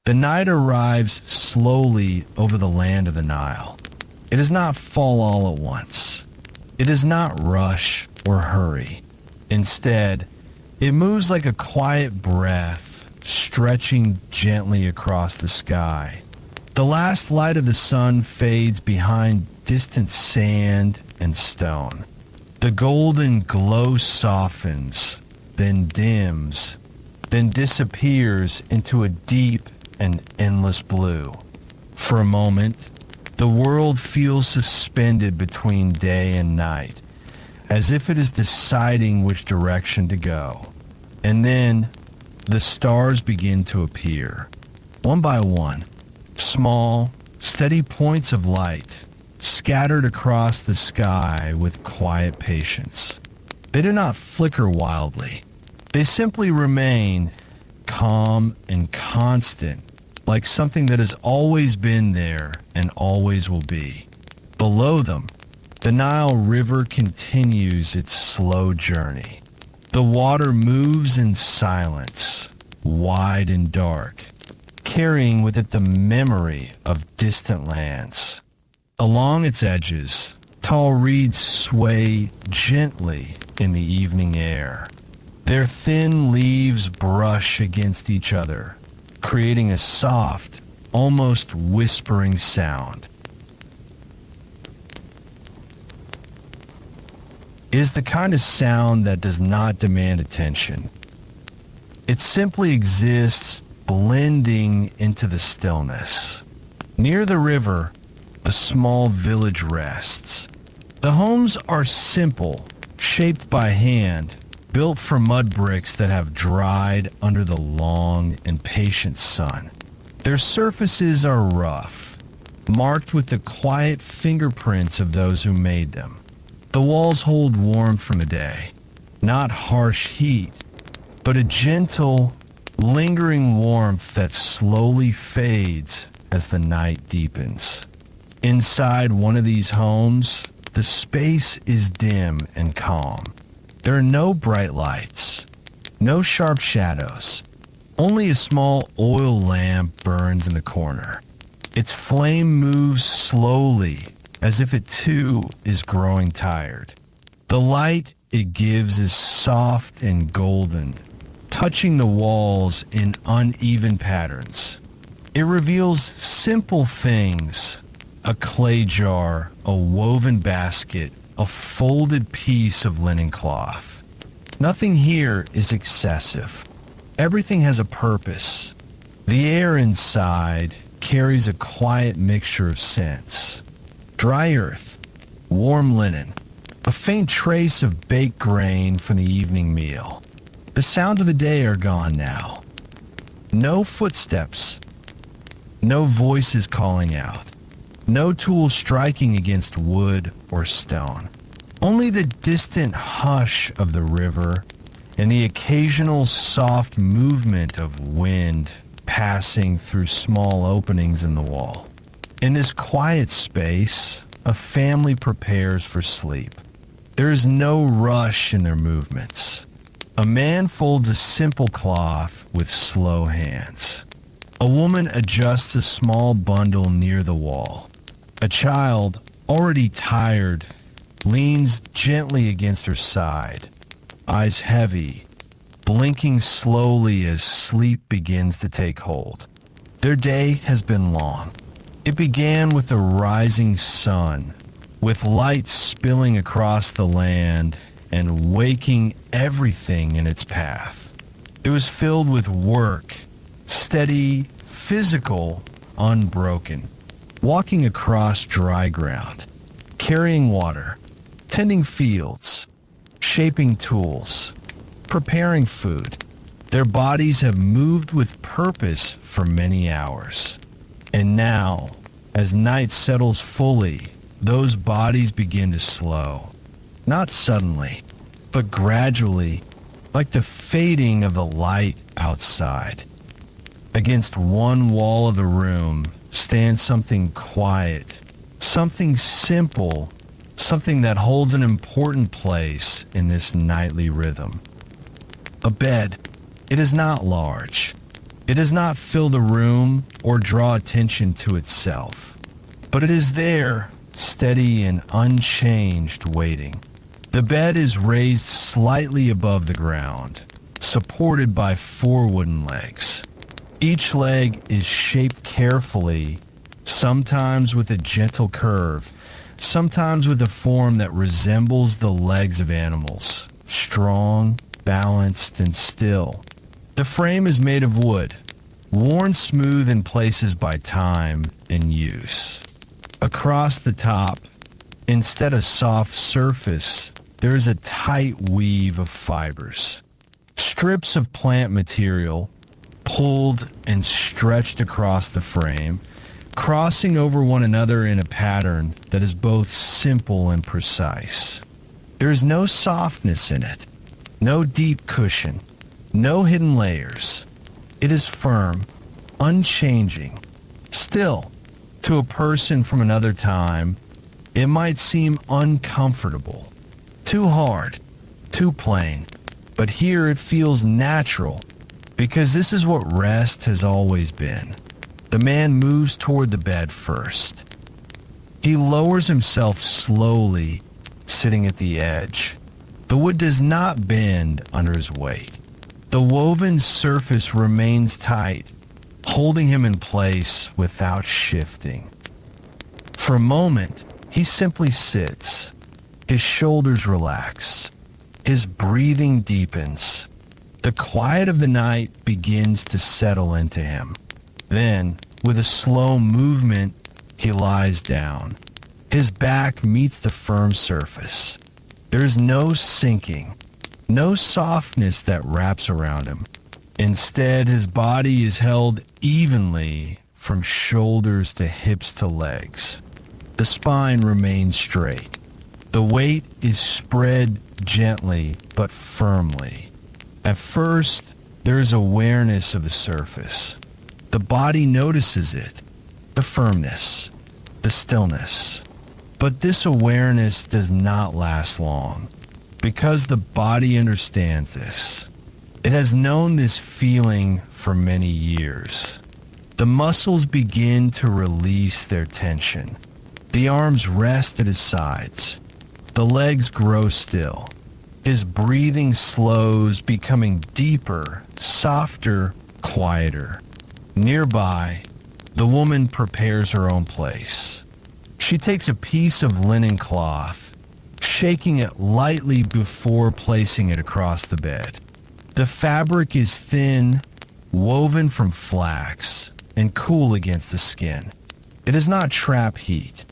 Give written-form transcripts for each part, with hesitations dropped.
The night arrives slowly over the land of the Nile. It does not fall all at once. It does not rush or hurry. Instead, it moves like a quiet breath, stretching gently across the sky. The last light of the sun fades behind distant sand and stone. The golden glow softens, then dims, then disappears into a deep and endless blue. For a moment, the world feels suspended between day and night, as if it is deciding which direction to go. And then, the stars begin to appear, one by one, small, steady points of light, scattered across the sky with quiet patience. They do not flicker wildly. They simply remain calm and constant, like something that has always been there and always will be. Below them, the Nile River continues its slow journey. The water moves in silence, wide and dark, carrying with it the memory of distant lands. Along its edges, tall reeds sway gently in the evening air. Their thin leaves brush against each other, creating a soft, almost whispering sound. It is the kind of sound that does not demand attention. It simply exists, blending into the stillness. Near the river, a small village rests. The homes are simple, shaped by hand, built from mud bricks that have dried under the long and patient sun. Their surfaces are rough, marked with the quiet fingerprints of those who made them. The walls hold warmth from the day, not harsh heat, but a gentle, lingering warmth that slowly fades as the night deepens. Inside one of these homes, the space is dim and calm. There are no bright lights, no sharp shadows. Only a small oil lamp burns in the corner. Its flame moves slowly, as if it too is growing tired. The light it gives is soft and golden, touching the walls in uneven patterns. It reveals simple things: a clay jar, a woven basket, a folded piece of linen cloth. Nothing here is excessive. Everything has a purpose. The air inside carries a quiet mixture of scents: dry earth, warm linen, a faint trace of baked grain from the evening meal. The sounds of the day are gone now. No footsteps, no voices calling out, no tools striking against wood or stone. Only the distant hush of the river and the occasional soft movement of wind passing through small openings in the wall. In this quiet space, a family prepares for sleep. There is no rush in their movements. A man folds a simple cloth with slow hands. A woman adjusts a small bundle near the wall. A child, already tired, leans gently against her side, eyes heavy, blinking slowly as sleep begins to take hold. Their day has been long. It began with the rising sun, with light spilling across the land and waking everything in its path. It was filled with work, steady, physical, unbroken. Walking across dry ground, carrying water, tending fields, shaping tools, preparing food. Their bodies have moved with purpose for many hours. And now, as night settles fully, those bodies begin to slow. Not suddenly, but gradually, like the fading of the light outside. Against one wall of the room stands something quiet, something simple, something that holds an important place in this nightly rhythm. A bed. It is not large. It does not fill the room or draw attention to itself, but it is there, steady and unchanged, waiting. The bed is raised slightly above the ground, supported by 4 wooden legs. Each leg is shaped carefully, sometimes with a gentle curve, sometimes with a form that resembles the legs of animals, strong, balanced, and still. The frame is made of wood, worn smooth in places by time and use. Across the top, instead of soft surface, there is a tight weave of fibers. Strips of plant material, pulled and stretched across the frame, crossing over one another in a pattern that is both simple and precise. There is no softness in it, no deep cushion, no hidden layers. It is firm, unchanging. Still, to a person from another time, it might seem uncomfortable, too hard, too plain. But here it feels natural, because this is what rest has always been. The man moves toward the bed first. He lowers himself slowly, sitting at the edge. The wood does not bend under his weight. The woven surface remains tight, holding him in place without shifting. For a moment, he simply sits. His shoulders relax. His breathing deepens. The quiet of the night begins to settle into him. Then, with a slow movement, he lies down. His back meets the firm surface. There is no sinking, no softness that wraps around him. Instead, his body is held evenly from shoulders to hips to legs. The spine remains straight. The weight is spread gently but firmly. At first, there is awareness of the surface. The body notices it, the firmness, the stillness. But this awareness does not last long, because the body understands this. It has known this feeling for many years. The muscles begin to release their tension. The arms rest at his sides. The legs grow still. His breathing slows, becoming deeper, softer, quieter. Nearby, the woman prepares her own place. She takes a piece of linen cloth, shaking it lightly before placing it across the bed. The fabric is thin, woven from flax, and cool against the skin. It does not trap heat.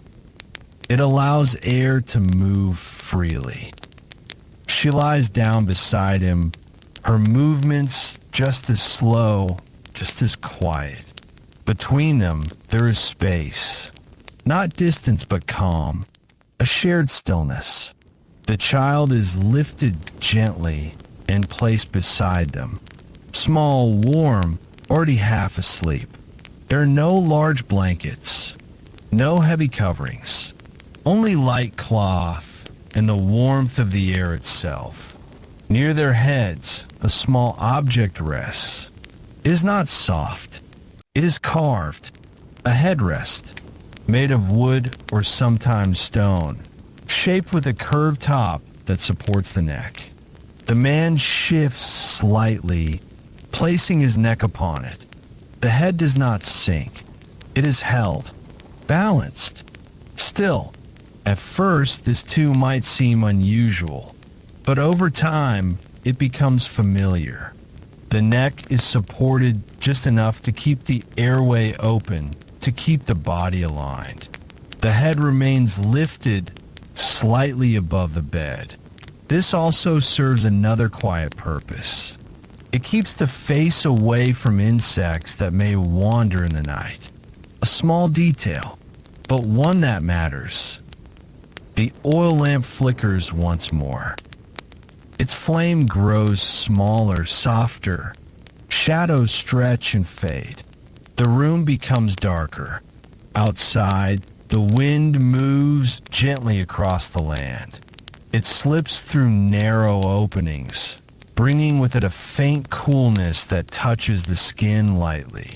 It allows air to move freely. She lies down beside him, her movements just as slow, just as quiet. Between them, there is space. Not distance, but calm. A shared stillness. The child is lifted gently and placed beside them. Small, warm, already half asleep. There are no large blankets, no heavy coverings, only light cloth and the warmth of the air itself. Near their heads, a small object rests. It is not soft. It is carved, a headrest, made of wood or sometimes stone, shaped with a curved top that supports the neck. The man shifts slightly, placing his neck upon it. The head does not sink. It is held, balanced, still. At first, this too might seem unusual, but over time, it becomes familiar. The neck is supported just enough to keep the airway open, to keep the body aligned. The head remains lifted slightly above the bed. This also serves another quiet purpose. It keeps the face away from insects that may wander in the night. A small detail, but one that matters. The oil lamp flickers once more. Its flame grows smaller, softer. Shadows stretch and fade. The room becomes darker. Outside, the wind moves gently across the land. It slips through narrow openings, bringing with it a faint coolness that touches the skin lightly.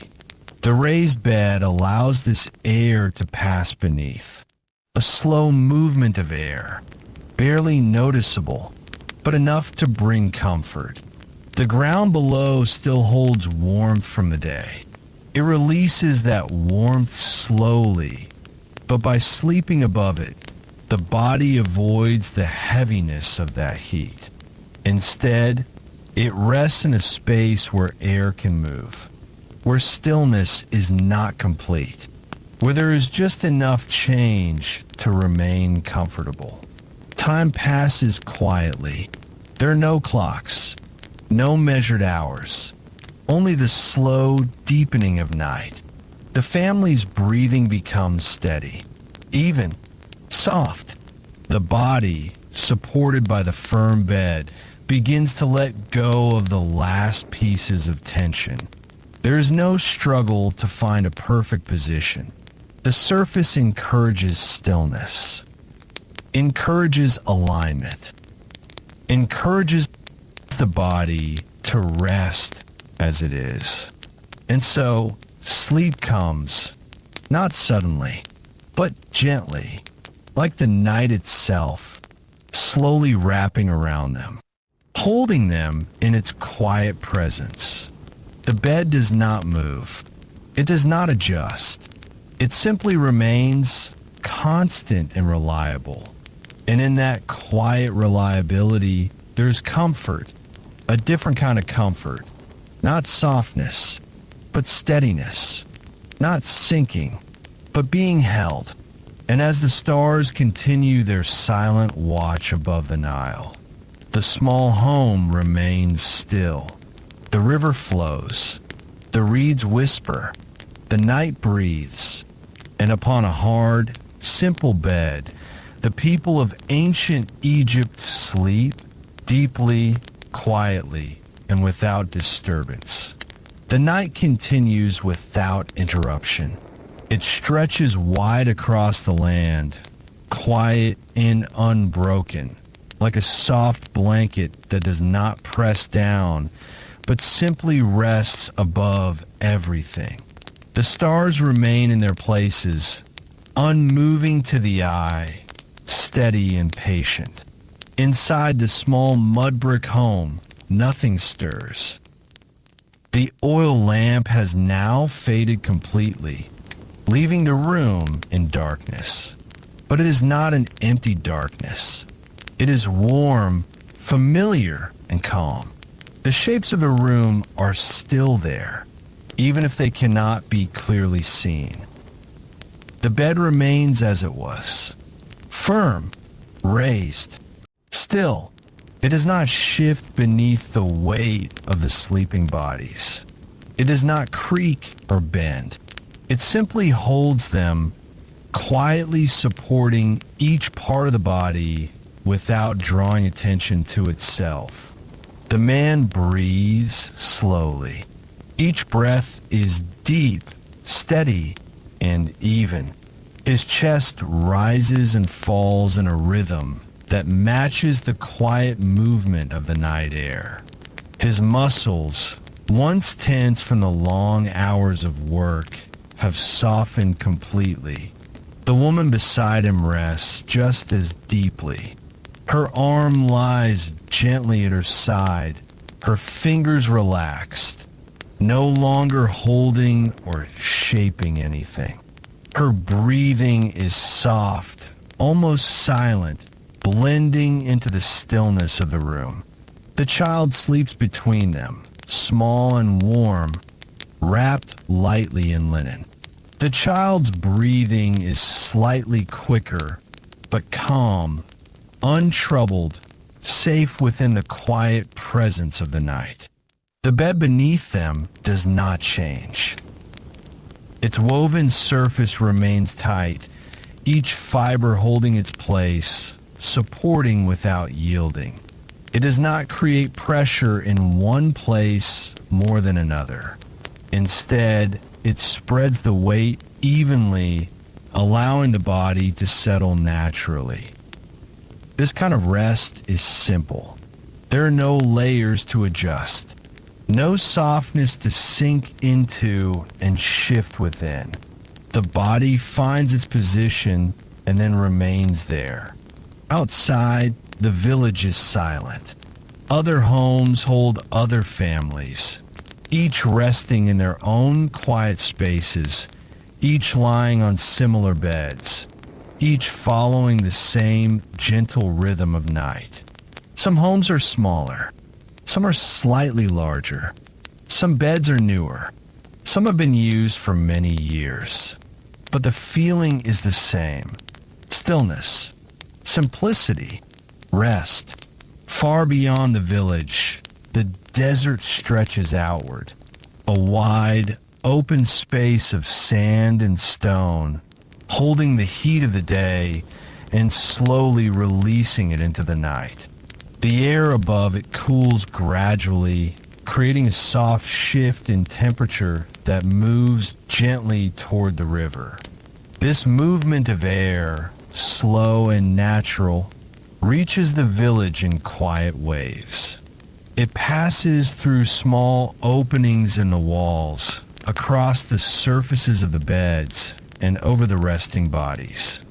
The raised bed allows this air to pass beneath. A slow movement of air, barely noticeable, but enough to bring comfort. The ground below still holds warmth from the day. It releases that warmth slowly, but by sleeping above it, the body avoids the heaviness of that heat. Instead, it rests in a space where air can move, where stillness is not complete, where there is just enough change to remain comfortable. Time passes quietly. There are no clocks, no measured hours, only the slow deepening of night. The family's breathing becomes steady, even, soft. The body, supported by the firm bed, begins to let go of the last pieces of tension. There is no struggle to find a perfect position. The surface encourages stillness, encourages alignment, encourages the body to rest as it is. And so, sleep comes, not suddenly, but gently, like the night itself, slowly wrapping around them, holding them in its quiet presence. The bed does not move. It does not adjust. It simply remains constant and reliable. And in that quiet reliability, there's comfort, a different kind of comfort. Not softness, but steadiness. Not sinking, but being held. And as the stars continue their silent watch above the Nile, the small home remains still. The river flows, the reeds whisper, the night breathes, and upon a hard, simple bed, the people of ancient Egypt sleep deeply, quietly, and without disturbance. The night continues without interruption. It stretches wide across the land, quiet and unbroken, like a soft blanket that does not press down, but simply rests above everything. The stars remain in their places, unmoving to the eye, steady and patient. Inside the small mudbrick home, nothing stirs. The oil lamp has now faded completely, leaving the room in darkness. But it is not an empty darkness. It is warm, familiar, and calm. The shapes of the room are still there, even if they cannot be clearly seen. The bed remains as it was, firm, raised, still. It does not shift beneath the weight of the sleeping bodies. It does not creak or bend. It simply holds them, quietly supporting each part of the body without drawing attention to itself. The man breathes slowly. Each breath is deep, steady, and even. His chest rises and falls in a rhythm that matches the quiet movement of the night air. His muscles, once tense from the long hours of work, have softened completely. The woman beside him rests just as deeply. Her arm lies gently at her side, her fingers relaxed, no longer holding or shaping anything. Her breathing is soft, almost silent, blending into the stillness of the room. The child sleeps between them, small and warm, wrapped lightly in linen. The child's breathing is slightly quicker, but calm, untroubled, safe within the quiet presence of the night. The bed beneath them does not change. Its woven surface remains tight, each fiber holding its place, supporting without yielding. It does not create pressure in one place more than another. Instead, it spreads the weight evenly, allowing the body to settle naturally. This kind of rest is simple. There are no layers to adjust, no softness to sink into and shift within. The body finds its position and then remains there. Outside, the village is silent. Other homes hold other families, each resting in their own quiet spaces, each lying on similar beds, each following the same gentle rhythm of night. Some homes are smaller, some are slightly larger, some beds are newer, some have been used for many years. But the feeling is the same: stillness, simplicity, rest. Far beyond the village, the desert stretches outward, a wide, open space of sand and stone, holding the heat of the day and slowly releasing it into the night. The air above it cools gradually, creating a soft shift in temperature that moves gently toward the river. This movement of air, slow and natural, reaches the village in quiet waves. It passes through small openings in the walls, across the surfaces of the beds, and over the resting bodies.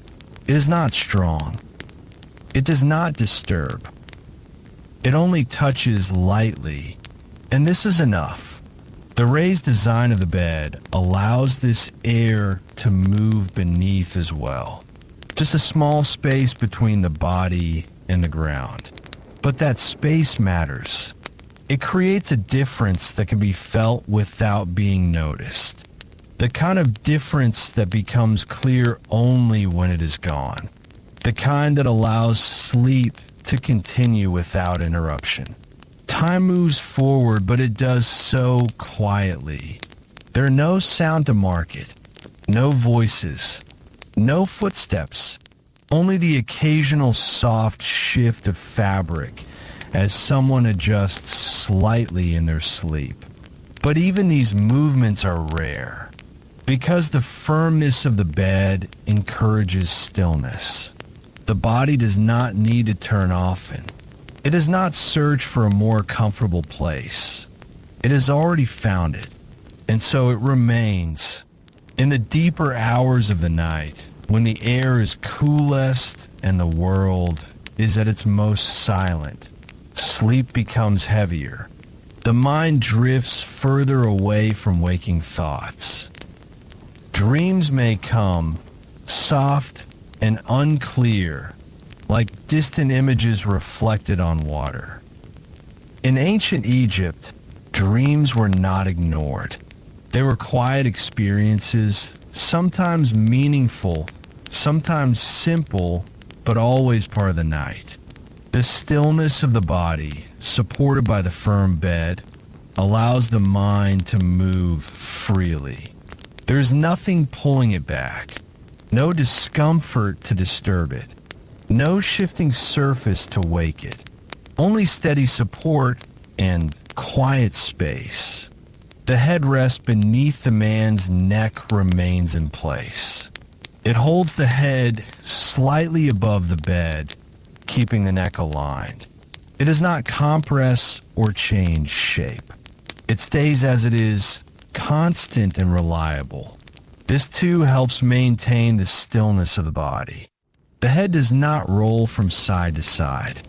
It is not strong. It does not disturb. It only touches lightly, and this is enough. The raised design of the bed allows this air to move beneath as well. Just a small space between the body and the ground. But that space matters. It creates a difference that can be felt without being noticed. The kind of difference that becomes clear only when it is gone. The kind that allows sleep to continue without interruption. Time moves forward, but it does so quietly. There are no sound to mark it, no voices, no footsteps, only the occasional soft shift of fabric as someone adjusts slightly in their sleep. But even these movements are rare, because the firmness of the bed encourages stillness. The body does not need to turn often. It does not search for a more comfortable place. It has already found it, and so it remains. In the deeper hours of the night, when the air is coolest and the world is at its most silent, sleep becomes heavier. The mind drifts further away from waking thoughts. Dreams may come, soft and unclear, like distant images reflected on water. In ancient Egypt, dreams were not ignored. They were quiet experiences, sometimes meaningful, sometimes simple, but always part of the night. The stillness of the body, supported by the firm bed, allows the mind to move freely. There's nothing pulling it back, no discomfort to disturb it, no shifting surface to wake it, only steady support and quiet space. The headrest beneath the man's neck remains in place. It holds the head slightly above the bed, keeping the neck aligned. It does not compress or change shape. It stays as it is, constant and reliable. This too helps maintain the stillness of the body. The head does not roll from side to side.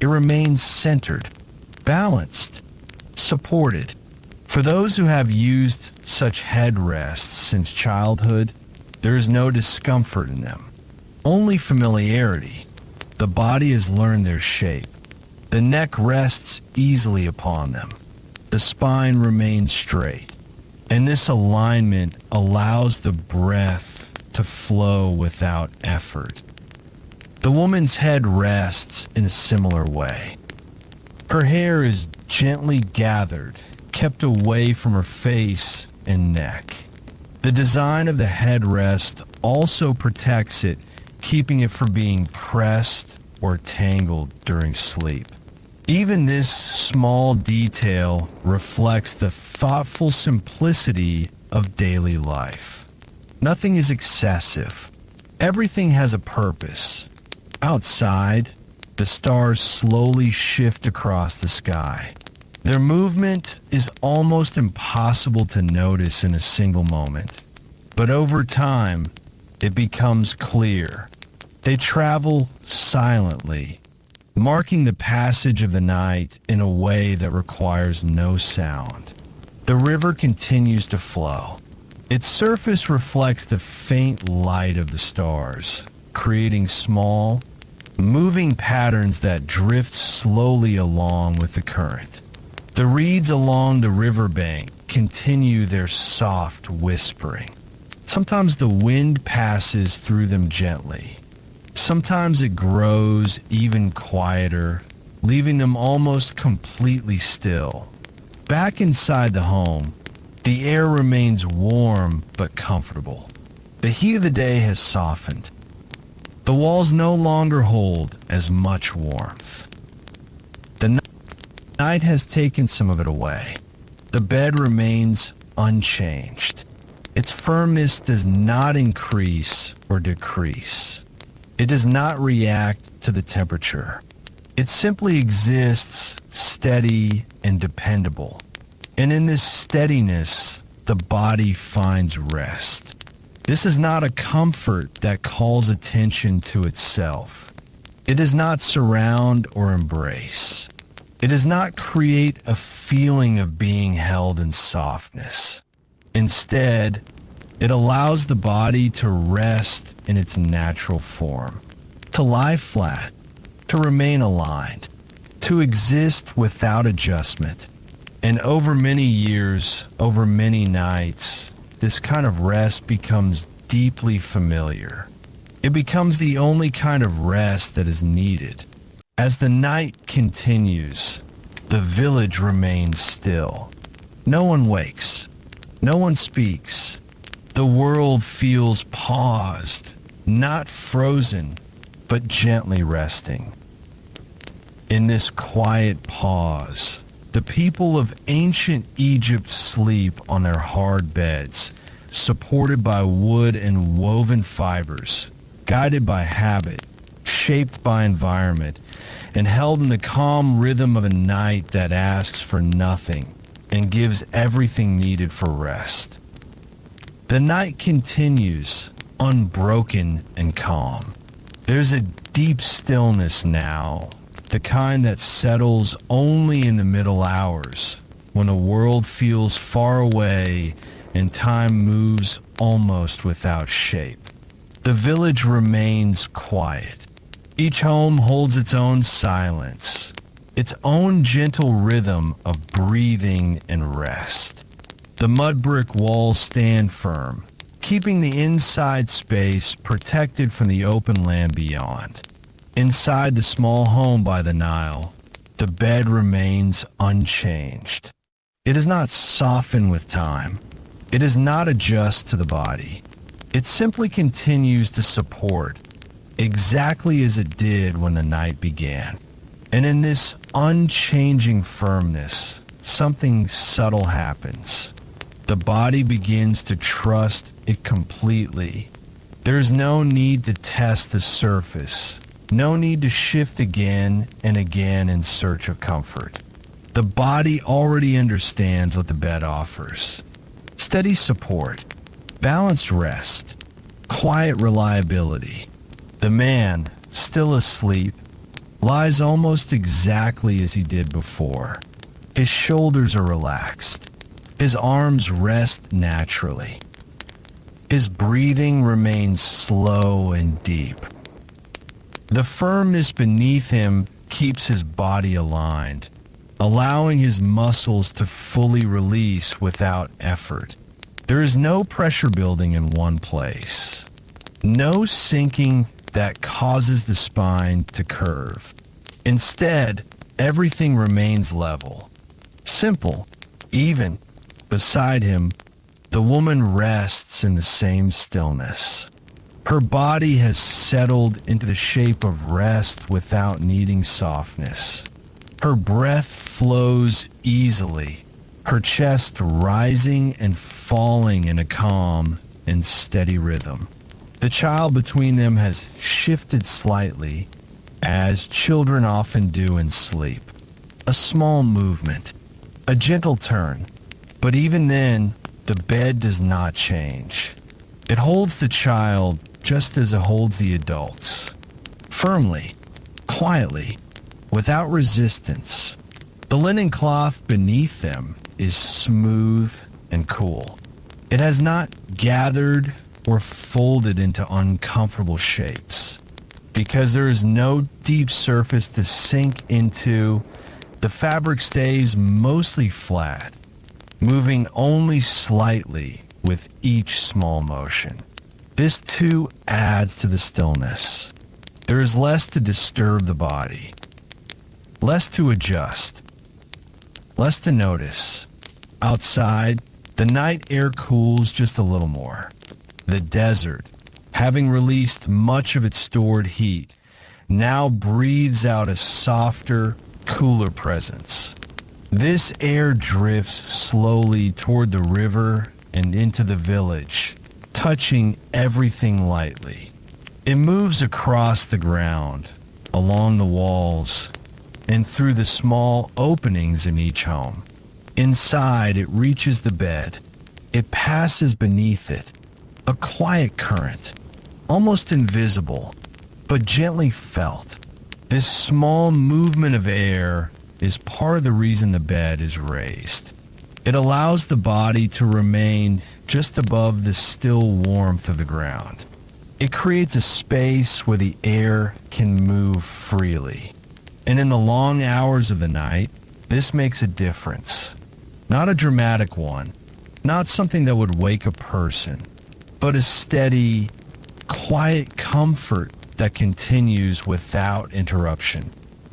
It remains centered, balanced, supported. For those who have used such headrests since childhood, there is no discomfort in them, only familiarity. The body has learned their shape. The neck rests easily upon them. The spine remains straight. And this alignment allows the breath to flow without effort. The woman's head rests in a similar way. Her hair is gently gathered, kept away from her face and neck. The design of the headrest also protects it, keeping it from being pressed or tangled during sleep. Even this small detail reflects the thoughtful simplicity of daily life. Nothing is excessive. Everything has a purpose. Outside, The stars slowly shift across the sky. Their movement is almost impossible to notice in a single moment. But over time, it becomes clear. They travel silently, marking the passage of the night in a way that requires no sound. The river continues to flow. Its surface reflects the faint light of the stars, creating small, moving patterns that drift slowly along with the current. The reeds along the riverbank continue their soft whispering. Sometimes the wind passes through them gently. Sometimes it grows even quieter, leaving them almost completely still. Back inside the home, the air remains warm but comfortable. The heat of the day has softened. The walls no longer hold as much warmth. The night has taken some of it away. The bed remains unchanged. Its firmness does not increase or decrease. It does not react to the temperature. It simply exists, steady and dependable. And in this steadiness, the body finds rest. This is not a comfort that calls attention to itself. It does not surround or embrace. It does not create a feeling of being held in softness. Instead, it allows the body to rest in its natural form, to lie flat, to remain aligned, to exist without adjustment. And over many years, over many nights, this kind of rest becomes deeply familiar. It becomes the only kind of rest that is needed. As the night continues, the village remains still. No one wakes. No one speaks. The world feels paused, not frozen, but gently resting. In this quiet pause, the people of ancient Egypt sleep on their hard beds, supported by wood and woven fibers, guided by habit, shaped by environment, and held in the calm rhythm of a night that asks for nothing and gives everything needed for rest. The night continues, unbroken and calm. There's a deep stillness now, the kind that settles only in the middle hours, when the world feels far away and time moves almost without shape. The village remains quiet. Each home holds its own silence, its own gentle rhythm of breathing and rest. The mudbrick walls stand firm, keeping the inside space protected from the open land beyond. Inside the small home by the Nile, the bed remains unchanged. It does not soften with time. It does not adjust to the body. It simply continues to support, exactly as it did when the night began. And in this unchanging firmness, something subtle happens. The body begins to trust it completely. There is no need to test the surface, no need to shift again and again in search of comfort. The body already understands what the bed offers. Steady support, balanced rest, quiet reliability. The man, still asleep, lies almost exactly as he did before. His shoulders are relaxed. His arms rest naturally. His breathing remains slow and deep. The firmness beneath him keeps his body aligned, allowing his muscles to fully release without effort. There is no pressure building in one place. No sinking that causes the spine to curve. Instead, everything remains level, simple, even. Beside him, the woman rests in the same stillness. Her body has settled into the shape of rest without needing softness. Her breath flows easily, her chest rising and falling in a calm and steady rhythm. The child between them has shifted slightly, as children often do in sleep. A small movement, a gentle turn, but even then, the bed does not change. It holds the child just as it holds the adults. Firmly, quietly, without resistance. The linen cloth beneath them is smooth and cool. It has not gathered or folded into uncomfortable shapes. Because there is no deep surface to sink into, the fabric stays mostly flat, moving only slightly with each small motion. This too adds to the stillness. There is less to disturb the body, less to adjust, less to notice. Outside, the night air cools just a little more. The desert, having released much of its stored heat, now breathes out a softer, cooler presence. This air drifts slowly toward the river and into the village, touching everything lightly. It moves across the ground, along the walls, and through the small openings in each home. Inside, it reaches the bed. It passes beneath it, a quiet current, almost invisible, but gently felt. This small movement of air is part of the reason the bed is raised. It allows the body to remain just above the still warmth of the ground. It creates a space where the air can move freely. And in the long hours of the night, this makes a difference. Not a dramatic one, not something that would wake a person, but a steady, quiet comfort that continues without interruption.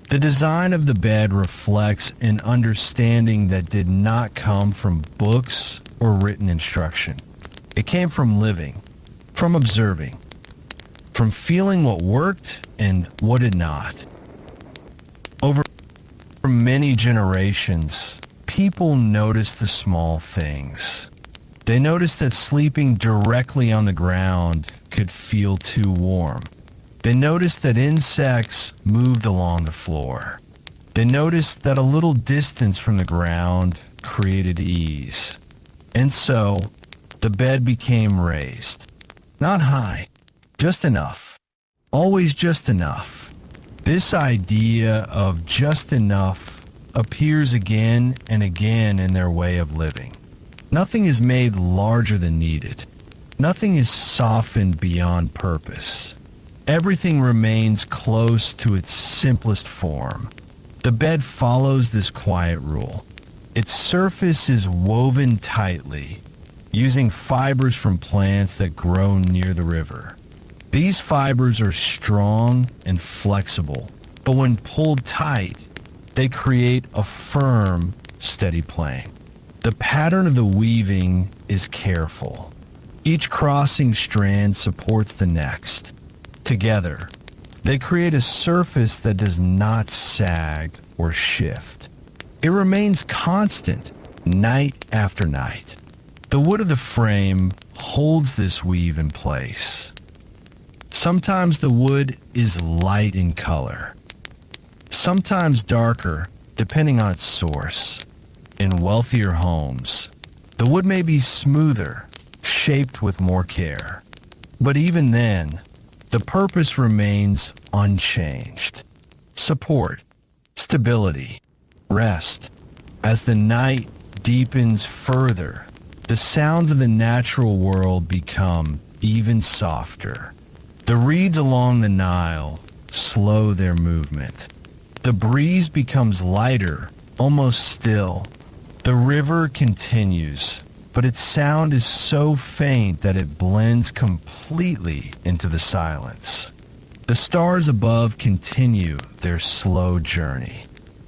The design of the bed reflects an understanding that did not come from books or written instruction. It came from living, from observing, from feeling what worked and what did not. Over many generations, people noticed the small things. They noticed that sleeping directly on the ground could feel too warm. They noticed that insects moved along the floor. They noticed that a little distance from the ground created ease. And so, the bed became raised. Not high, just enough. Always just enough. This idea of just enough appears again and again in their way of living. Nothing is made larger than needed. Nothing is softened beyond purpose. Everything remains close to its simplest form. The bed follows this quiet rule. Its surface is woven tightly, using fibers from plants that grow near the river. These fibers are strong and flexible, but when pulled tight, they create a firm, steady plane. The pattern of the weaving is careful. Each crossing strand supports the next. Together, they create a surface that does not sag or shift. It remains constant night after night. The wood of the frame holds this weave in place. Sometimes the wood is light in color, sometimes darker, depending on its source. In wealthier homes, the wood may be smoother, shaped with more care. But even then, the purpose remains unchanged. Support, stability, rest. As the night deepens further, the sounds of the natural world become even softer. The reeds along the Nile slow their movement. The breeze becomes lighter, almost still. The river continues, but its sound is so faint that it blends completely into the silence. The stars above continue their slow journey.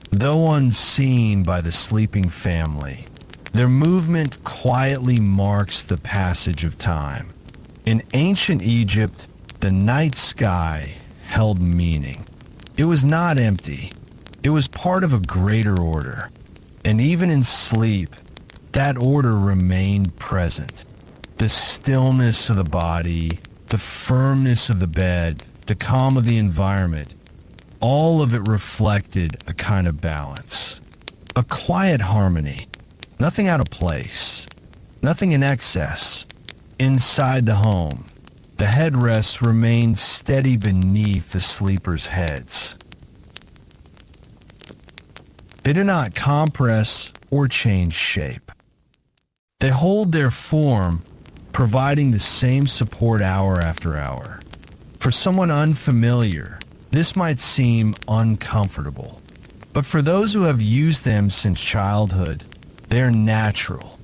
Though unseen by the sleeping family, their movement quietly marks the passage of time. In ancient Egypt, the night sky held meaning. It was not empty. It was part of a greater order. And even in sleep, that order remained present. The stillness of the body, the firmness of the bed, the calm of the environment, all of it reflected a kind of balance, a quiet harmony, nothing out of place, nothing in excess. Inside the home, the headrests remained steady beneath the sleepers' heads. They do not compress or change shape. They hold their form, providing the same support hour after hour. For someone unfamiliar, this might seem uncomfortable, but for those who have used them since childhood, they are natural.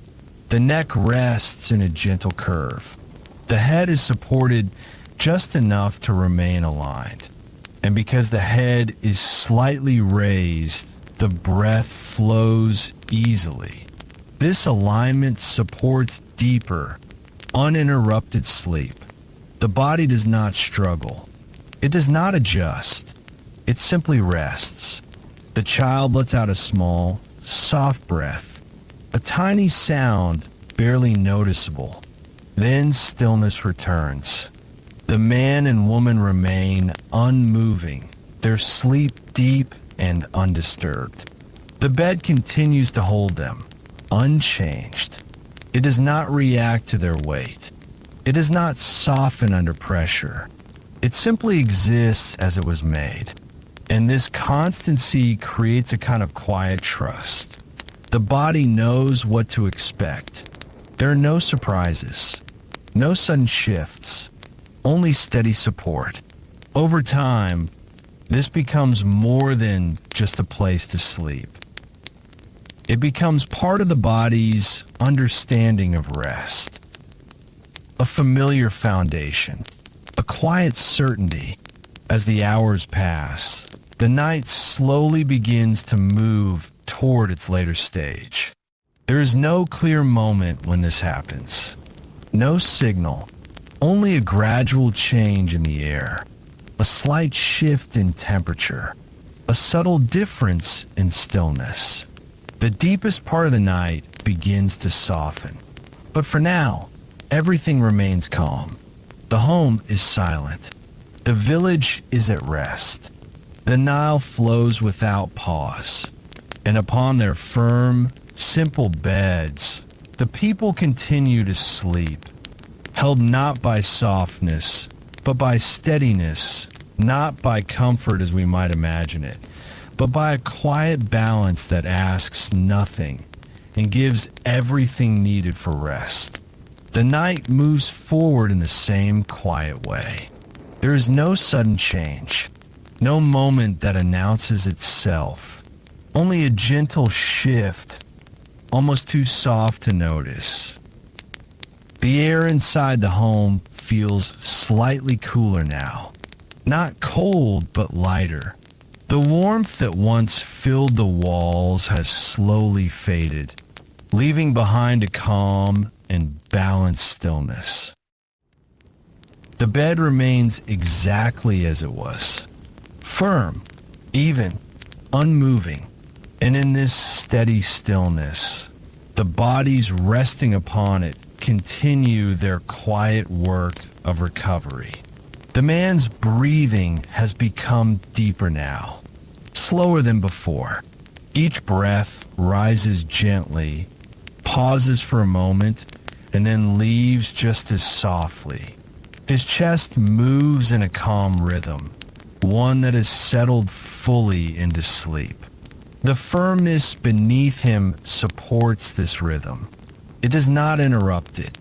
The neck rests in a gentle curve. The head is supported just enough to remain aligned. And because the head is slightly raised, the breath flows easily. This alignment supports deeper, uninterrupted sleep. The body does not struggle. It does not adjust. It simply rests. The child lets out a small, soft breath, a tiny sound barely noticeable. Then stillness returns. The man and woman remain unmoving, their sleep deep and undisturbed. The bed continues to hold them, unchanged. It does not react to their weight. It does not soften under pressure. It simply exists as it was made. And this constancy creates a kind of quiet trust. The body knows what to expect. There are no surprises, no sudden shifts, only steady support. Over time, this becomes more than just a place to sleep. It becomes part of the body's understanding of rest. A familiar foundation, a quiet certainty. As the hours pass, the night slowly begins to move toward its later stage. There is no clear moment when this happens. No signal, only a gradual change in the air, a slight shift in temperature, a subtle difference in stillness. The deepest part of the night begins to soften. But for now, everything remains calm. The home is silent. The village is at rest. The Nile flows without pause. And upon their firm, simple beds, the people continue to sleep, held not by softness, but by steadiness, not by comfort as we might imagine it, but by a quiet balance that asks nothing and gives everything needed for rest. The night moves forward in the same quiet way. There is no sudden change, no moment that announces itself, only a gentle shift, almost too soft to notice. The air inside the home feels slightly cooler now, not cold but lighter. The warmth that once filled the walls has slowly faded, leaving behind a calm and balanced stillness. The bed remains exactly as it was, firm, even, unmoving, and in this steady stillness, the bodies resting upon it continue their quiet work of recovery. The man's breathing has become deeper now, slower than before. Each breath rises gently, pauses for a moment, and then leaves just as softly. His chest moves in a calm rhythm, one that has settled fully into sleep. The firmness beneath him supports this rhythm. It does not interrupt it.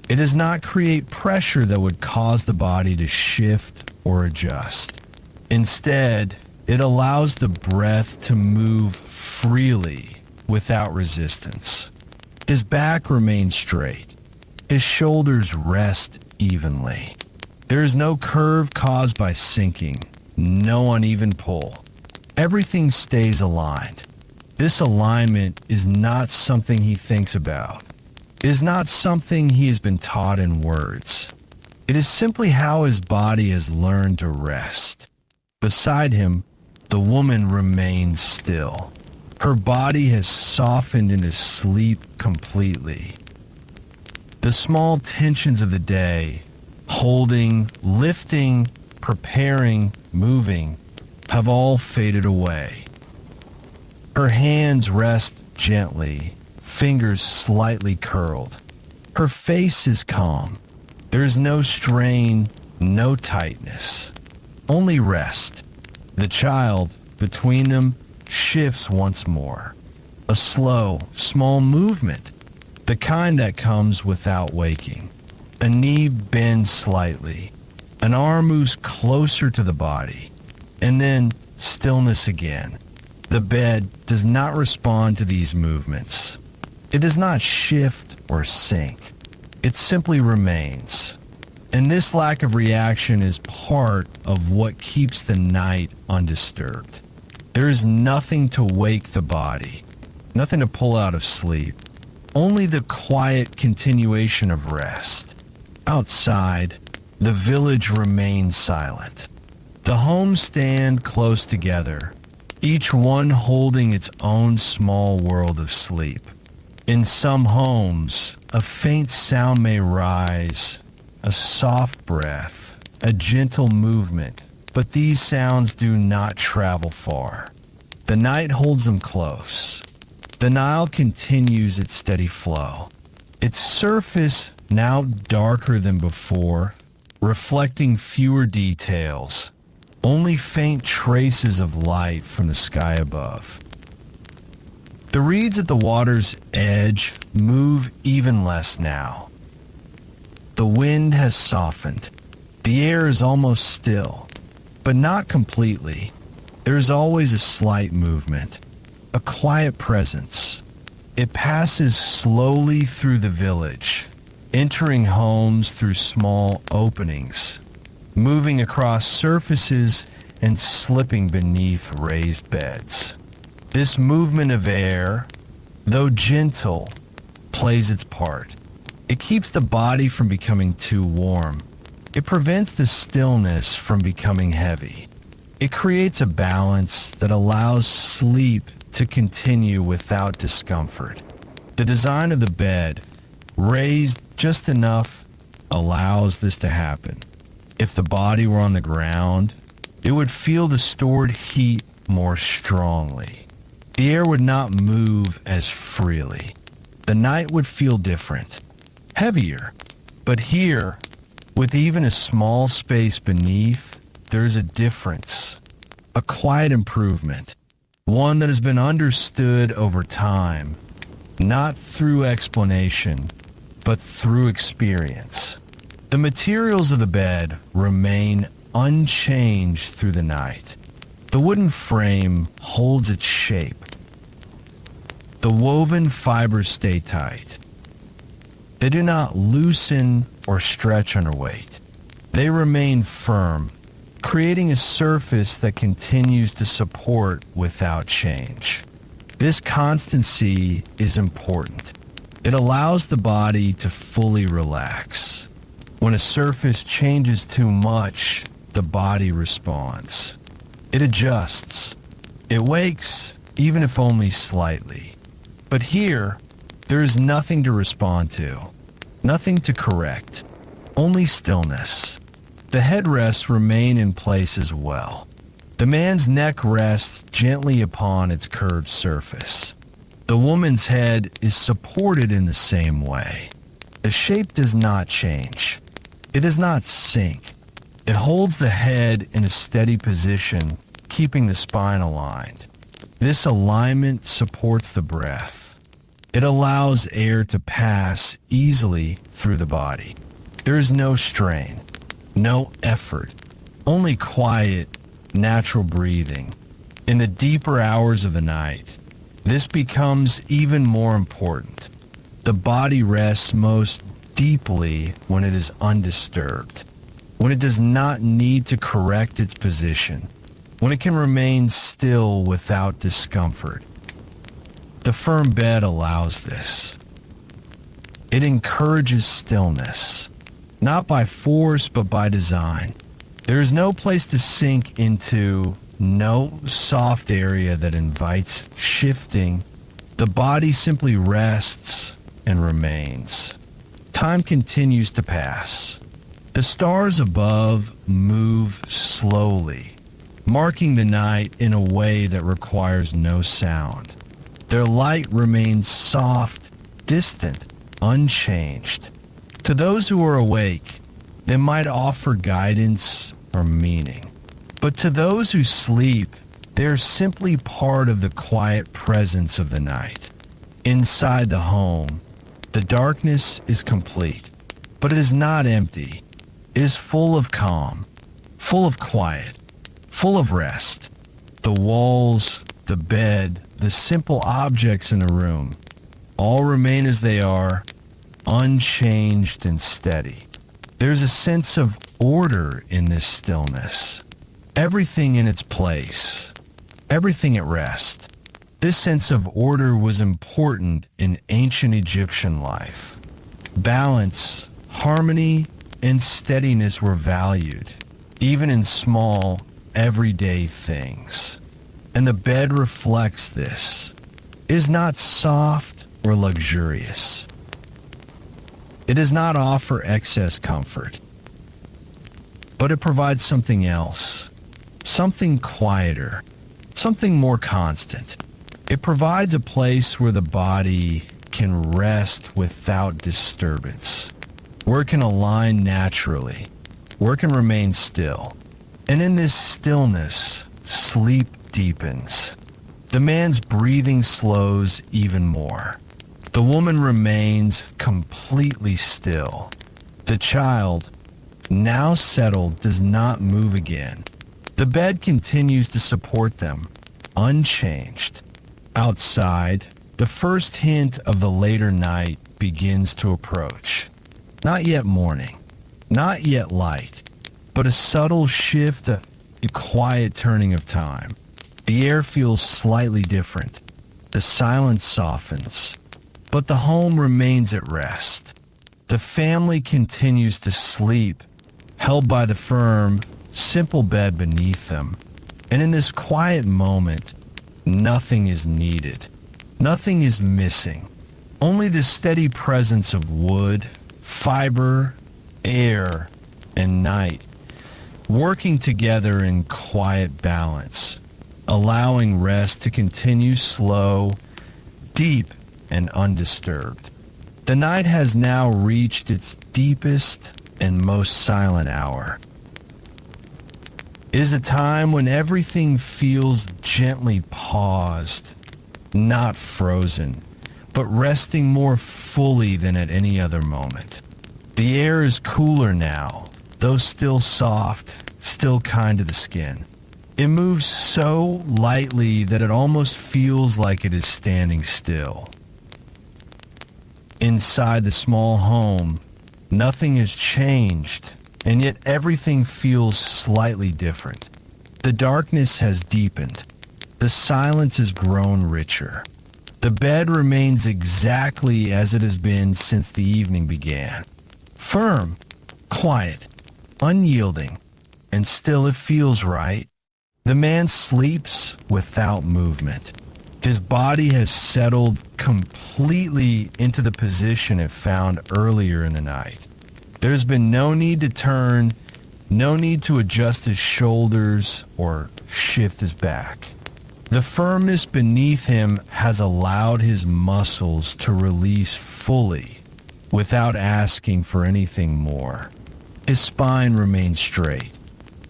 It does not create pressure that would cause the body to shift or adjust. Instead, it allows the breath to move freely without resistance. His back remains straight. His shoulders rest evenly. There is no curve caused by sinking, no uneven pull. Everything stays aligned. This alignment is not something he thinks about. It is not something he has been taught in words. It is simply how his body has learned to rest. Beside him, the woman remains still. Her body has softened into sleep completely. The small tensions of the day, holding, lifting, preparing, moving, have all faded away. Her hands rest gently, fingers slightly curled. Her face is calm. There is no strain, no tightness, only rest. The child between them shifts once more. A slow, small movement, the kind that comes without waking. A knee bends slightly. An arm moves closer to the body. And then stillness again. The bed does not respond to these movements. It does not shift or sink. It simply remains. And this lack of reaction is part of what keeps the night undisturbed. There is nothing to wake the body, nothing to pull out of sleep, only the quiet continuation of rest. Outside, the village remains silent. The homes stand close together, each one holding its own small world of sleep. In some homes, a faint sound may rise, a soft breath, a gentle movement, but these sounds do not travel far. The night holds them close. The Nile continues its steady flow, its surface now darker than before, reflecting fewer details, only faint traces of light from the sky above. The reeds at the water's edge move even less now. The wind has softened. The air is almost still, but not completely. There is always a slight movement, a quiet presence. It passes slowly through the village, entering homes through small openings, moving across surfaces and slipping beneath raised beds. This movement of air, though gentle, plays its part. It keeps the body from becoming too warm. It prevents the stillness from becoming heavy. It creates a balance that allows sleep to continue without discomfort. The design of the bed, raised just enough, allows this to happen. If the body were on the ground, it would feel the stored heat more strongly. The air would not move as freely. The night would feel different, heavier. But here, with even a small space beneath, there is a difference, a quiet improvement, one that has been understood over time, not through explanation, but through experience. The materials of the bed remain unchanged through the night. The wooden frame holds its shape. The woven fibers stay tight. They do not loosen or stretch under weight. They remain firm, creating a surface that continues to support without change. This constancy is important. It allows the body to fully relax. When a surface changes too much, the body responds. It adjusts. It wakes, even if only slightly. But here, there is nothing to respond to, nothing to correct, only stillness. The headrests remain in place as well. The man's neck rests gently upon its curved surface. The woman's head is supported in the same way. The shape does not change. It does not sink. It holds the head in a steady position, keeping the spine aligned. This alignment supports the breath. It allows air to pass easily through the body. There is no strain, no effort, only quiet, natural breathing. In the deeper hours of the night, this becomes even more important. The body rests most deeply when it is undisturbed, when it does not need to correct its position, when it can remain still without discomfort. The firm bed allows this. It encourages stillness, not by force but by design. There is no place to sink into, no soft area that invites shifting. The body simply rests and remains. Time continues to pass. The stars above move slowly, marking the night in a way that requires no sound. Their light remains soft, distant, unchanged. To those who are awake, they might offer guidance or meaning. But to those who sleep, they are simply part of the quiet presence of the night. Inside the home, the darkness is complete, but it is not empty. It is full of calm, full of quiet, full of rest. The walls, the bed, the simple objects in the room, all remain as they are, unchanged and steady. There's a sense of order in this stillness. Everything in its place, everything at rest. This sense of order was important in ancient Egyptian life. Balance, harmony, and steadiness were valued, even in small, everyday things. And the bed reflects this. It is not soft or luxurious. It does not offer excess comfort, but it provides something else, something quieter, something more constant. It provides a place where the body can rest without disturbance, where it can align naturally, where it can remain still. And in this stillness, sleep deepens. The man's breathing slows even more. The woman remains completely still. The child, now settled, does not move again. The bed continues to support them, unchanged. Outside, the first hint of the later night begins to approach. Not yet morning, not yet light, but a subtle shift, a quiet turning of time. The air feels slightly different. The silence softens, but the home remains at rest. The family continues to sleep, held by the firm, simple bed beneath them. And in this quiet moment, nothing is needed. Nothing is missing. Only the steady presence of wood, fiber, air, and night, working together in quiet balance, allowing rest to continue slow, deep, and undisturbed. The night has now reached its deepest and most silent hour. It is a time when everything feels gently paused, not frozen, but resting more fully than at any other moment. The air is cooler now, though still soft, still kind to the skin. It moves so lightly that it almost feels like it is standing still. Inside the small home, nothing has changed, and yet everything feels slightly different. The darkness has deepened. The silence has grown richer. The bed remains exactly as it has been since the evening began. Firm, quiet, unyielding, and still it feels right. The man sleeps without movement. His body has settled completely into the position it found earlier in the night. There's been no need to turn, no need to adjust his shoulders or shift his back. The firmness beneath him has allowed his muscles to release fully without asking for anything more. His spine remains straight,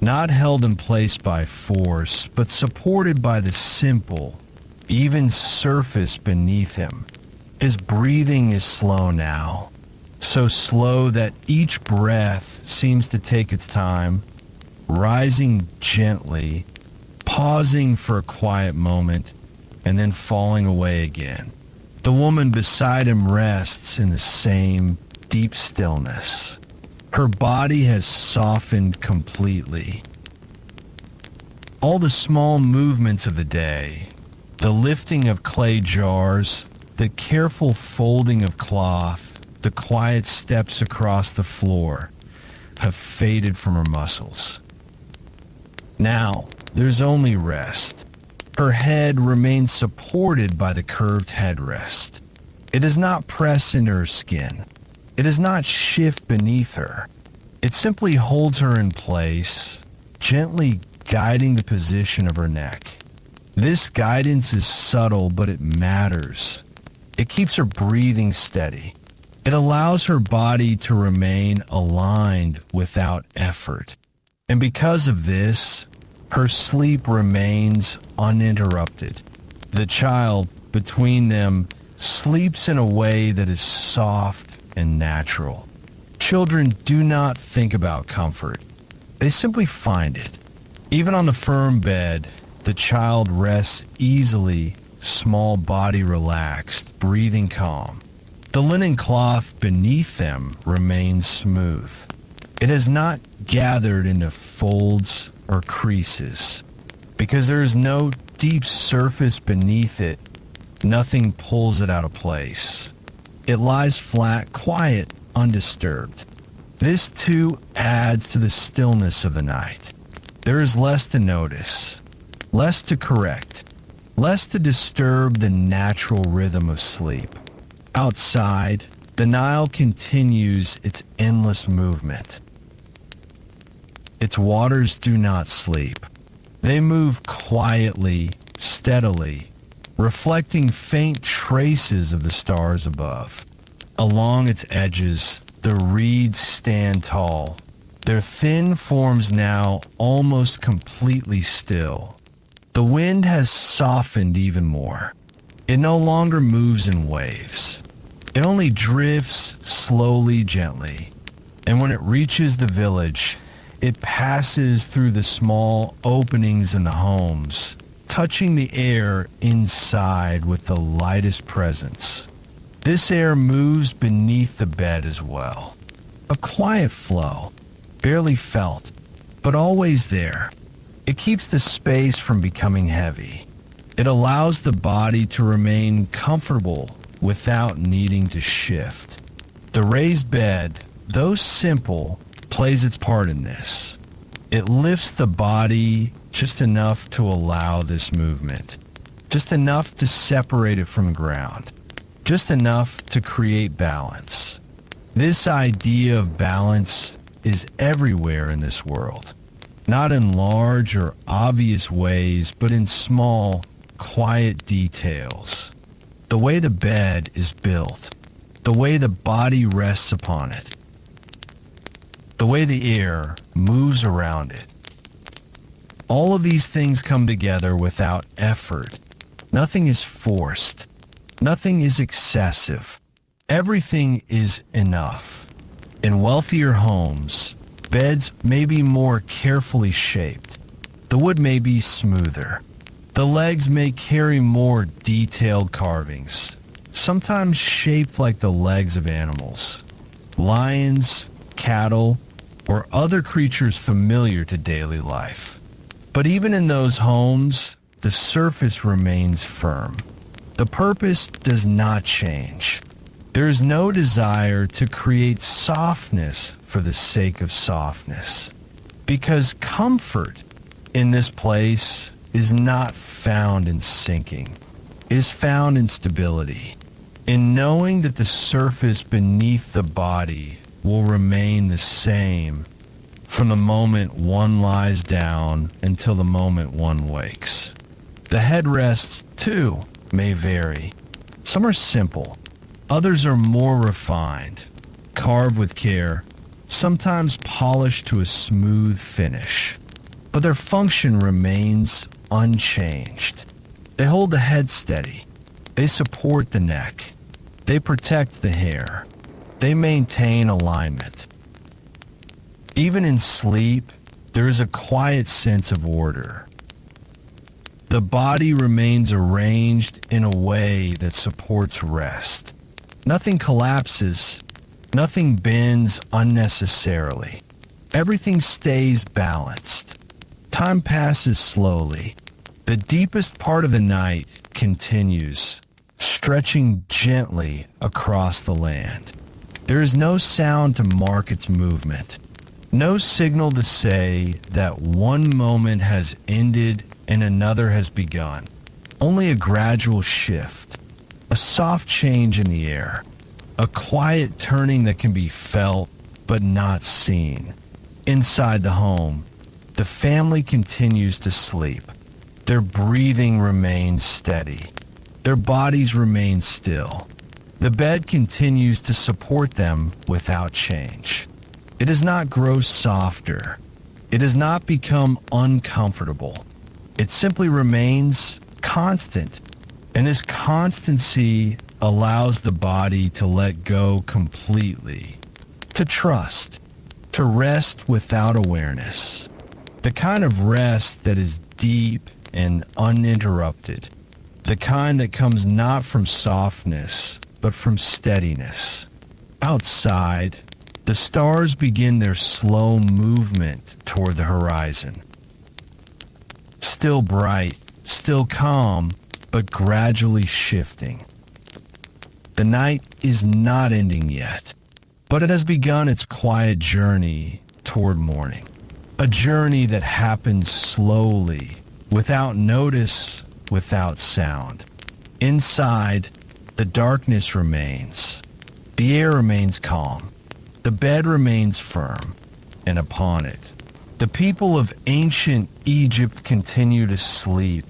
not held in place by force, but supported by the simple, even surface beneath him. His breathing is slow now, so slow that each breath seems to take its time, rising gently, pausing for a quiet moment, and then falling away again. The woman beside him rests in the same deep stillness. Her body has softened completely. All the small movements of the day, the lifting of clay jars, the careful folding of cloth, the quiet steps across the floor, have faded from her muscles. Now, there's only rest. Her head remains supported by the curved headrest. It does not press into her skin. It does not shift beneath her. It simply holds her in place, gently guiding the position of her neck. This guidance is subtle, but it matters. It keeps her breathing steady. It allows her body to remain aligned without effort. And because of this, her sleep remains uninterrupted. The child between them sleeps in a way that is soft and natural. Children do not think about comfort. They simply find it. Even on the firm bed, the child rests easily, small body relaxed, breathing calm. The linen cloth beneath them remains smooth. It has not gathered into folds or creases. Because there is no deep surface beneath it, nothing pulls it out of place. It lies flat, quiet, undisturbed. This too adds to the stillness of the night. There is less to notice, less to correct, less to disturb the natural rhythm of sleep. Outside, the Nile continues its endless movement. Its waters do not sleep. They move quietly, steadily, reflecting faint traces of the stars above. Along its edges, the reeds stand tall, their thin forms now almost completely still. The wind has softened even more. It no longer moves in waves. It only drifts slowly, gently. And when it reaches the village, it passes through the small openings in the homes, touching the air inside with the lightest presence. This air moves beneath the bed as well. A quiet flow, barely felt, but always there. It keeps the space from becoming heavy. It allows the body to remain comfortable without needing to shift. The raised bed, though simple, plays its part in this. It lifts the body just enough to allow this movement, just enough to separate it from the ground, just enough to create balance. This idea of balance is everywhere in this world, not in large or obvious ways, but in small, quiet details. The way the bed is built, the way the body rests upon it, the way the air moves around it. All of these things come together without effort. Nothing is forced. Nothing is excessive. Everything is enough. In wealthier homes, beds may be more carefully shaped. The wood may be smoother. The legs may carry more detailed carvings, sometimes shaped like the legs of animals, lions, cattle, or other creatures familiar to daily life. But even in those homes, the surface remains firm. The purpose does not change. There is no desire to create softness for the sake of softness, because comfort in this place is not found in sinking. It is found in stability, in knowing that the surface beneath the body will remain the same from the moment one lies down until the moment one wakes. The headrests, too, may vary. Some are simple. Others are more refined, carved with care, sometimes polished to a smooth finish. But their function remains unchanged. They hold the head steady. They support the neck. They protect the hair. They maintain alignment. Even in sleep, there is a quiet sense of order. The body remains arranged in a way that supports rest. Nothing collapses. Nothing bends unnecessarily. Everything stays balanced. Time passes slowly. The deepest part of the night continues, stretching gently across the land. There is no sound to mark its movement, no signal to say that one moment has ended and another has begun. Only a gradual shift, a soft change in the air, a quiet turning that can be felt but not seen. Inside the home, The family continues to sleep. Their breathing remains steady. Their bodies remain still. The bed continues to support them without change. It does not grow softer. It does not become uncomfortable. It simply remains constant. And this constancy allows the body to let go completely, to trust, to rest without awareness. The kind of rest that is deep and uninterrupted. The kind that comes not from softness, but from steadiness. Outside, the stars begin their slow movement toward the horizon. Still bright, still calm, but gradually shifting. The night is not ending yet, but it has begun its quiet journey toward morning. A journey that happens slowly, without notice, without sound. Inside, the darkness remains. The air remains calm. The bed remains firm, and upon it, the people of ancient Egypt continue to sleep,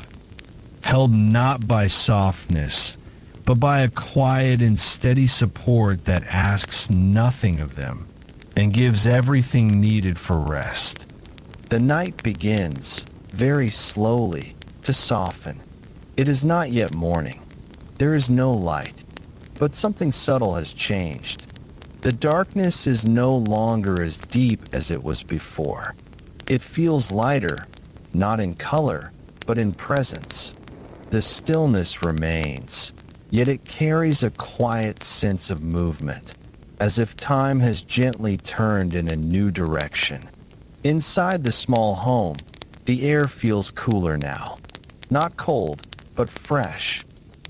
held not by softness, but by a quiet and steady support that asks nothing of them and gives everything needed for rest. The night begins, very slowly, to soften. It is not yet morning. There is no light, but something subtle has changed. The darkness is no longer as deep as it was before. It feels lighter, not in color, but in presence. The stillness remains, yet it carries a quiet sense of movement, as if time has gently turned in a new direction. Inside the small home, the air feels cooler now. Not cold, but fresh.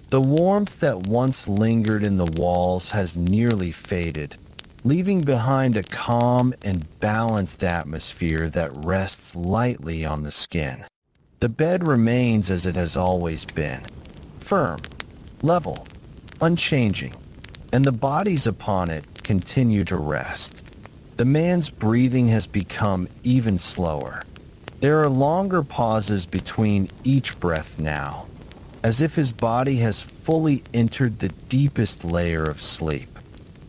The warmth that once lingered in the walls has nearly faded, leaving behind a calm and balanced atmosphere that rests lightly on the skin. The bed remains as it has always been, firm, level, unchanging, and the bodies upon it continue to rest. The man's breathing has become even slower. There are longer pauses between each breath now, as if his body has fully entered the deepest layer of sleep.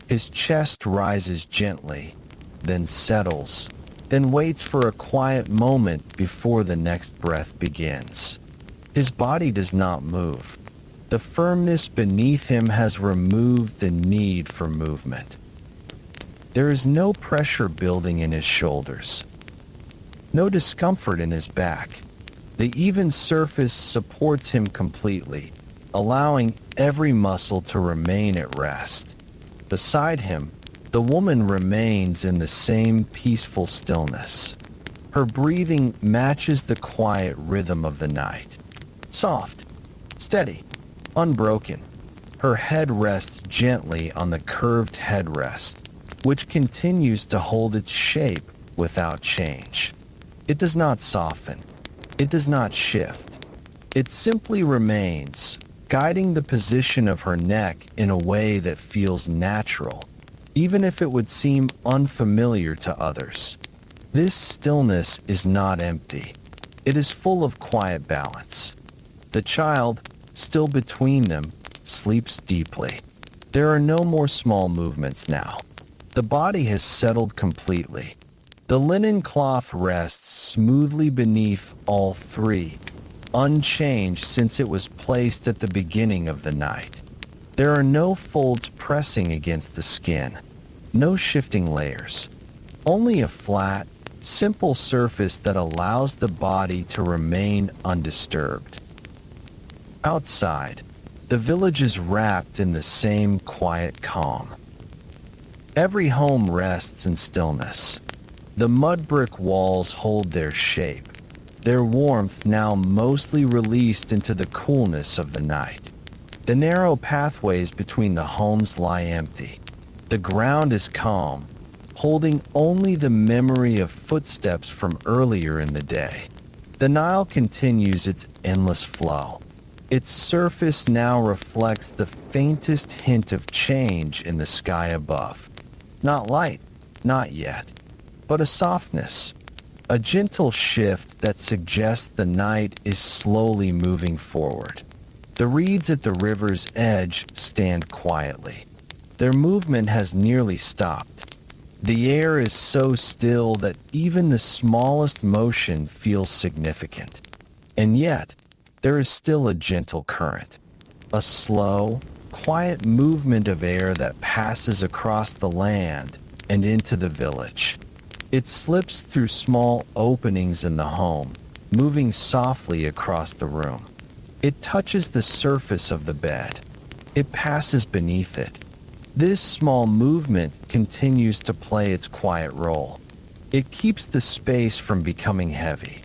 His chest rises gently, then settles, then waits for a quiet moment before the next breath begins. His body does not move. The firmness beneath him has removed the need for movement. There is no pressure building in his shoulders, no discomfort in his back. The even surface supports him completely, allowing every muscle to remain at rest. Beside him, the woman remains in the same peaceful stillness. Her breathing matches the quiet rhythm of the night. Soft, steady, unbroken. Her head rests gently on the curved headrest, which continues to hold its shape without change. It does not soften. It does not shift. It simply remains, guiding the position of her neck in a way that feels natural, even if it would seem unfamiliar to others. This stillness is not empty. It is full of quiet balance. The child, still between them, sleeps deeply. There are no more small movements now. The body has settled completely. The linen cloth rests smoothly beneath all three, unchanged since it was placed at the beginning of the night. There are no folds pressing against the skin, no shifting layers, only a flat, simple surface that allows the body to remain undisturbed. Outside, the village is wrapped in the same quiet calm. Every home rests in stillness. The mudbrick walls hold their shape, their warmth now mostly released into the coolness of the night. The narrow pathways between the homes lie empty. The ground is calm, holding only the memory of footsteps from earlier in the day. The Nile continues its endless flow. Its surface now reflects the faintest hint of change in the sky above. Not light, not yet, but a softness, a gentle shift that suggests the night is slowly moving forward. The reeds at the river's edge stand quietly. Their movement has nearly stopped. The air is so still that even the smallest motion feels significant. And yet, there is still a gentle current, a slow, quiet movement of air that passes across the land and into the village. It slips through small openings in the home, moving softly across the room. It touches the surface of the bed. It passes beneath it. This small movement continues to play its quiet role. It keeps the space from becoming heavy.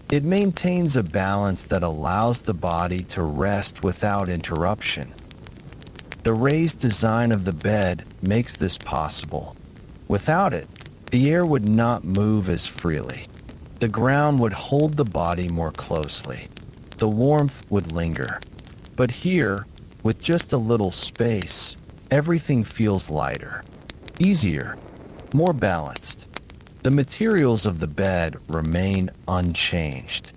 It maintains a balance that allows the body to rest without interruption. The raised design of the bed makes this possible. Without it, the air would not move as freely. The ground would hold the body more closely. The warmth would linger. But here, with just a little space, everything feels lighter, easier, more balanced. The materials of the bed remain unchanged.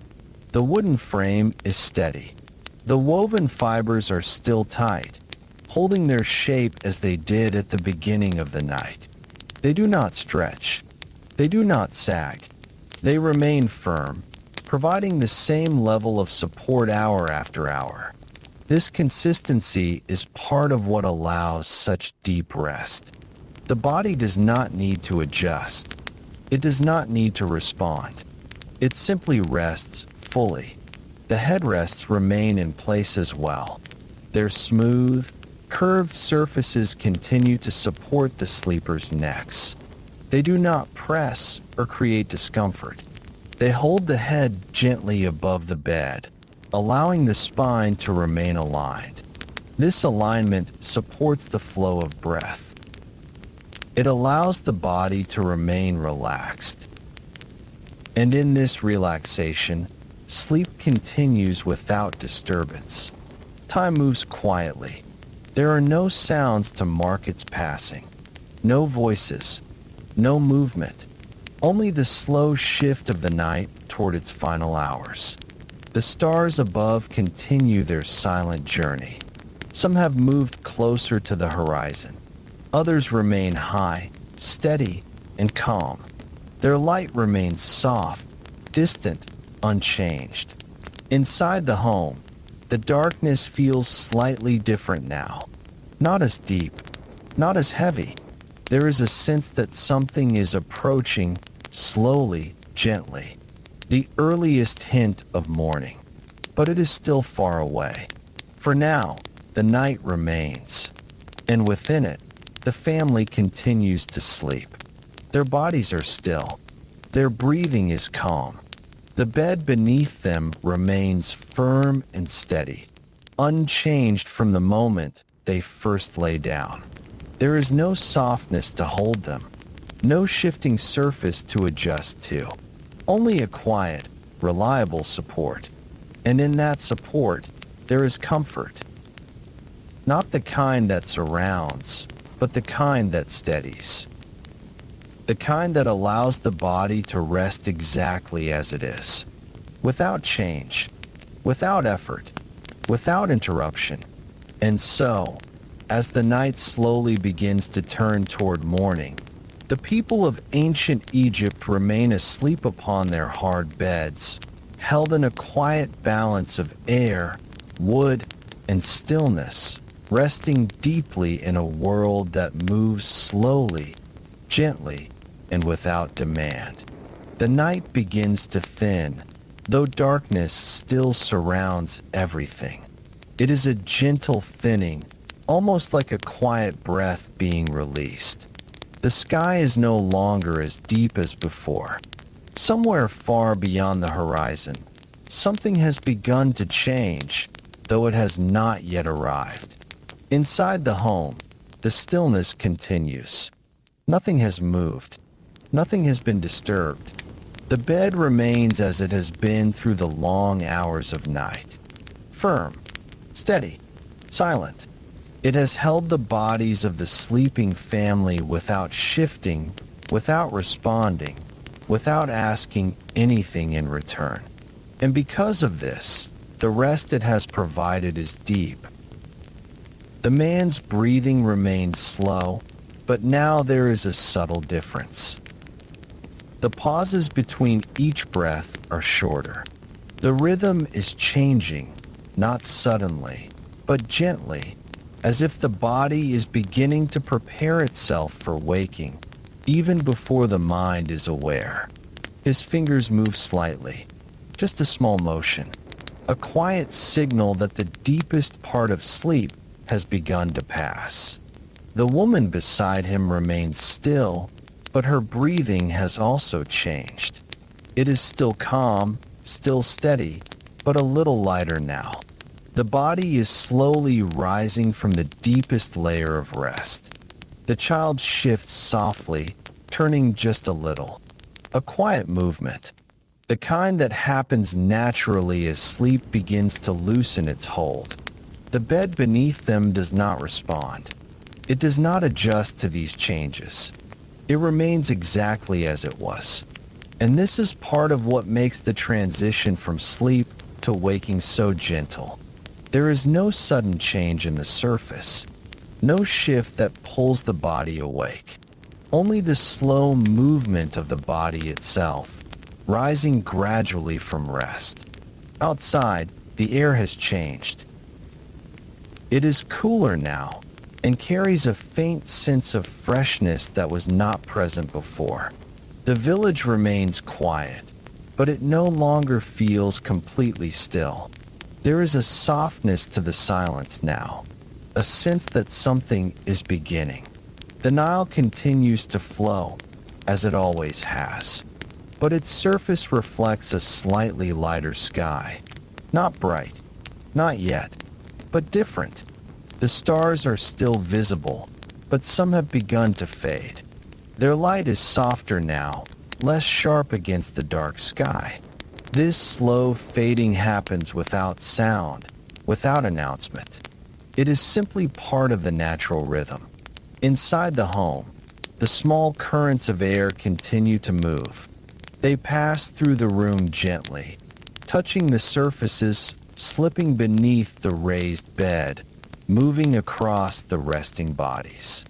The wooden frame is steady. The woven fibers are still tight, holding their shape as they did at the beginning of the night. They do not stretch. They do not sag. They remain firm, providing the same level of support hour after hour. This consistency is part of what allows such deep rest. The body does not need to adjust. It does not need to respond. It simply rests fully. The headrests remain in place as well. Their smooth, curved surfaces continue to support the sleeper's necks. They do not press or create discomfort. They hold the head gently above the bed, allowing the spine to remain aligned. This alignment supports the flow of breath. It allows the body to remain relaxed. And in this relaxation, sleep continues without disturbance. Time moves quietly. There are no sounds to mark its passing. No voices. No movement. Only the slow shift of the night toward its final hours. The stars above continue their silent journey. Some have moved closer to the horizon. Others remain high, steady, and calm. Their light remains soft, distant, unchanged. Inside the home, the darkness feels slightly different now. Not as deep, not as heavy. There is a sense that something is approaching slowly, gently. The earliest hint of morning. But it is still far away. For now, the night remains. And within it, the family continues to sleep. Their bodies are still. Their breathing is calm. The bed beneath them remains firm and steady, unchanged from the moment they first lay down. There is no softness to hold them, no shifting surface to adjust to, only a quiet, reliable support. And in that support, there is comfort. Not the kind that surrounds, but the kind that steadies. The kind that allows the body to rest exactly as it is, without change, without effort, without interruption. And so, as the night slowly begins to turn toward morning, the people of ancient Egypt remain asleep upon their hard beds, held in a quiet balance of air, wood, and stillness, resting deeply in a world that moves slowly, gently, and without demand. The night begins to thin, though darkness still surrounds everything. It is a gentle thinning, almost like a quiet breath being released. The sky is no longer as deep as before. Somewhere far beyond the horizon, something has begun to change, though it has not yet arrived. Inside the home, the stillness continues. Nothing has moved. Nothing has been disturbed. The bed remains as it has been through the long hours of night. Firm, steady, silent. It has held the bodies of the sleeping family without shifting, without responding, without asking anything in return. And because of this, the rest it has provided is deep. The man's breathing remains slow, but now there is a subtle difference. The pauses between each breath are shorter. The rhythm is changing, not suddenly, but gently, as if the body is beginning to prepare itself for waking, even before the mind is aware. His fingers move slightly, just a small motion, a quiet signal that the deepest part of sleep has begun to pass. The woman beside him remains still, but her breathing has also changed. It is still calm, still steady, but a little lighter now. The body is slowly rising from the deepest layer of rest. The child shifts softly, turning just a little. A quiet movement, the kind that happens naturally as sleep begins to loosen its hold. The bed beneath them does not respond. It does not adjust to these changes. It remains exactly as it was. And this is part of what makes the transition from sleep to waking so gentle. There is no sudden change in the surface, no shift that pulls the body awake. Only the slow movement of the body itself, rising gradually from rest. Outside, the air has changed. It is cooler now and carries a faint sense of freshness that was not present before. The village remains quiet, but it no longer feels completely still. There is a softness to the silence now, a sense that something is beginning. The Nile continues to flow, as it always has, but its surface reflects a slightly lighter sky. Not bright, not yet, but different. The stars are still visible, but some have begun to fade. Their light is softer now, less sharp against the dark sky. This slow fading happens without sound, without announcement. It is simply part of the natural rhythm. Inside the home, the small currents of air continue to move. They pass through the room gently, touching the surfaces, slipping beneath the raised bed, moving across the resting bodies.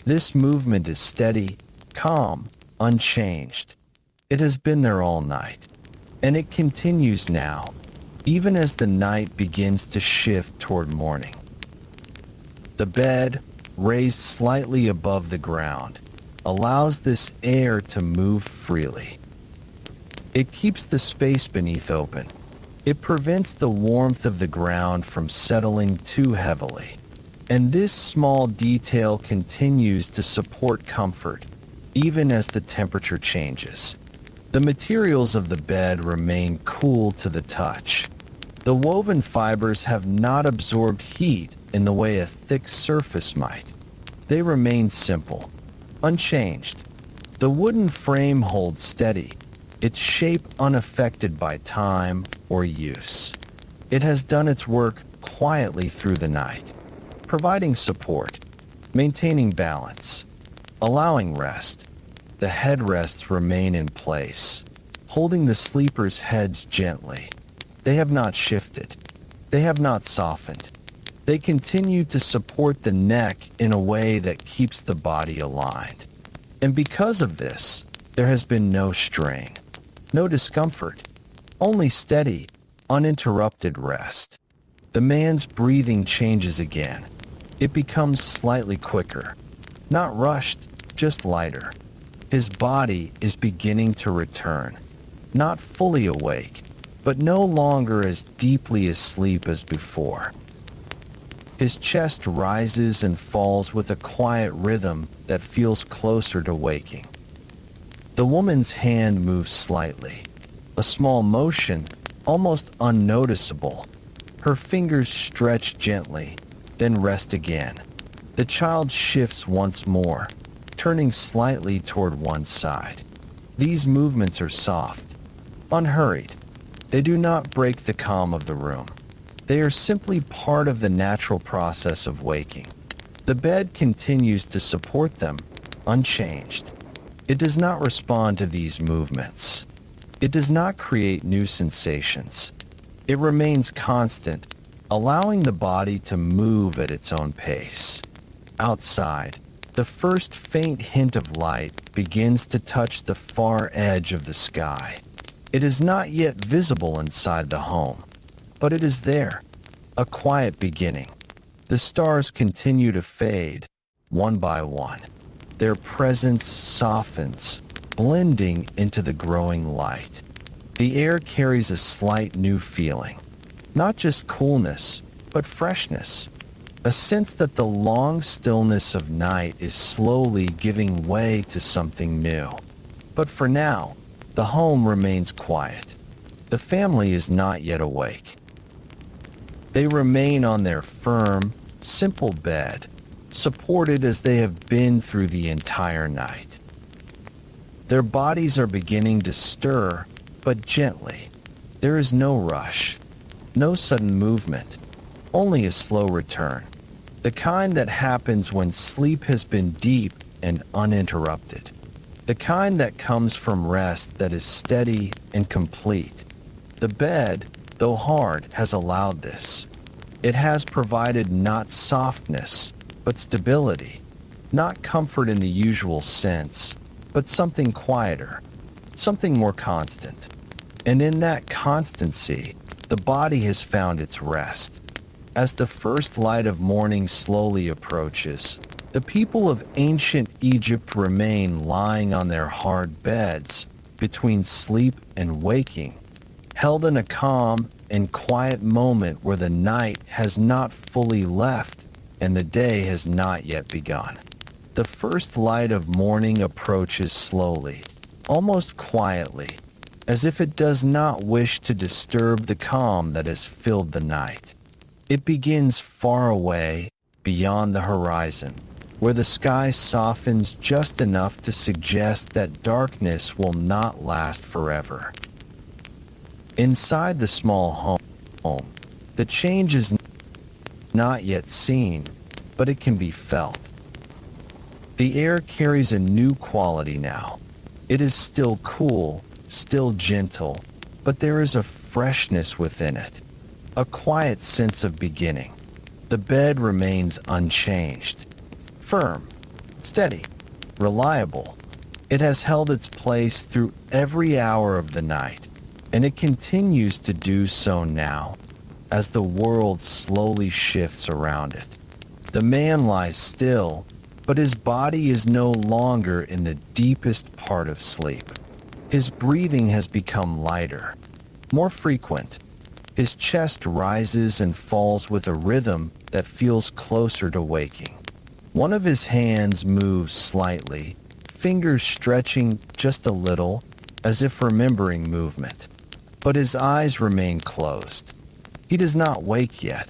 This movement is steady, calm, unchanged. It has been there all night, and it continues now, even as the night begins to shift toward morning. The bed, raised slightly above the ground, allows this air to move freely. It keeps the space beneath open. It prevents the warmth of the ground from settling too heavily. And this small detail continues to support comfort, even as the temperature changes. The materials of the bed remain cool to the touch. The woven fibers have not absorbed heat in the way a thick surface might. They remain simple, unchanged. The wooden frame holds steady, its shape unaffected by time or use. It has done its work quietly through the night, providing support, maintaining balance, allowing rest. The headrests remain in place, holding the sleepers' heads gently. They have not shifted. They have not softened. They continue to support the neck in a way that keeps the body aligned. And because of this, there has been no strain, no discomfort, only steady, uninterrupted rest. The man's breathing changes again. It becomes slightly quicker, not rushed, just lighter. His body is beginning to return, not fully awake, but no longer as deeply asleep as before. His chest rises and falls with a quiet rhythm that feels closer to waking. The woman's hand moves slightly, a small motion, almost unnoticeable. Her fingers stretch gently, then rest again. The child shifts once more, turning slightly toward one side. These movements are soft, unhurried. They do not break the calm of the room. They are simply part of the natural process of waking. The bed continues to support them, unchanged. It does not respond to these movements. It does not create new sensations. It remains constant, allowing the body to move at its own pace. Outside, the first faint hint of light begins to touch the far edge of the sky. It is not yet visible inside the home, but it is there, a quiet beginning. The stars continue to fade, one by one. Their presence softens, blending into the growing light. The air carries a slight new feeling, not just coolness, but freshness. A sense that the long stillness of night is slowly giving way to something new. But for now, the home remains quiet. The family is not yet awake. They remain on their firm, simple bed, supported as they have been through the entire night. Their bodies are beginning to stir, but gently. There is no rush, no sudden movement, only a slow return. The kind that happens when sleep has been deep and uninterrupted. The kind that comes from rest that is steady and complete. The bed, though hard, has allowed this. It has provided not softness, but stability. Not comfort in the usual sense, but something quieter, something more constant. And in that constancy, the body has found its rest. As the first light of morning slowly approaches, the people of ancient Egypt remain lying on their hard beds, between sleep and waking, held in a calm and quiet moment where the night has not fully left and the day has not yet begun. The first light of morning approaches slowly, almost quietly, as if it does not wish to disturb the calm that has filled the night. It begins far away, beyond the horizon, where the sky softens just enough to suggest that darkness will not last forever. Inside the small home, the change is not yet seen, but it can be felt. The air carries a new quality now. It is still cool, still gentle, but there is a freshness within it. A quiet sense of beginning. The bed remains unchanged. Firm, steady, reliable. It has held its place through every hour of the night, and it continues to do so now, as the world slowly shifts around it. The man lies still, but his body is no longer in the deepest part of sleep. His breathing has become lighter, more frequent. His chest rises and falls with a rhythm that feels closer to waking. One of his hands moves slightly, fingers stretching just a little, as if remembering movement. But his eyes remain closed. He does not wake yet.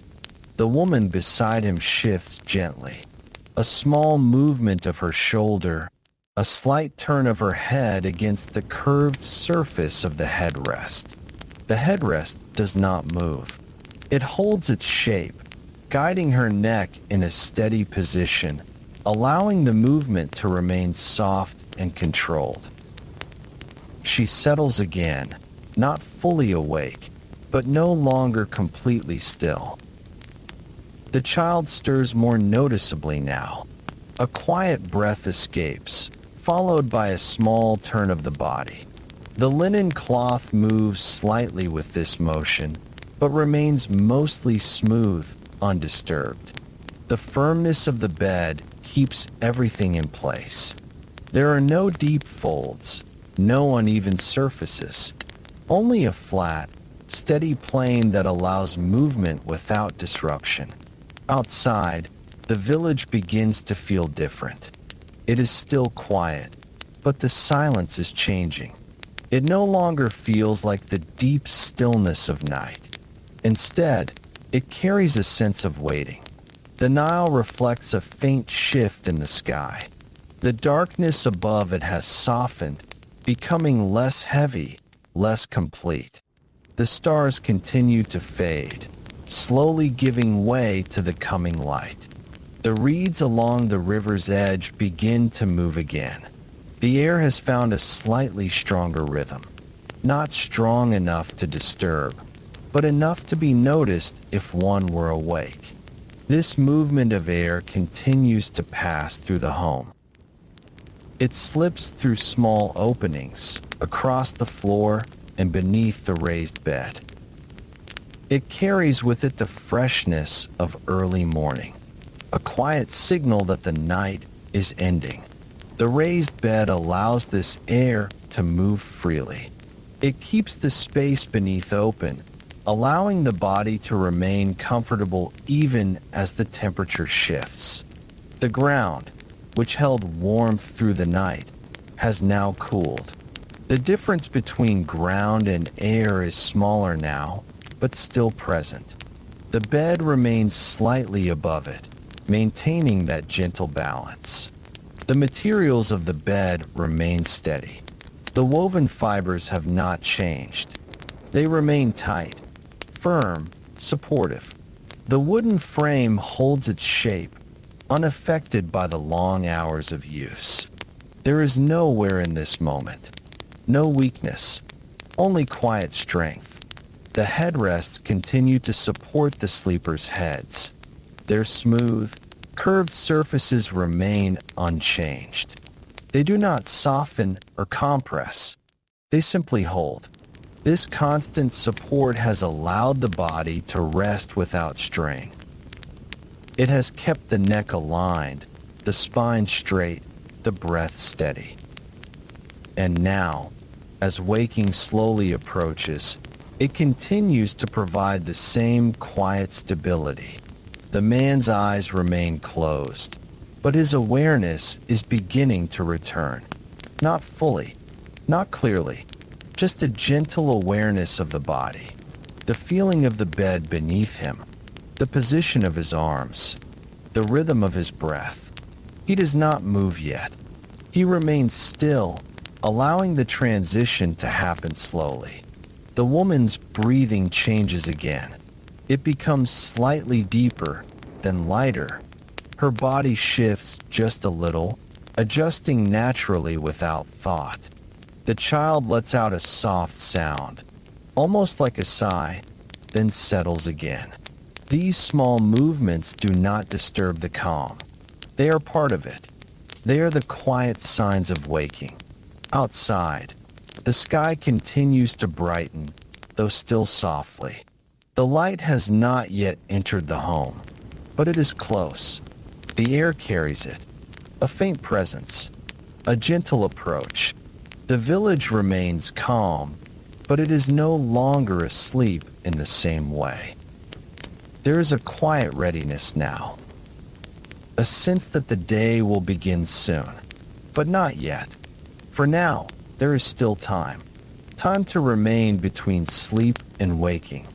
The woman beside him shifts gently. A small movement of her shoulder, a slight turn of her head against the curved surface of the headrest. The headrest does not move. It holds its shape, guiding her neck in a steady position, allowing the movement to remain soft and controlled. She settles again, not fully awake, but no longer completely still. The child stirs more noticeably now. A quiet breath escapes, followed by a small turn of the body. The linen cloth moves slightly with this motion, but remains mostly smooth, undisturbed. The firmness of the bed keeps everything in place. There are no deep folds, no uneven surfaces, only a flat, steady plane that allows movement without disruption. Outside, the village begins to feel different. It is still quiet, but the silence is changing. It no longer feels like the deep stillness of night. Instead, it carries a sense of waiting. The Nile reflects a faint shift in the sky. The darkness above it has softened, becoming less heavy, less complete. The stars continue to fade, slowly giving way to the coming light. The reeds along the river's edge begin to move again. The air has found a slightly stronger rhythm, not strong enough to disturb, but enough to be noticed if one were awake. This movement of air continues to pass through the home. It slips through small openings, across the floor, and beneath the raised bed. It carries with it the freshness of early morning, a quiet signal that the night is ending. The raised bed allows this air to move freely. It keeps the space beneath open, allowing the body to remain comfortable even as the temperature shifts. The ground, which held warmth through the night, has now cooled. The difference between ground and air is smaller now, but still present. The bed remains slightly above it, maintaining that gentle balance. The materials of the bed remain steady. The woven fibers have not changed. They remain tight, firm, supportive. The wooden frame holds its shape, unaffected by the long hours of use. There is nowhere in this moment, no weakness, only quiet strength. The headrests continue to support the sleepers' heads. Their smooth, curved surfaces remain unchanged. They do not soften or compress. They simply hold. This constant support has allowed the body to rest without strain. It has kept the neck aligned, the spine straight, the breath steady. And now, as waking slowly approaches, it continues to provide the same quiet stability. The man's eyes remain closed, but his awareness is beginning to return. Not fully, not clearly, just a gentle awareness of the body, the feeling of the bed beneath him, the position of his arms, the rhythm of his breath. He does not move yet. He remains still, allowing the transition to happen slowly. The woman's breathing changes again. It becomes slightly deeper, then lighter. Her body shifts just a little, adjusting naturally without thought. The child lets out a soft sound, almost like a sigh, then settles again. These small movements do not disturb the calm. They are part of it. They are the quiet signs of waking. Outside, the sky continues to brighten, though still softly. The light has not yet entered the home, but it is close. The air carries it, a faint presence, a gentle approach. The village remains calm, but it is no longer asleep in the same way. There is a quiet readiness now, a sense that the day will begin soon, but not yet. For now, there is still time. Time to remain between sleep and waking.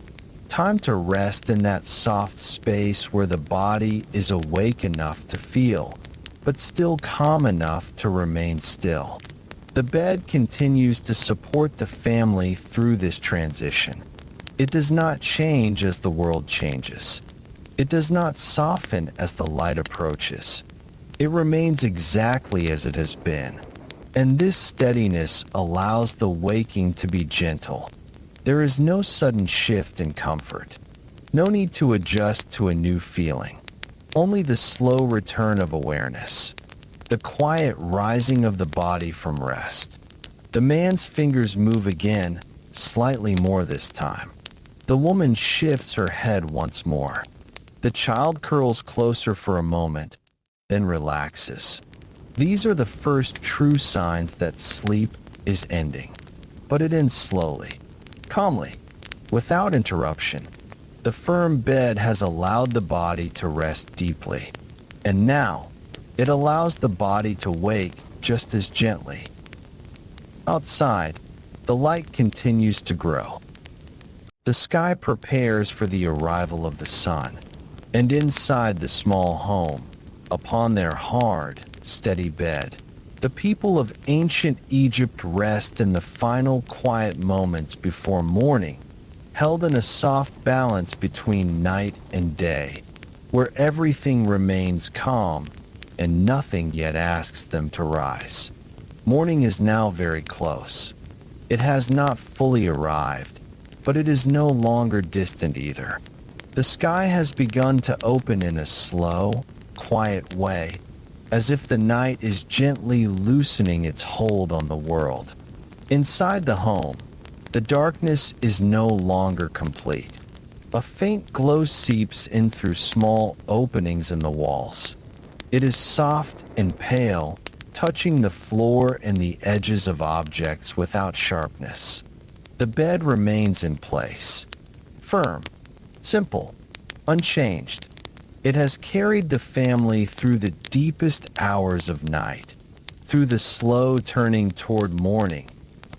Time to rest in that soft space where the body is awake enough to feel, but still calm enough to remain still. The bed continues to support the family through this transition. It does not change as the world changes. It does not soften as the light approaches. It remains exactly as it has been. And this steadiness allows the waking to be gentle. There is no sudden shift in comfort. No need to adjust to a new feeling. Only the slow return of awareness. The quiet rising of the body from rest. The man's fingers move again, slightly more this time. The woman shifts her head once more. The child curls closer for a moment, then relaxes. These are the first true signs that sleep is ending. But it ends slowly, calmly, without interruption. The firm bed has allowed the body to rest deeply. And now, it allows the body to wake just as gently. Outside, the light continues to grow. The sky prepares for the arrival of the sun. And inside the small home, upon their hard, steady bed, the people of ancient Egypt rest in the final quiet moments before morning, held in a soft balance between night and day, where everything remains calm and nothing yet asks them to rise. Morning is now very close. It has not fully arrived, but it is no longer distant either. The sky has begun to open in a slow, quiet way, as if the night is gently loosening its hold on the world. Inside the home, the darkness is no longer complete. A faint glow seeps in through small openings in the walls. It is soft and pale, touching the floor and the edges of objects without sharpness. The bed remains in place, firm, simple, unchanged. It has carried the family through the deepest hours of night, through the slow turning toward morning,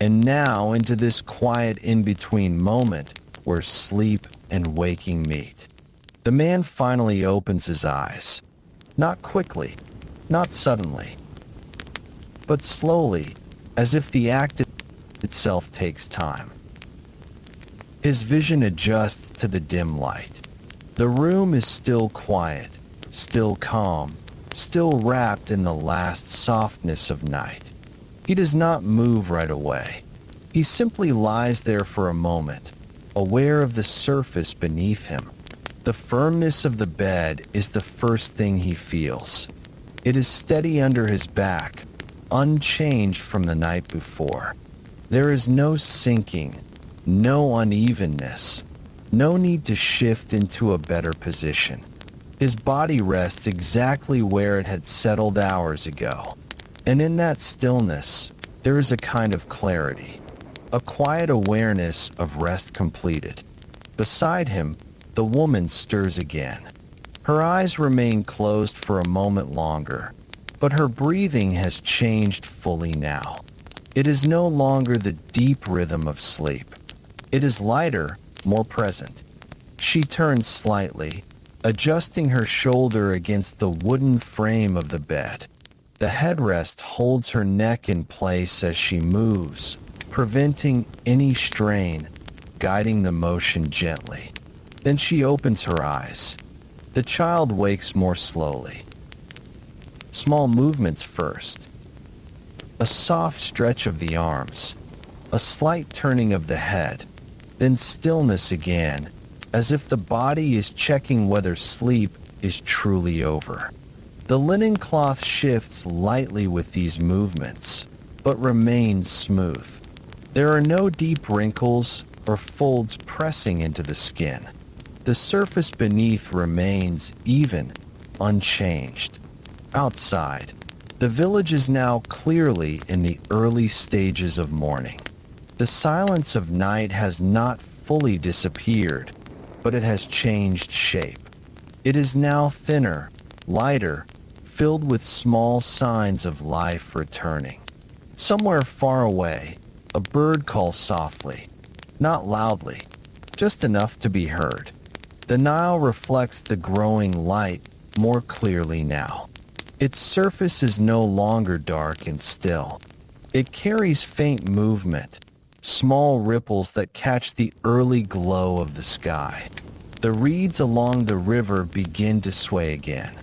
and now into this quiet in-between moment where sleep and waking meet. The man finally opens his eyes, not quickly, not suddenly, but slowly, as if the act itself takes time. His vision adjusts to the dim light. The room is still quiet, still calm, still wrapped in the last softness of night. He does not move right away. He simply lies there for a moment, aware of the surface beneath him. The firmness of the bed is the first thing he feels. It is steady under his back, unchanged from the night before. There is no sinking, no unevenness, no need to shift into a better position. His body rests exactly where it had settled hours ago. And in that stillness, there is a kind of clarity, a quiet awareness of rest completed. Beside him, the woman stirs again. Her eyes remain closed for a moment longer, but her breathing has changed fully now. It is no longer the deep rhythm of sleep. It is lighter, more present. She turns slightly, adjusting her shoulder against the wooden frame of the bed. The headrest holds her neck in place as she moves, preventing any strain, guiding the motion gently. Then she opens her eyes. The child wakes more slowly. Small movements first. A soft stretch of the arms, a slight turning of the head, then stillness again, as if the body is checking whether sleep is truly over. The linen cloth shifts lightly with these movements, but remains smooth. There are no deep wrinkles or folds pressing into the skin. The surface beneath remains even, unchanged. Outside, the village is now clearly in the early stages of morning. The silence of night has not fully disappeared, but it has changed shape. It is now thinner, lighter, filled with small signs of life returning. Somewhere far away, a bird calls softly, not loudly, just enough to be heard. The Nile reflects the growing light more clearly now. Its surface is no longer dark and still. It carries faint movement, small ripples that catch the early glow of the sky. The reeds along the river begin to sway again,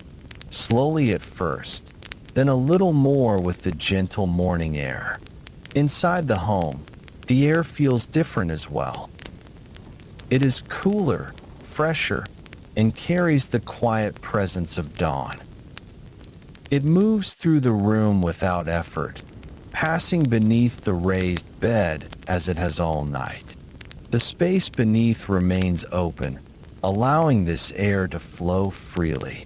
slowly at first, then a little more with the gentle morning air. Inside the home, the air feels different as well. It is cooler, fresher, and carries the quiet presence of dawn. It moves through the room without effort, passing beneath the raised bed as it has all night. The space beneath remains open, allowing this air to flow freely.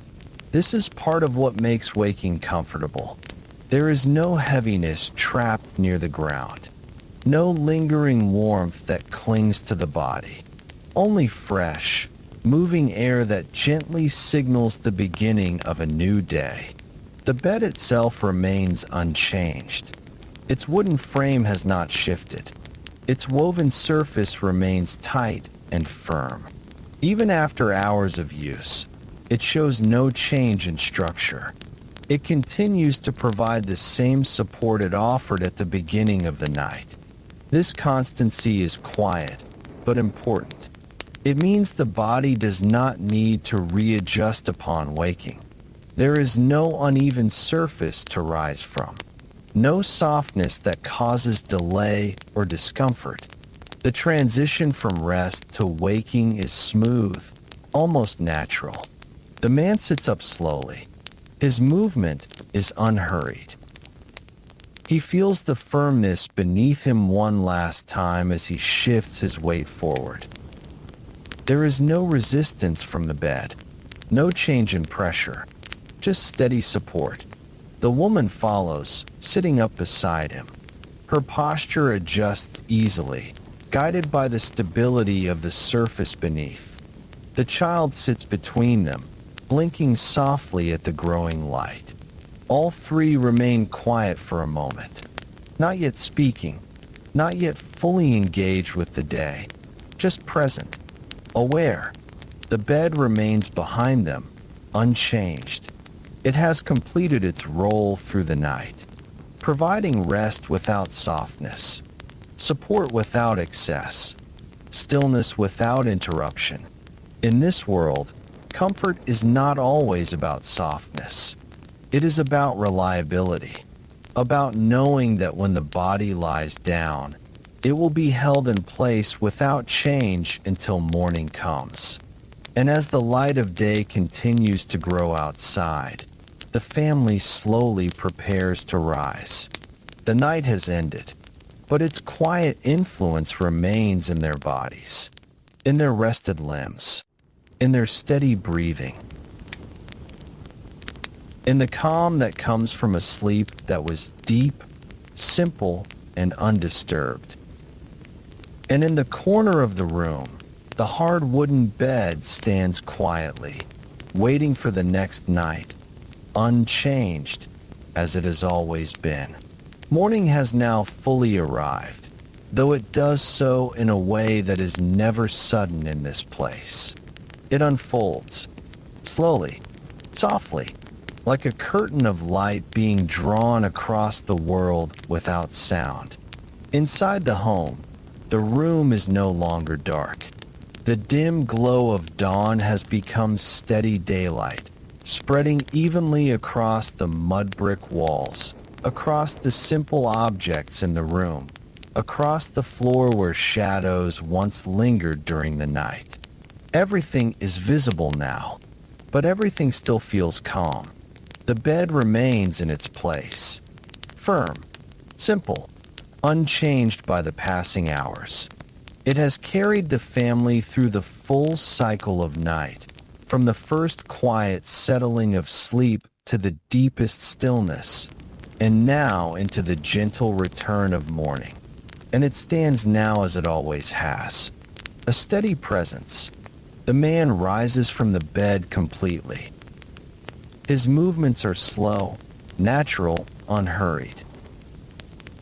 This is part of what makes waking comfortable. There is no heaviness trapped near the ground, no lingering warmth that clings to the body, only fresh, moving air that gently signals the beginning of a new day. The bed itself remains unchanged. Its wooden frame has not shifted. Its woven surface remains tight and firm. Even after hours of use, it shows no change in structure. It continues to provide the same support it offered at the beginning of the night. This constancy is quiet, but important. It means the body does not need to readjust upon waking. There is no uneven surface to rise from. No softness that causes delay or discomfort. The transition from rest to waking is smooth, almost natural. The man sits up slowly. His movement is unhurried. He feels the firmness beneath him one last time as he shifts his weight forward. There is no resistance from the bed, no change in pressure, just steady support. The woman follows, sitting up beside him. Her posture adjusts easily, guided by the stability of the surface beneath. The child sits between them, blinking softly at the growing light. All three remain quiet for a moment, not yet speaking, not yet fully engaged with the day, just present, aware. The bed remains behind them, unchanged. It has completed its role through the night, providing rest without softness, support without excess, stillness without interruption. In this world, comfort is not always about softness. It is about reliability, about knowing that when the body lies down, it will be held in place without change until morning comes. And as the light of day continues to grow outside, the family slowly prepares to rise. The night has ended, but its quiet influence remains in their bodies, in their rested limbs, in their steady breathing, in the calm that comes from a sleep that was deep, simple, and undisturbed. And in the corner of the room, the hard wooden bed stands quietly, waiting for the next night, unchanged as it has always been. Morning has now fully arrived, though it does so in a way that is never sudden in this place. It unfolds, slowly, softly, like a curtain of light being drawn across the world without sound. Inside the home, the room is no longer dark. The dim glow of dawn has become steady daylight, spreading evenly across the mudbrick walls, across the simple objects in the room, across the floor where shadows once lingered during the night. Everything is visible now, but everything still feels calm. The bed remains in its place, firm, simple, unchanged by the passing hours. It has carried the family through the full cycle of night, from the first quiet settling of sleep to the deepest stillness, and now into the gentle return of morning. And it stands now as it always has, a steady presence. The man rises from the bed completely. His movements are slow, natural, unhurried.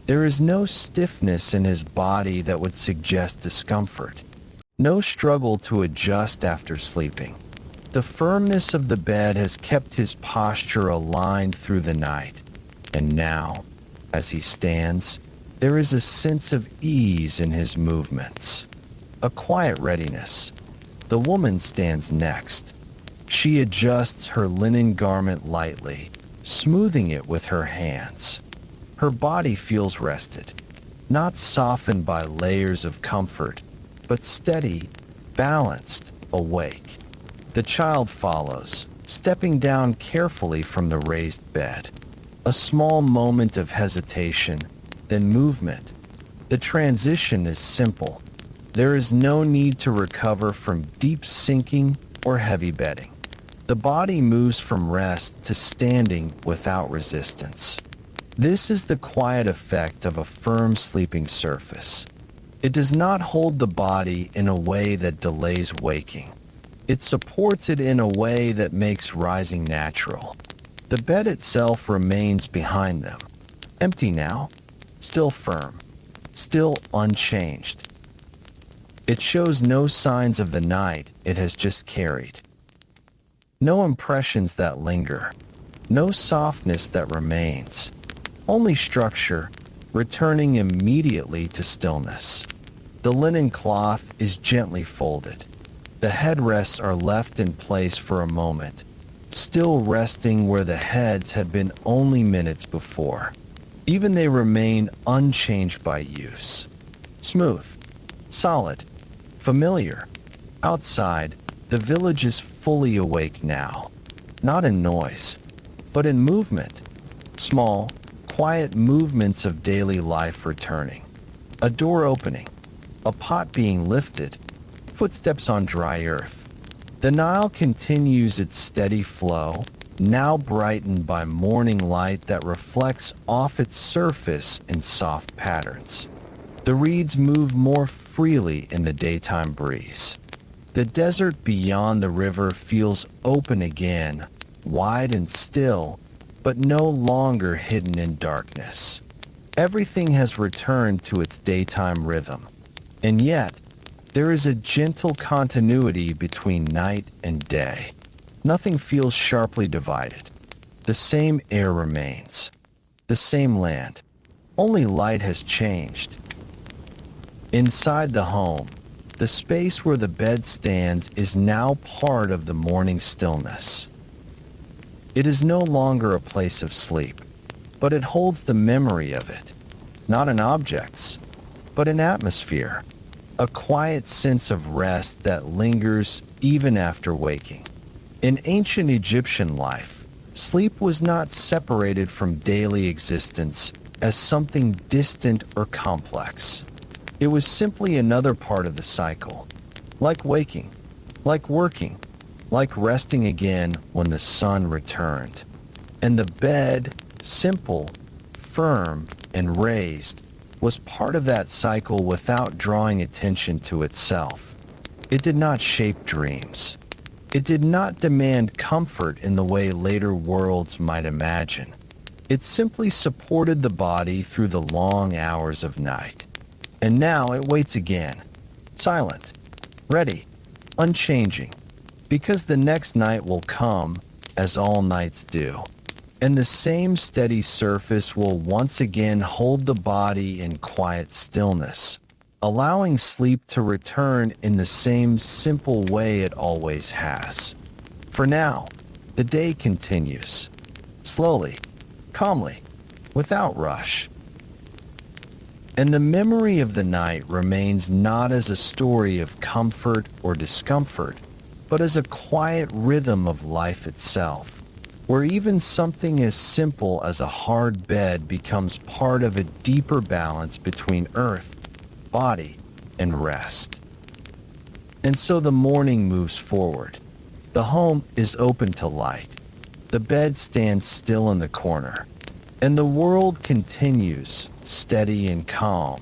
There is no stiffness in his body that would suggest discomfort, no struggle to adjust after sleeping. The firmness of the bed has kept his posture aligned through the night, and now, as he stands, there is a sense of ease in his movements, a quiet readiness. The woman stands next. She adjusts her linen garment lightly, smoothing it with her hands. Her body feels rested, not softened by layers of comfort, but steady, balanced, awake. The child follows, stepping down carefully from the raised bed. A small moment of hesitation, then movement. The transition is simple. There is no need to recover from deep sinking or heavy bedding. The body moves from rest to standing without resistance. This is the quiet effect of a firm sleeping surface. It does not hold the body in a way that delays waking. It supports it in a way that makes rising natural. The bed itself remains behind them, empty now, still firm, still unchanged. It shows no signs of the night it has just carried. No impressions that linger, no softness that remains, only structure, returning immediately to stillness. The linen cloth is gently folded. The headrests are left in place for a moment, still resting where the heads had been only minutes before. Even they remain unchanged by use. Smooth, solid, familiar. Outside, the village is fully awake now, not in noise, but in movement. Small, quiet movements of daily life returning. A door opening, a pot being lifted, footsteps on dry earth. The Nile continues its steady flow, now brightened by morning light that reflects off its surface in soft patterns. The reeds move more freely in the daytime breeze. The desert beyond the river feels open again, wide and still, but no longer hidden in darkness. Everything has returned to its daytime rhythm, and yet, there is a gentle continuity between night and day. Nothing feels sharply divided. The same air remains. The same land. Only light has changed. Inside the home, the space where the bed stands is now part of the morning stillness. It is no longer a place of sleep, but it holds the memory of it, not in objects, but in atmosphere. A quiet sense of rest that lingers even after waking. In ancient Egyptian life, sleep was not separated from daily existence as something distant or complex. It was simply another part of the cycle, like waking, like working, like resting again when the sun returned. And the bed, simple, firm, and raised, was part of that cycle without drawing attention to itself. It did not shape dreams. It did not demand comfort in the way later worlds might imagine. It simply supported the body through the long hours of night. And now it waits again, silent, ready, unchanging, because the next night will come, as all nights do. And the same steady surface will once again hold the body in quiet stillness, allowing sleep to return in the same simple way it always has. For now, the day continues, slowly, calmly, without rush. And the memory of the night remains not as a story of comfort or discomfort, but as a quiet rhythm of life itself, where even something as simple as a hard bed becomes part of a deeper balance between earth, body, and rest. And so the morning moves forward. The home is open to light. The bed stands still in the corner. And the world continues, steady and calm,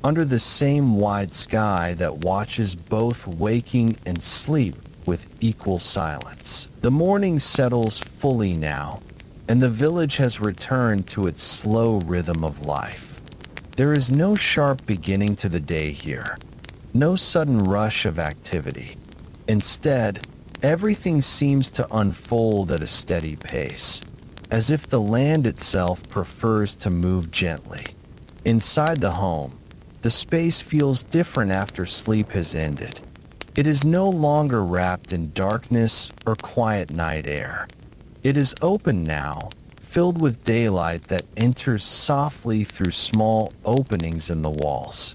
under the same wide sky that watches both waking and sleep with equal silence. The morning settles fully now, and the village has returned to its slow rhythm of life. There is no sharp beginning to the day here, no sudden rush of activity. Instead, everything seems to unfold at a steady pace, as if the land itself prefers to move gently. Inside the home, the space feels different after sleep has ended. It is no longer wrapped in darkness or quiet night air. It is open now, filled with daylight that enters softly through small openings in the walls.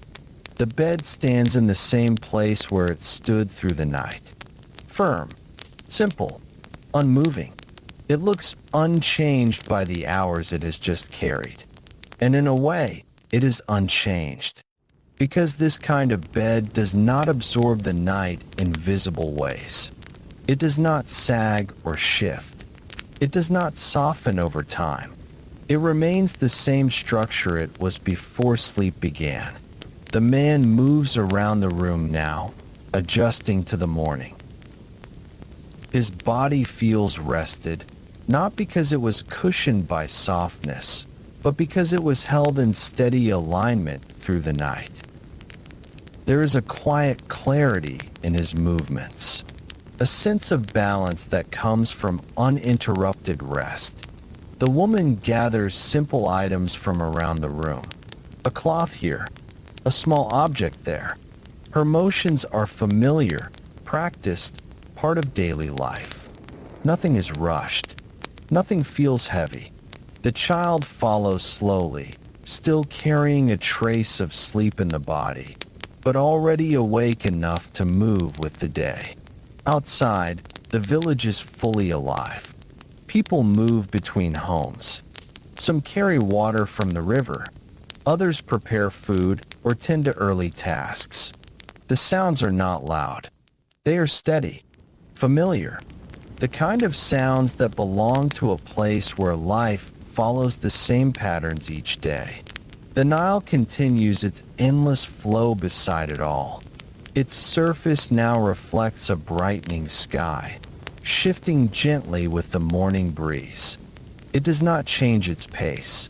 The bed stands in the same place where it stood through the night. Firm, simple, unmoving. It looks unchanged by the hours it has just carried. And in a way, it is unchanged, because this kind of bed does not absorb the night in visible ways. It does not sag or shift. It does not soften over time. It remains the same structure it was before sleep began. The man moves around the room now, adjusting to the morning. His body feels rested, not because it was cushioned by softness, but because it was held in steady alignment through the night. There is a quiet clarity in his movements, a sense of balance that comes from uninterrupted rest. The woman gathers simple items from around the room. A cloth here, a small object there. Her motions are familiar, practiced, part of daily life. Nothing is rushed. Nothing feels heavy. The child follows slowly, still carrying a trace of sleep in the body, but already awake enough to move with the day. Outside, the village is fully alive. People move between homes. Some carry water from the river. Others prepare food or tend to early tasks. The sounds are not loud. They are steady, familiar, the kind of sounds that belong to a place where life follows the same patterns each day. The Nile continues its endless flow beside it all. Its surface now reflects a brightening sky, shifting gently with the morning breeze. It does not change its pace.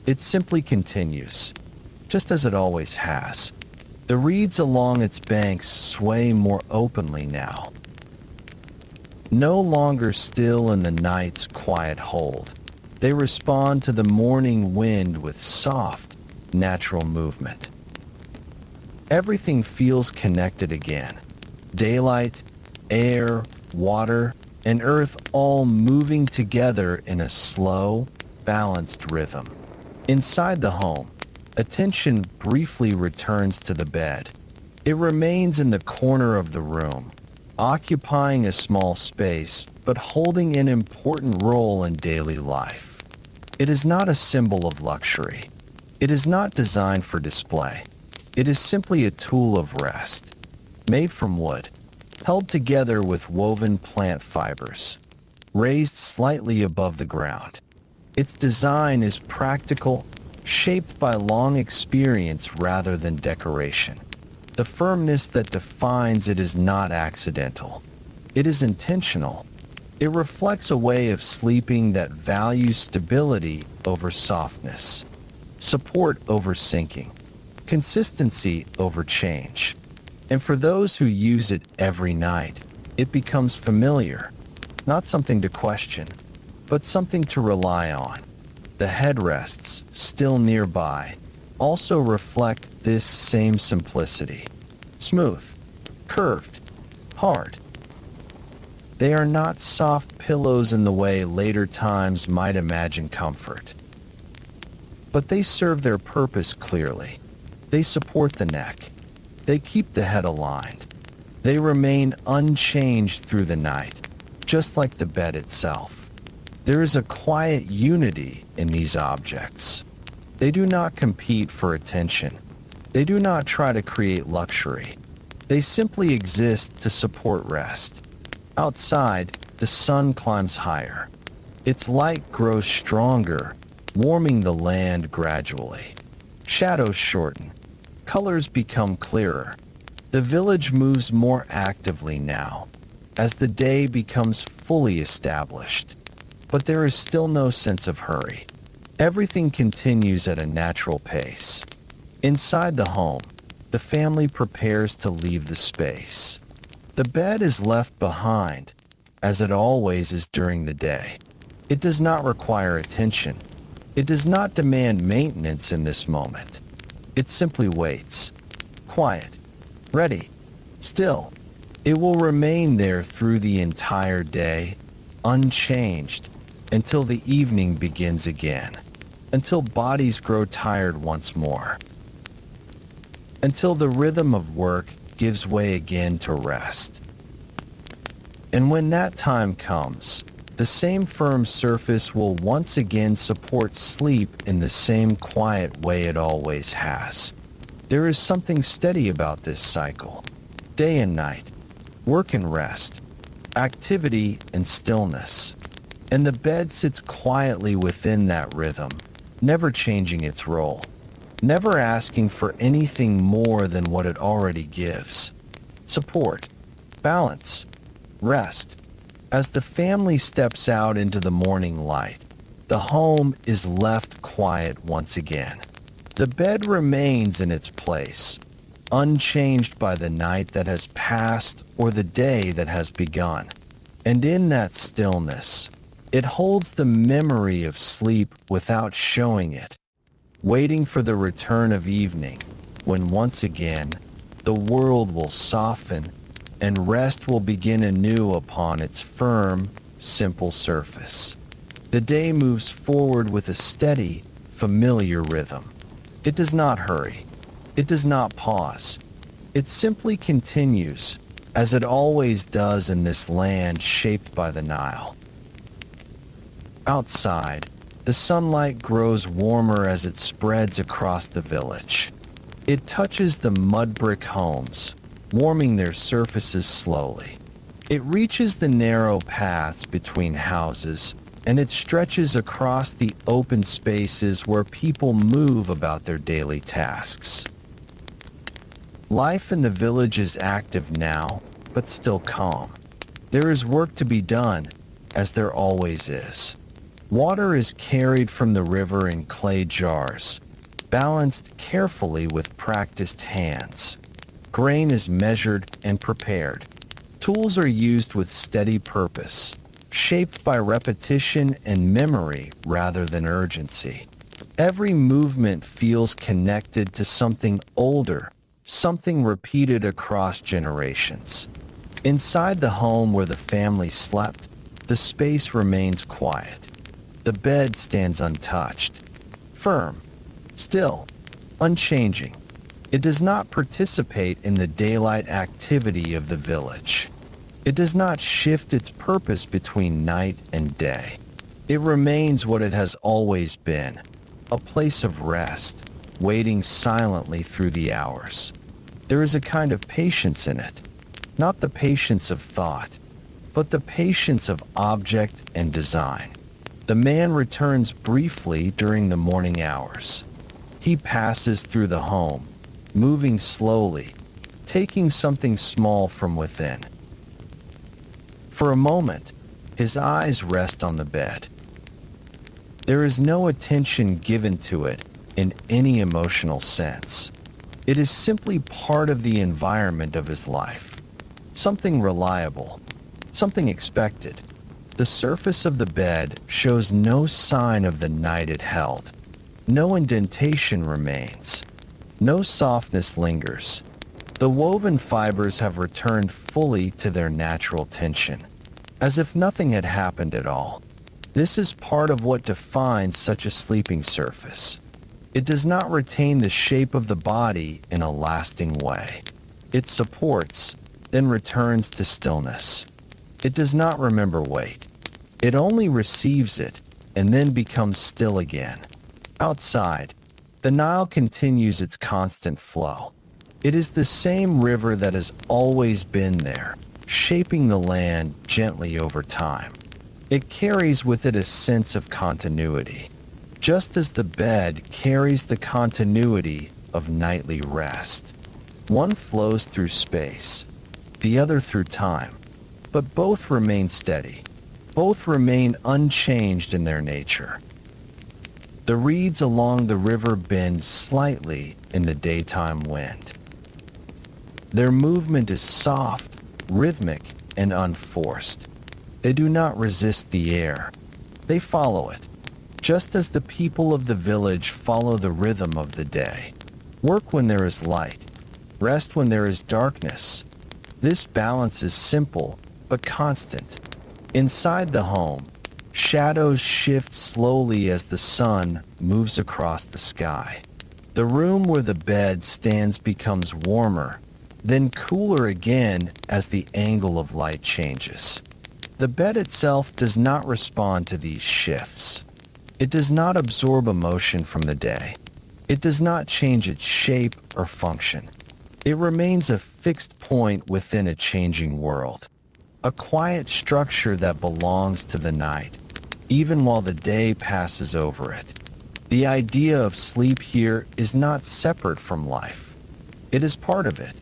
It simply continues, just as it always has. The reeds along its banks sway more openly now, no longer still in the night's quiet hold. They respond to the morning wind with soft, natural movement. Everything feels connected again. Daylight, air, water, and earth all moving together in a slow, balanced rhythm. Inside the home, attention briefly returns to the bed. It remains in the corner of the room, occupying a small space, but holding an important role in daily life. It is not a symbol of luxury. It is not designed for display. It is simply a tool of rest, made from wood, held together with woven plant fibers, raised slightly above the ground. Its design is practical, shaped by long experience rather than decoration. The firmness that defines it is not accidental. It is intentional. It reflects a way of sleeping that values stability over softness, support over sinking, consistency over change. And for those who use it every night, it becomes familiar, not something to question, but something to rely on. The headrests, still nearby, also reflect this same simplicity. Smooth, curved, hard. They are not soft pillows in the way later times might imagine comfort. But they serve their purpose clearly. They support the neck. They keep the head aligned. They remain unchanged through the night, just like the bed itself. There is a quiet unity in these objects. They do not compete for attention. They do not try to create luxury. They simply exist to support rest. Outside, the sun climbs higher. Its light grows stronger, warming the land gradually. Shadows shorten. Colors become clearer. The village moves more actively now, as the day becomes fully established. But there is still no sense of hurry. Everything continues at a natural pace. Inside the home, the family prepares to leave the space. The bed is left behind, as it always is during the day. It does not require attention. It does not demand maintenance in this moment. It simply waits, quiet, ready, still. It will remain there through the entire day, unchanged, until the evening begins again, until bodies grow tired once more, until the rhythm of work gives way again to rest. And when that time comes, the same firm surface will once again support sleep in the same quiet way it always has. There is something steady about this cycle. Day and night, work and rest, activity and stillness. And the bed sits quietly within that rhythm, never changing its role, never asking for anything more than what it already gives. Support, balance, rest. As the family steps out into the morning light, the home is left quiet once again. The bed remains in its place, unchanged by the night that has passed or the day that has begun. And in that stillness, it holds the memory of sleep without showing it, waiting for the return of evening, when once again the world will soften and rest will begin anew upon its firm, simple surface. The day moves forward with a steady, familiar rhythm. It does not hurry. It does not pause. It simply continues, as it always does in this land shaped by the Nile. Outside, the sunlight grows warmer as it spreads across the village. It touches the mudbrick homes, warming their surfaces slowly. It reaches the narrow paths between houses, and it stretches across the open spaces where people move about their daily tasks. Life in the village is active now, but still calm. There is work to be done, as there always is. Water is carried from the river in clay jars, balanced carefully with practiced hands. Grain is measured and prepared. Tools are used with steady purpose, shaped by repetition and memory rather than urgency. Every movement feels connected to something older, something repeated across generations. Inside the home where the family slept, the space remains quiet. The bed stands untouched, firm, still, unchanging. It does not participate in the daylight activity of the village. It does not shift its purpose between night and day. It remains what it has always been, a place of rest, waiting silently through the hours. There is a kind of patience in it, not the patience of thought, but the patience of object and design. The man returns briefly during the morning hours. He passes through the home, moving slowly, taking something small from within. For a moment, his eyes rest on the bed. There is no attention given to it in any emotional sense. It is simply part of the environment of his life. Something reliable, something expected. The surface of the bed shows no sign of the night it held. No indentation remains. No softness lingers. The woven fibers have returned fully to their natural tension, as if nothing had happened at all. This is part of what defines such a sleeping surface. It does not retain the shape of the body in a lasting way. It supports, then returns to stillness. It does not remember weight. It only receives it, and then becomes still again. Outside, the Nile continues its constant flow. It is the same river that has always been there, shaping the land gently over time. It carries with it a sense of continuity, just as the bed carries the continuity of nightly rest. One flows through space, the other through time, but both remain steady. Both remain unchanged in their nature. The reeds along the river bend slightly in the daytime wind. Their movement is soft, rhythmic, and unforced. They do not resist the air. They follow it, just as the people of the village follow the rhythm of the day. Work when there is light, rest when there is darkness. This balance is simple but constant. Inside the home, shadows shift slowly as the sun moves across the sky. The room where the bed stands becomes warmer, then cooler again as the angle of light changes. The bed itself does not respond to these shifts. It does not absorb emotion from the day. It does not change its shape or function. It remains a fixed point within a changing world, a quiet structure that belongs to the night, even while the day passes over it. The idea of sleep here is not separate from life. It is part of it,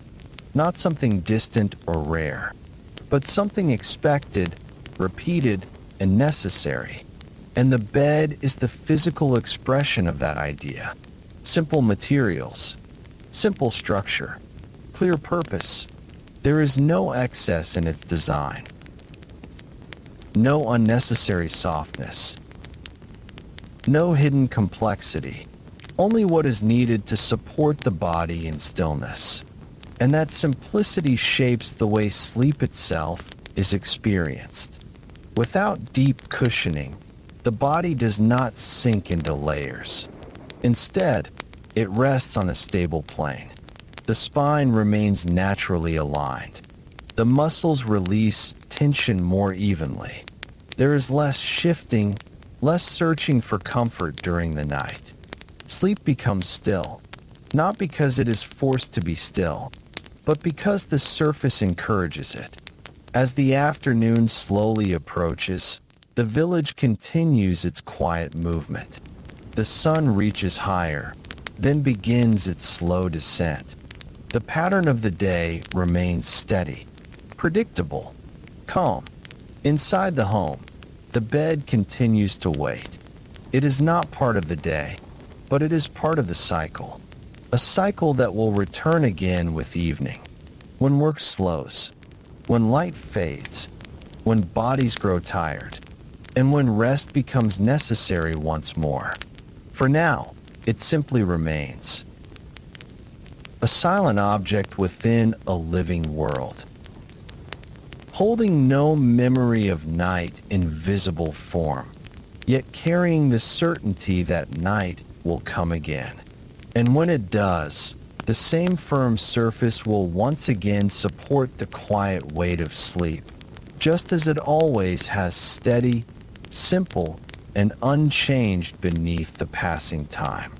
not something distant or rare, but something expected, repeated, and necessary. And the bed is the physical expression of that idea. Simple materials, simple structure, clear purpose. There is no excess in its design, no unnecessary softness, no hidden complexity, only what is needed to support the body in stillness. And that simplicity shapes the way sleep itself is experienced. Without deep cushioning, The body does not sink into layers. Instead, it rests on a stable plane. The spine remains naturally aligned. The muscles release tension more evenly. There is less shifting, less searching for comfort during the night. Sleep becomes still, not because it is forced to be still, but because the surface encourages it. As the afternoon slowly approaches, the village continues its quiet movement. The sun reaches higher, then begins its slow descent. The pattern of the day remains steady, predictable, calm. Inside the home, the bed continues to wait. It is not part of the day, but it is part of the cycle. A cycle that will return again with evening, when work slows, when light fades, when bodies grow tired, and when rest becomes necessary once more. For now, it simply remains. A silent object within a living world, holding no memory of night in visible form, yet carrying the certainty that night will come again. And when it does, the same firm surface will once again support the quiet weight of sleep, just as it always has, steady, simple, and unchanged beneath the passing time.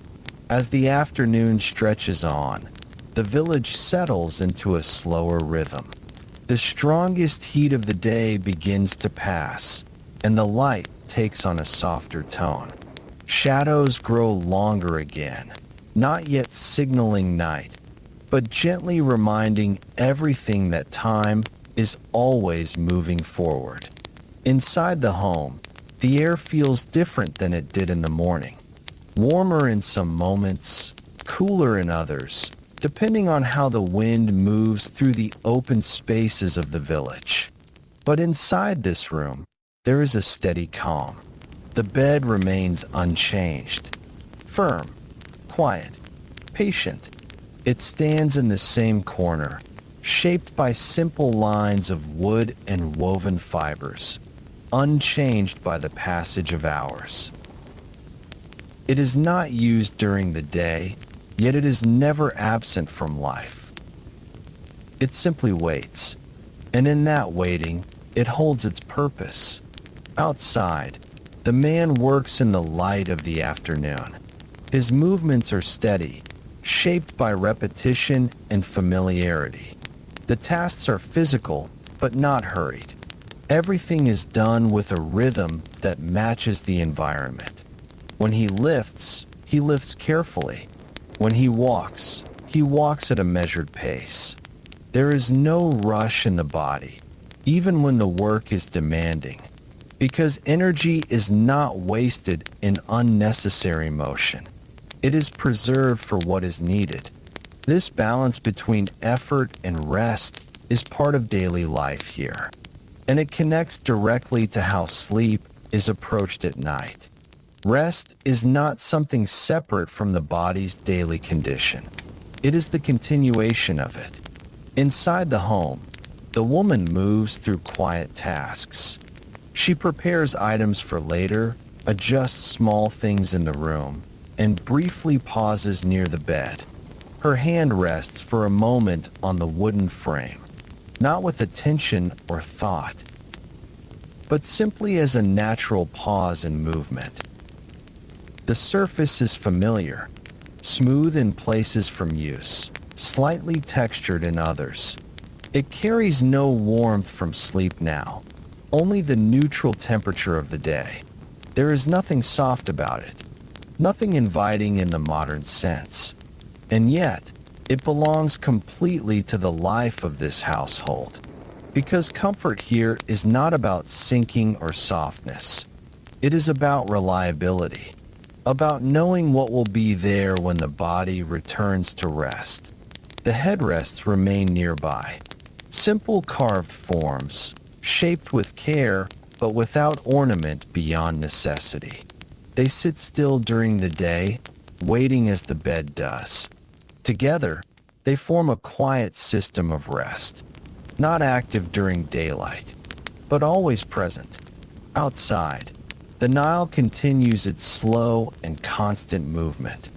As the afternoon stretches on, the village settles into a slower rhythm. The strongest heat of the day begins to pass, and the light takes on a softer tone. Shadows grow longer again, not yet signaling night, but gently reminding everything that time is always moving forward. Inside the home, the air feels different than it did in the morning. Warmer in some moments, cooler in others, depending on how the wind moves through the open spaces of the village. But inside this room, there is a steady calm. The bed remains unchanged, firm, quiet, patient. It stands in the same corner, shaped by simple lines of wood and woven fibers, unchanged by the passage of hours. It is not used during the day, yet it is never absent from life. It simply waits, and in that waiting, it holds its purpose. Outside, the man works in the light of the afternoon. His movements are steady, shaped by repetition and familiarity. The tasks are physical, but not hurried. Everything is done with a rhythm that matches the environment. When he lifts carefully. When he walks at a measured pace. There is no rush in the body, even when the work is demanding, because energy is not wasted in unnecessary motion. It is preserved for what is needed. This balance between effort and rest is part of daily life here, and it connects directly to how sleep is approached at night. Rest is not something separate from the body's daily condition. It is the continuation of it. Inside the home, the woman moves through quiet tasks. She prepares items for later, adjusts small things in the room, and briefly pauses near the bed. Her hand rests for a moment on the wooden frame, not with attention or thought, but simply as a natural pause in movement. The surface is familiar, smooth in places from use, slightly textured in others. It carries no warmth from sleep now, only the neutral temperature of the day. There is nothing soft about it, nothing inviting in the modern sense. And yet, it belongs completely to the life of this household. Because comfort here is not about sinking or softness. It is about reliability, about knowing what will be there when the body returns to rest. The headrests remain nearby, simple carved forms, shaped with care but without ornament beyond necessity. They sit still during the day, waiting as the bed does. Together, they form a quiet system of rest, not active during daylight, but always present. Outside, The Nile continues its slow and constant movement.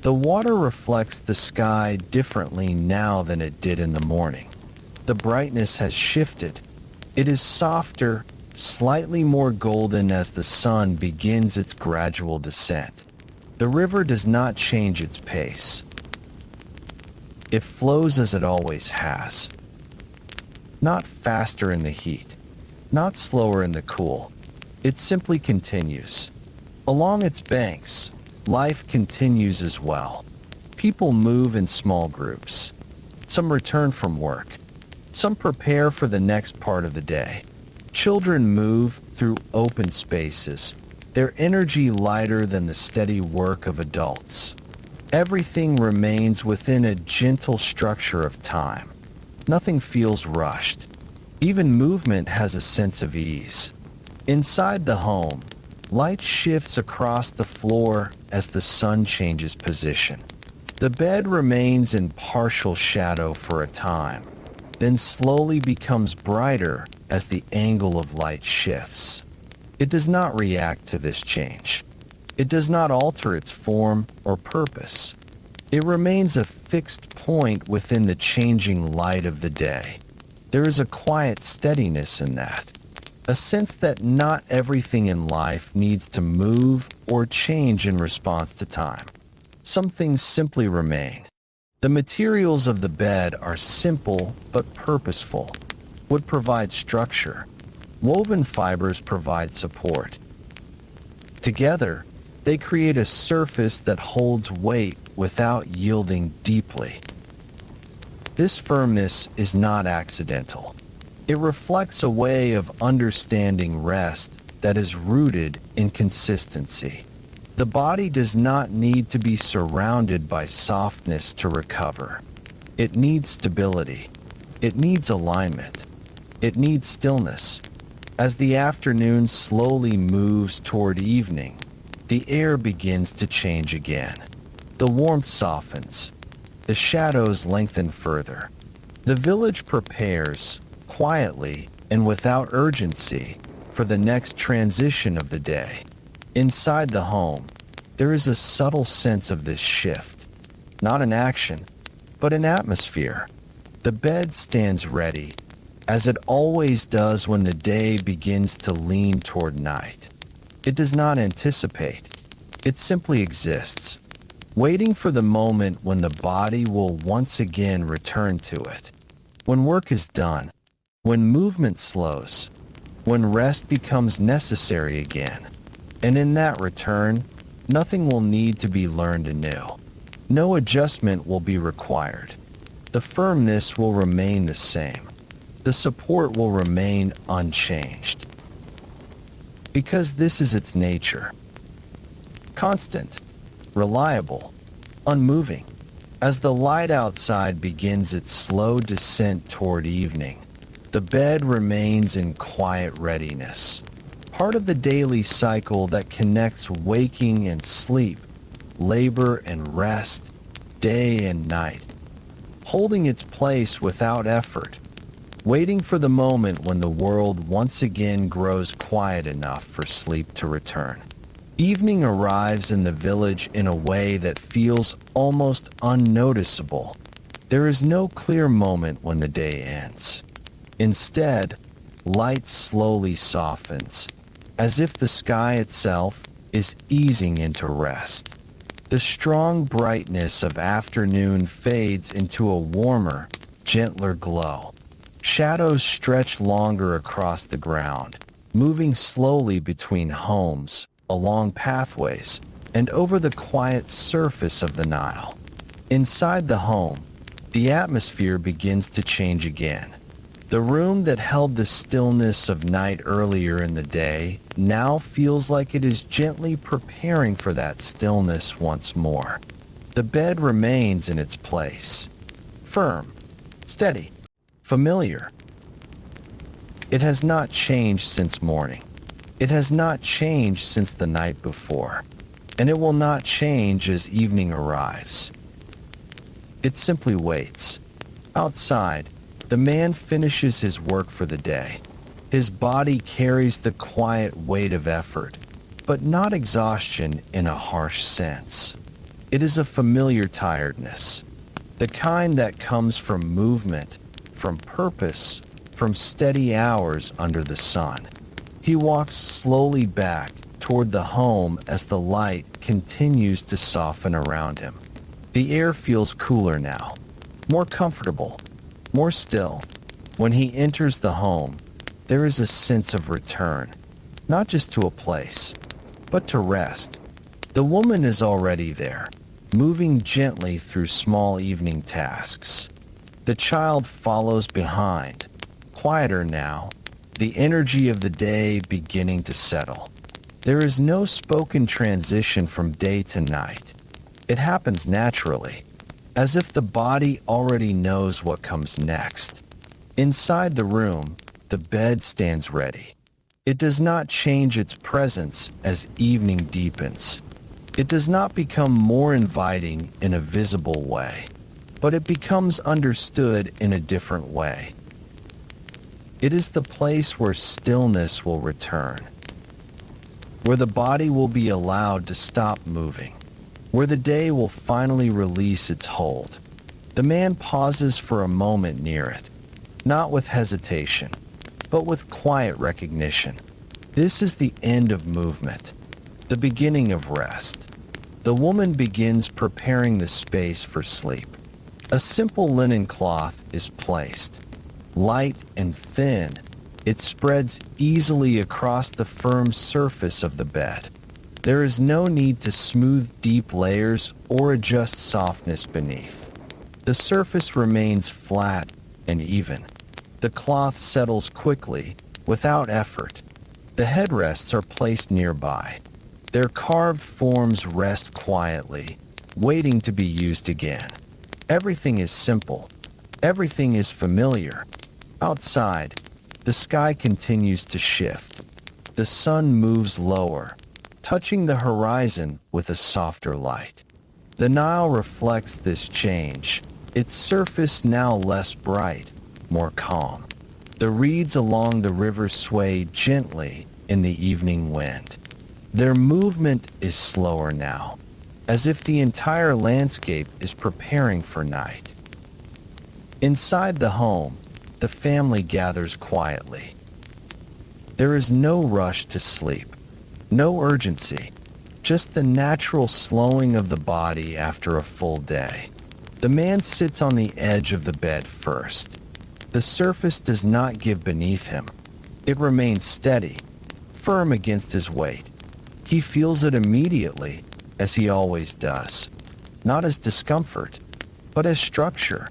The water reflects the sky differently now than it did in the morning. The brightness has shifted. It is softer, slightly more golden as the sun begins its gradual descent. The river does not change its pace. It flows as it always has. Not faster in the heat, not slower in the cool. It simply continues. Along its banks, life continues as well. People move in small groups. Some return from work. Some prepare for the next part of the day. Children move through open spaces, their energy lighter than the steady work of adults. Everything remains within a gentle structure of time. Nothing feels rushed. Even movement has a sense of ease. Inside the home, light shifts across the floor as the sun changes position. The bed remains in partial shadow for a time, then slowly becomes brighter as the angle of light shifts. It does not react to this change. It does not alter its form or purpose. It remains a fixed point within the changing light of the day. There is a quiet steadiness in that, a sense that not everything in life needs to move or change in response to time. Some things simply remain. The materials of the bed are simple but purposeful. Wood provides structure. Woven fibers provide support. Together, they create a surface that holds weight without yielding deeply. This firmness is not accidental. It reflects a way of understanding rest that is rooted in consistency. The body does not need to be surrounded by softness to recover. It needs stability. It needs alignment. It needs stillness. As the afternoon slowly moves toward evening, the air begins to change again. The warmth softens. The shadows lengthen further. The village prepares, quietly and without urgency, for the next transition of the day. Inside the home, there is a subtle sense of this shift. Not an action, but an atmosphere. The bed stands ready, as it always does when the day begins to lean toward night. It does not anticipate. It simply exists, waiting for the moment when the body will once again return to it. When work is done, when movement slows, when rest becomes necessary again. And in that return, nothing will need to be learned anew. No adjustment will be required. The firmness will remain the same. The support will remain unchanged. Because this is its nature. Constant, reliable, unmoving. As the light outside begins its slow descent toward evening, the bed remains in quiet readiness. Part of the daily cycle that connects waking and sleep, labor and rest, day and night, holding its place without effort, waiting for the moment when the world once again grows quiet enough for sleep to return. Evening arrives in the village in a way that feels almost unnoticeable. There is no clear moment when the day ends. Instead, light slowly softens, as if the sky itself is easing into rest. The strong brightness of afternoon fades into a warmer, gentler glow. Shadows stretch longer across the ground, moving slowly between homes, along pathways, and over the quiet surface of the Nile. Inside the home, the atmosphere begins to change again. The room that held the stillness of night earlier in the day now feels like it is gently preparing for that stillness once more. The bed remains in its place, firm, steady, familiar. It has not changed since morning. It has not changed since the night before, and it will not change as evening arrives. It simply waits. Outside, the man finishes his work for the day. His body carries the quiet weight of effort, but not exhaustion in a harsh sense. It is a familiar tiredness, the kind that comes from movement, from purpose, from steady hours under the sun. He walks slowly back toward the home as the light continues to soften around him. The air feels cooler now, more comfortable, more still. When he enters the home, there is a sense of return, not just to a place, but to rest. The woman is already there, moving gently through small evening tasks. The child follows behind, quieter now, the energy of the day beginning to settle. There is no spoken transition from day to night. It happens naturally, as if the body already knows what comes next. Inside the room, the bed stands ready. It does not change its presence as evening deepens. It does not become more inviting in a visible way, but it becomes understood in a different way. It is the place where stillness will return, where the body will be allowed to stop moving, where the day will finally release its hold. The man pauses for a moment near it, not with hesitation, but with quiet recognition. This is the end of movement, the beginning of rest. The woman begins preparing the space for sleep. A simple linen cloth is placed. Light and thin, it spreads easily across the firm surface of the bed. There is no need to smooth deep layers or adjust softness beneath. The surface remains flat and even. The cloth settles quickly, without effort. The headrests are placed nearby. Their carved forms rest quietly, waiting to be used again. Everything is simple. Everything is familiar. Outside, the sky continues to shift. The sun moves lower, touching the horizon with a softer light. The Nile reflects this change, its surface now less bright, more calm. The reeds along the river sway gently in the evening wind. Their movement is slower now, as if the entire landscape is preparing for night. Inside the home, the family gathers quietly. There is no rush to sleep, no urgency, just the natural slowing of the body after a full day. The man sits on the edge of the bed first. The surface does not give beneath him. It remains steady, firm against his weight. He feels it immediately, as he always does, not as discomfort, but as structure.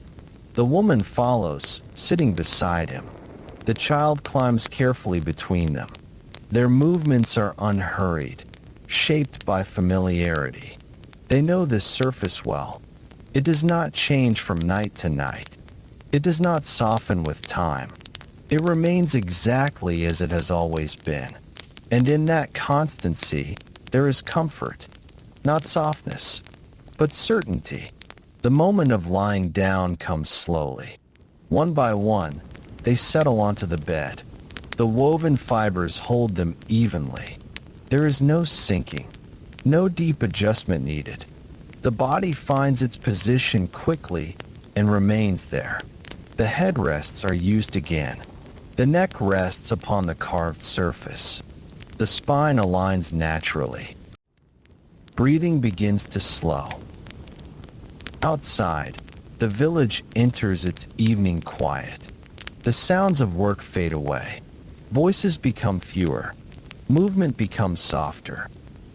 The woman follows, sitting beside him. The child climbs carefully between them. Their movements are unhurried, shaped by familiarity. They know this surface well. It does not change from night to night. It does not soften with time. It remains exactly as it has always been. And in that constancy, there is comfort, not softness, but certainty. The moment of lying down comes slowly. One by one, they settle onto the bed. The woven fibers hold them evenly. There is no sinking, no deep adjustment needed. The body finds its position quickly and remains there. The headrests are used again. The neck rests upon the carved surface. The spine aligns naturally. Breathing begins to slow. Outside, the village enters its evening quiet. The sounds of work fade away. Voices become fewer. Movement becomes softer.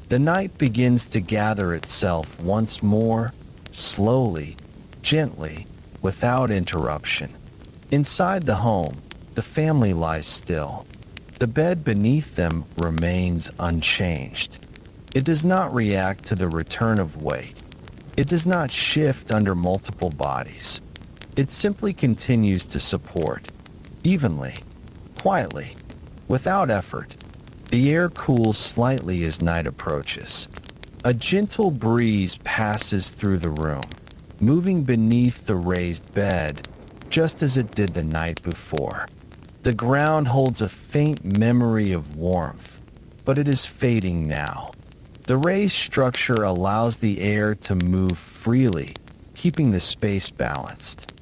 The night begins to gather itself once more, slowly, gently, without interruption. Inside the home, the family lies still. The bed beneath them remains unchanged. It does not react to the return of weight. It does not shift under multiple bodies. It simply continues to support, evenly, quietly, without effort. The air cools slightly as night approaches. A gentle breeze passes through the room, moving beneath the raised bed, just as it did the night before. The ground holds a faint memory of warmth, but it is fading now. The raised structure allows the air to move freely, keeping the space balanced.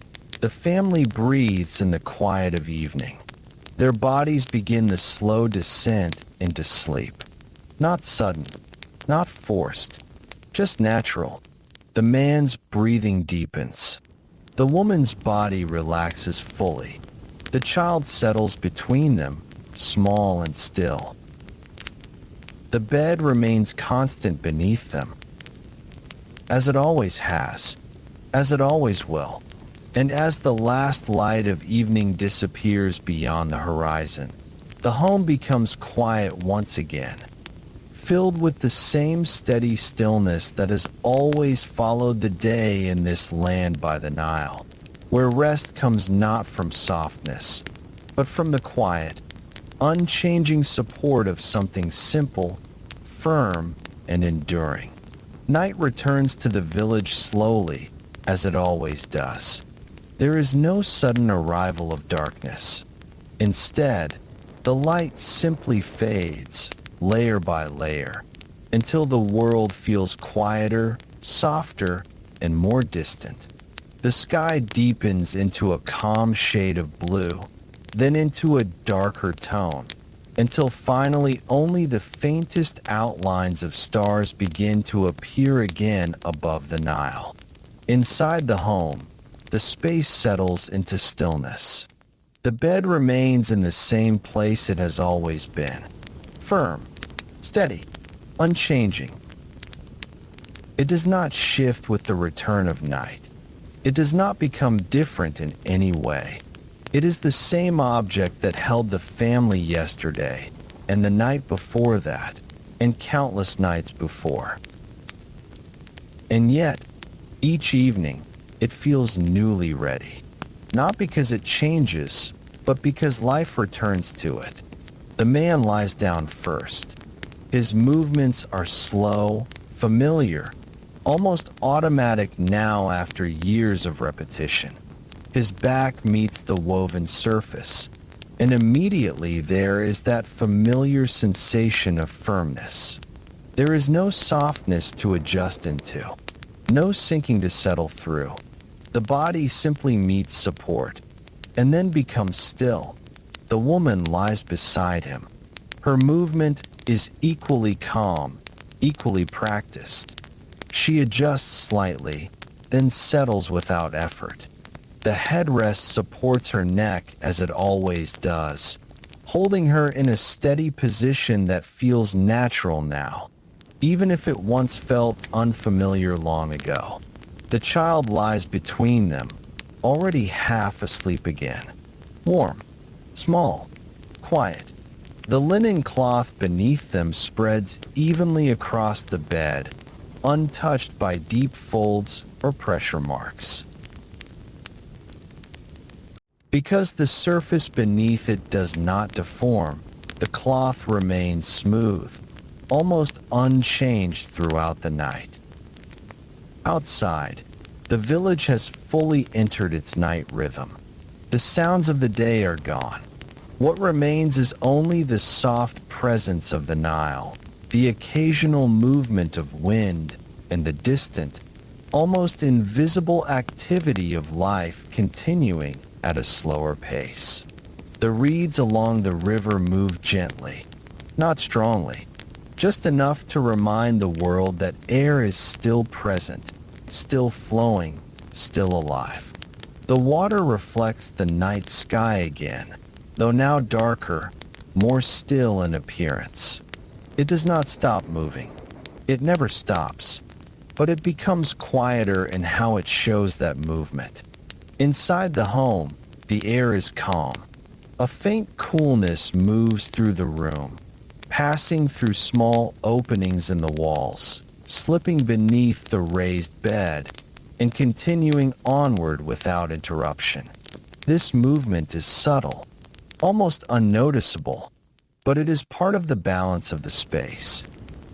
The family breathes in the quiet of evening. Their bodies begin the slow descent into sleep. Not sudden, not forced, just natural. The man's breathing deepens. The woman's body relaxes fully. The child settles between them, small and still. The bed remains constant beneath them, as it always has, as it always will. And as the last light of evening disappears beyond the horizon, the home becomes quiet once again, filled with the same steady stillness that has always followed the day in this land by the Nile, where rest comes not from softness, but from the quiet, unchanging support of something simple, firm, and enduring. Night returns to the village slowly, as it always does. There is no sudden arrival of darkness. Instead, the light simply fades, layer by layer, until the world feels quieter, softer, and more distant. The sky deepens into a calm shade of blue, then into a darker tone, until finally only the faintest outlines of stars begin to appear again above the Nile. Inside the home, the space settles into stillness. The bed remains in the same place it has always been, firm, steady, unchanging. It does not shift with the return of night. It does not become different in any way. It is the same object that held the family yesterday, and the night before that, and countless nights before. And yet, each evening, it feels newly ready. Not because it changes, but because life returns to it. The man lies down first. His movements are slow, familiar, almost automatic now after years of repetition. His back meets the woven surface, and immediately there is that familiar sensation of firmness. There is no softness to adjust into, no sinking to settle through. The body simply meets support, and then becomes still. The woman lies beside him. Her movement is equally calm, equally practiced. She adjusts slightly, then settles without effort. The headrest supports her neck as it always does, holding her in a steady position that feels natural now, even if it once felt unfamiliar long ago. The child lies between them, already half asleep again. Warm, small, quiet. The linen cloth beneath them spreads evenly across the bed, untouched by deep folds or pressure marks. Because the surface beneath it does not deform, the cloth remains smooth, almost unchanged throughout the night. Outside, the village has fully entered its night rhythm. The sounds of the day are gone. What remains is only the soft presence of the Nile, the occasional movement of wind, and the distant, almost invisible activity of life continuing at a slower pace. The reeds along the river move gently, not strongly, just enough to remind the world that air is still present, still flowing, still alive. The water reflects the night sky again, though now darker, more still in appearance. It does not stop moving. It never stops, but it becomes quieter in how it shows that movement. Inside the home, the air is calm. A faint coolness moves through the room, passing through small openings in the walls, slipping beneath the raised bed, and continuing onward without interruption. This movement is subtle, almost unnoticeable, but it is part of the balance of the space.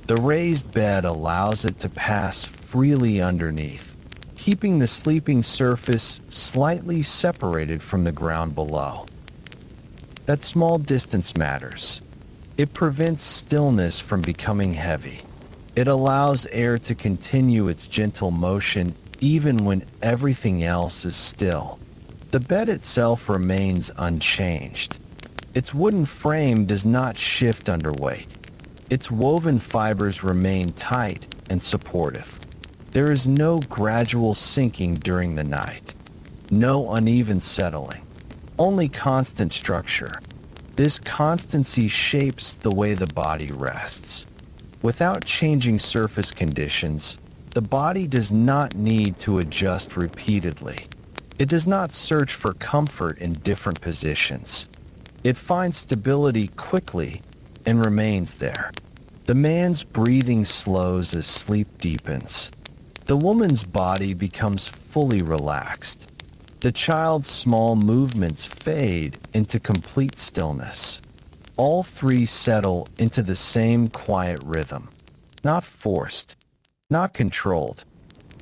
The raised bed allows it to pass freely underneath, keeping the sleeping surface slightly separated from the ground below. That small distance matters. It prevents stillness from becoming heavy. It allows air to continue its gentle motion even when everything else is still. The bed itself remains unchanged. Its wooden frame does not shift under weight. Its woven fibers remain tight and supportive. There is no gradual sinking during the night, no uneven settling, only constant structure. This constancy shapes the way the body rests. Without changing surface conditions, the body does not need to adjust repeatedly. It does not search for comfort in different positions. It finds stability quickly and remains there. The man's breathing slows as sleep deepens. The woman's body becomes fully relaxed. The child's small movements fade into complete stillness. All three settle into the same quiet rhythm, not forced, not controlled,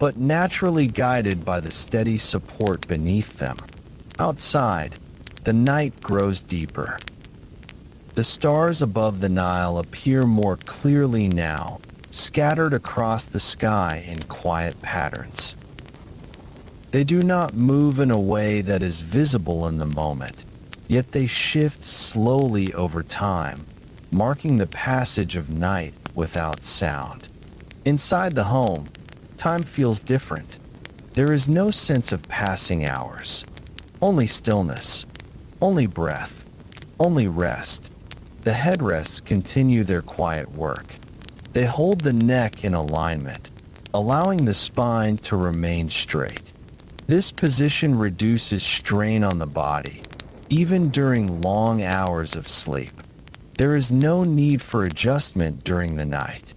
but naturally guided by the steady support beneath them. Outside, the night grows deeper. The stars above the Nile appear more clearly now, scattered across the sky in quiet patterns. They do not move in a way that is visible in the moment, yet they shift slowly over time, marking the passage of night without sound. Inside the home, time feels different. There is no sense of passing hours, only stillness, only breath, only rest. The headrests continue their quiet work. They hold the neck in alignment, allowing the spine to remain straight. This position reduces strain on the body, even during long hours of sleep. There is no need for adjustment during the night,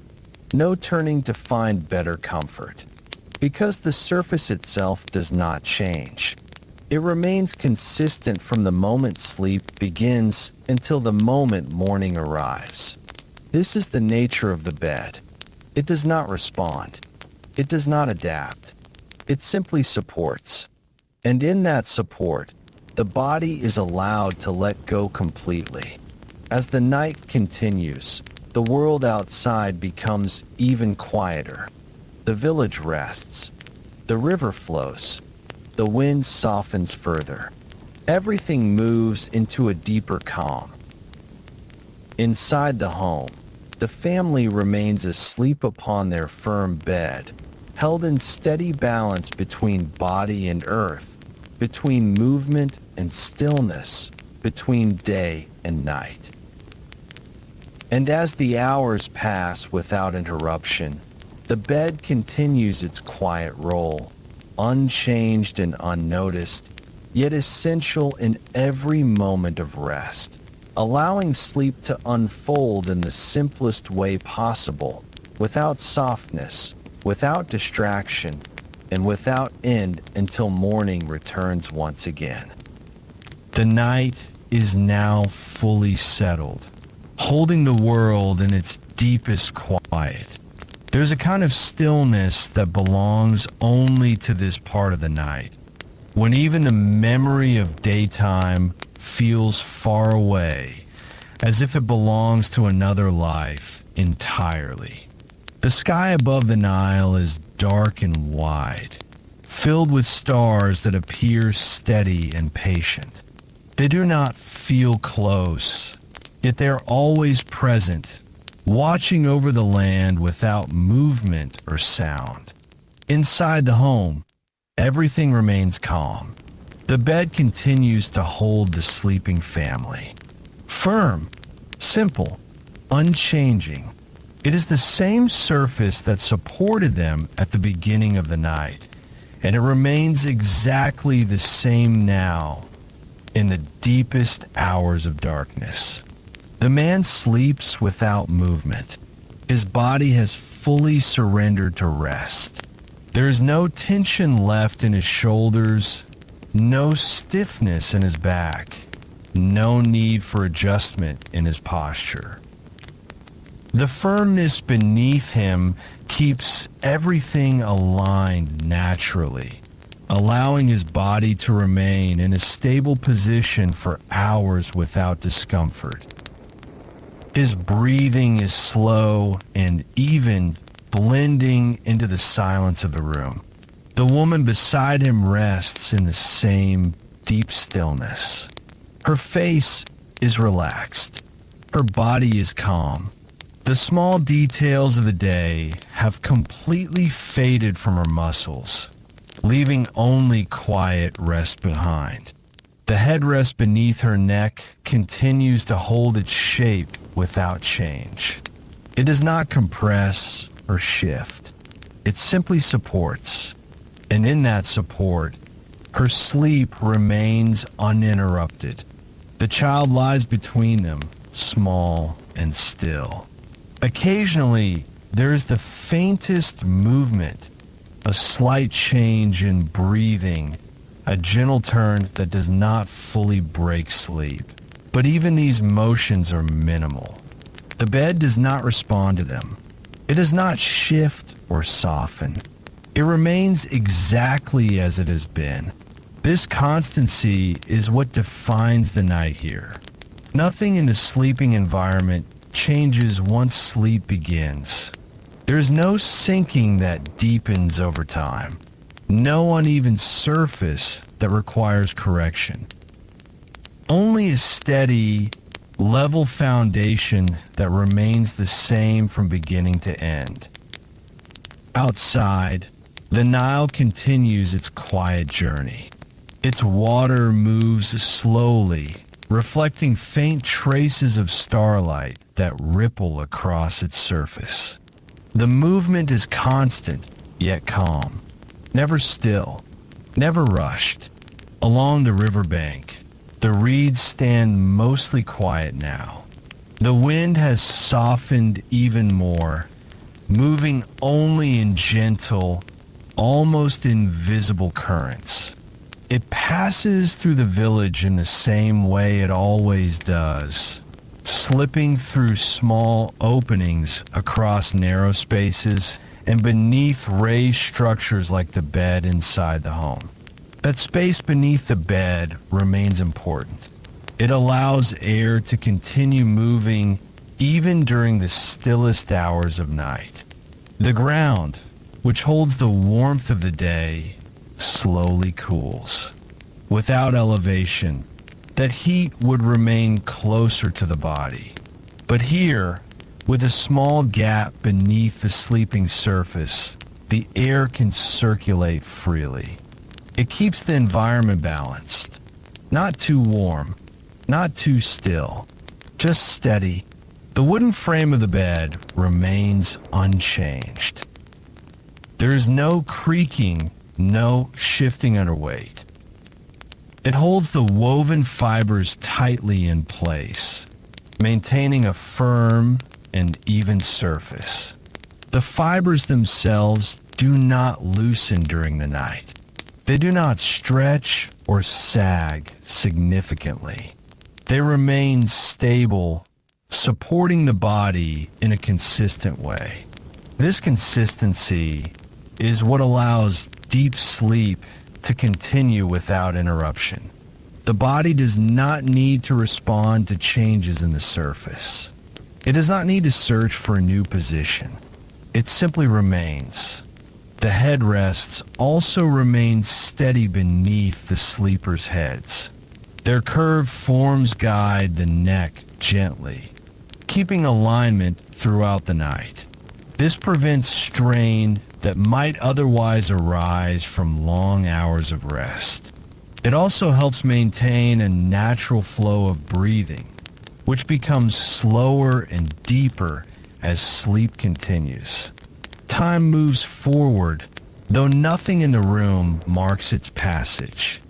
no turning to find better comfort, because the surface itself does not change. It remains consistent from the moment sleep begins until the moment morning arrives. This is the nature of the bed. It does not respond. It does not adapt. It simply supports. And in that support, the body is allowed to let go completely. As the night continues, the world outside becomes even quieter. The village rests. The river flows. The wind softens further. Everything moves into a deeper calm. Inside the home, the family remains asleep upon their firm bed, held in steady balance between body and earth, between movement and stillness, between day and night. And as the hours pass without interruption, the bed continues its quiet role, unchanged and unnoticed, yet essential in every moment of rest, allowing sleep to unfold in the simplest way possible, without softness, without distraction, and without end until morning returns once again. The night is now fully settled, holding the world in its deepest quiet. There's a kind of stillness that belongs only to this part of the night, when even the memory of daytime feels far away, as if it belongs to another life entirely. The sky above the Nile is dark and wide, filled with stars that appear steady and patient. They do not feel close, yet they are always present, watching over the land without movement or sound. Inside the home, everything remains calm. The bed continues to hold the sleeping family. Firm, simple, unchanging. It is the same surface that supported them at the beginning of the night, and it remains exactly the same now in the deepest hours of darkness. The man sleeps without movement. His body has fully surrendered to rest. There is no tension left in his shoulders, no stiffness in his back, no need for adjustment in his posture. The firmness beneath him keeps everything aligned naturally, allowing his body to remain in a stable position for hours without discomfort. His breathing is slow and even, blending into the silence of the room. The woman beside him rests in the same deep stillness. Her face is relaxed. Her body is calm. The small details of the day have completely faded from her muscles, leaving only quiet rest behind. The headrest beneath her neck continues to hold its shape without change. It does not compress or shift. It simply supports. And in that support, her sleep remains uninterrupted. The child lies between them, small and still. Occasionally, there is the faintest movement, a slight change in breathing, a gentle turn that does not fully break sleep. But even these motions are minimal. The bed does not respond to them. It does not shift or soften. It remains exactly as it has been. This constancy is what defines the night here. Nothing in the sleeping environment changes once sleep begins. There is no sinking that deepens over time. No uneven surface that requires correction. Only a steady, level foundation that remains the same from beginning to end. Outside, the Nile continues its quiet journey. Its water moves slowly, reflecting faint traces of starlight that ripple across its surface. The movement is constant, yet calm, never still, never rushed. Along the riverbank, the reeds stand mostly quiet now. The wind has softened even more, moving only in gentle, almost invisible currents. It passes through the village in the same way it always does, slipping through small openings across narrow spaces and beneath raised structures like the bed inside the home. That space beneath the bed remains important. It allows air to continue moving even during the stillest hours of night. The ground, which holds the warmth of the day, slowly cools. Without elevation, that heat would remain closer to the body. But here, with a small gap beneath the sleeping surface, the air can circulate freely. It keeps the environment balanced. Not too warm, not too still, just steady. The wooden frame of the bed remains unchanged. There is no creaking, no shifting under weight. It holds the woven fibers tightly in place, maintaining a firm and even surface. The fibers themselves do not loosen during the night. They do not stretch or sag significantly. They remain stable, supporting the body in a consistent way. This consistency is what allows deep sleep to continue without interruption. The body does not need to respond to changes in the surface. It does not need to search for a new position. It simply remains. The headrests also remain steady beneath the sleepers' heads. Their curved forms guide the neck gently, keeping alignment throughout the night. This prevents strain that might otherwise arise from long hours of rest. It also helps maintain a natural flow of breathing, which becomes slower and deeper as sleep continues. Time moves forward, though nothing in the room marks its passage.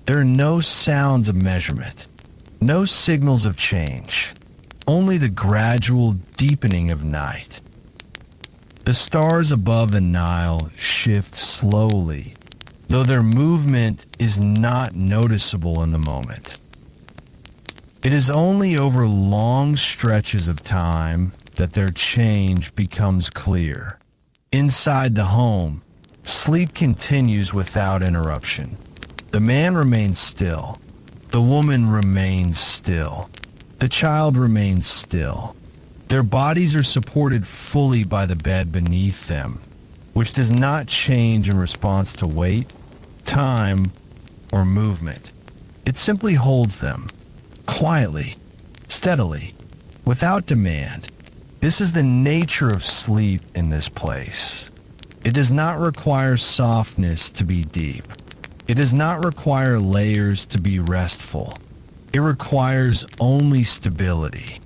There are no sounds of measurement, no signals of change, only the gradual deepening of night. The stars above the Nile shift slowly, though their movement is not noticeable in the moment. It is only over long stretches of time that their change becomes clear. Inside the home, sleep continues without interruption. The man remains still. The woman remains still. The child remains still. Their bodies are supported fully by the bed beneath them, which does not change in response to weight, time, or movement. It simply holds them, quietly, steadily, without demand. This is the nature of sleep in this place. It does not require softness to be deep. It does not require layers to be restful. It requires only stability.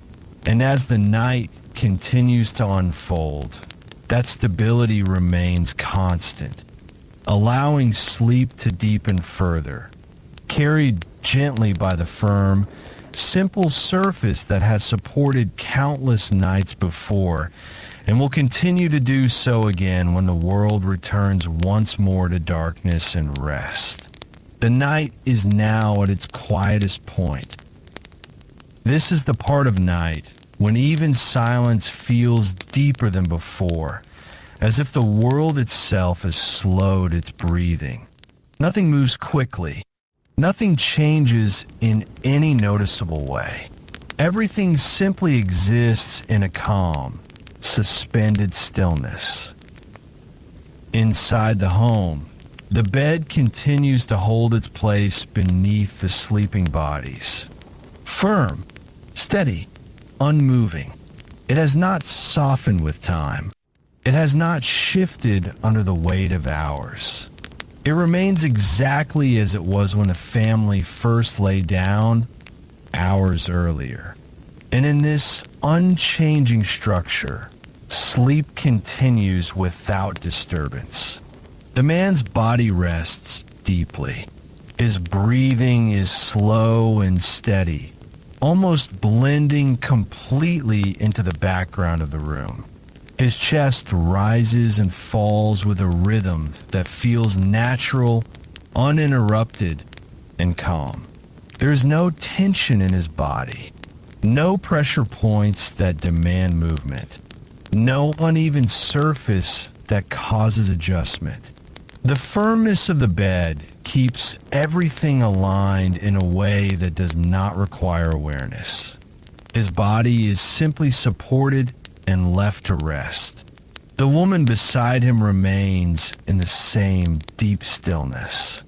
And as the night continues to unfold, that stability remains constant, allowing sleep to deepen further, carried gently by the firm, simple surface that has supported countless nights before and will continue to do so again when the world returns once more to darkness and rest. The night is now at its quietest point. This is the part of night when even silence feels deeper than before, as if the world itself has slowed its breathing. Nothing moves quickly. Nothing changes in any noticeable way. Everything simply exists in a calm, suspended stillness. Inside the home, the bed continues to hold its place beneath the sleeping bodies. Firm, steady, unmoving. It has not softened with time. It has not shifted under the weight of hours. It remains exactly as it was when the family first lay down hours earlier. And in this unchanging structure, sleep continues without disturbance. The man's body rests deeply. His breathing is slow and steady, almost blending completely into the background of the room. His chest rises and falls with a rhythm that feels natural, uninterrupted, and calm. There is no tension in his body, no pressure points that demand movement, no uneven surface that causes adjustment. The firmness of the bed keeps everything aligned in a way that does not require awareness. His body is simply supported and left to rest. The woman beside him remains in the same deep stillness.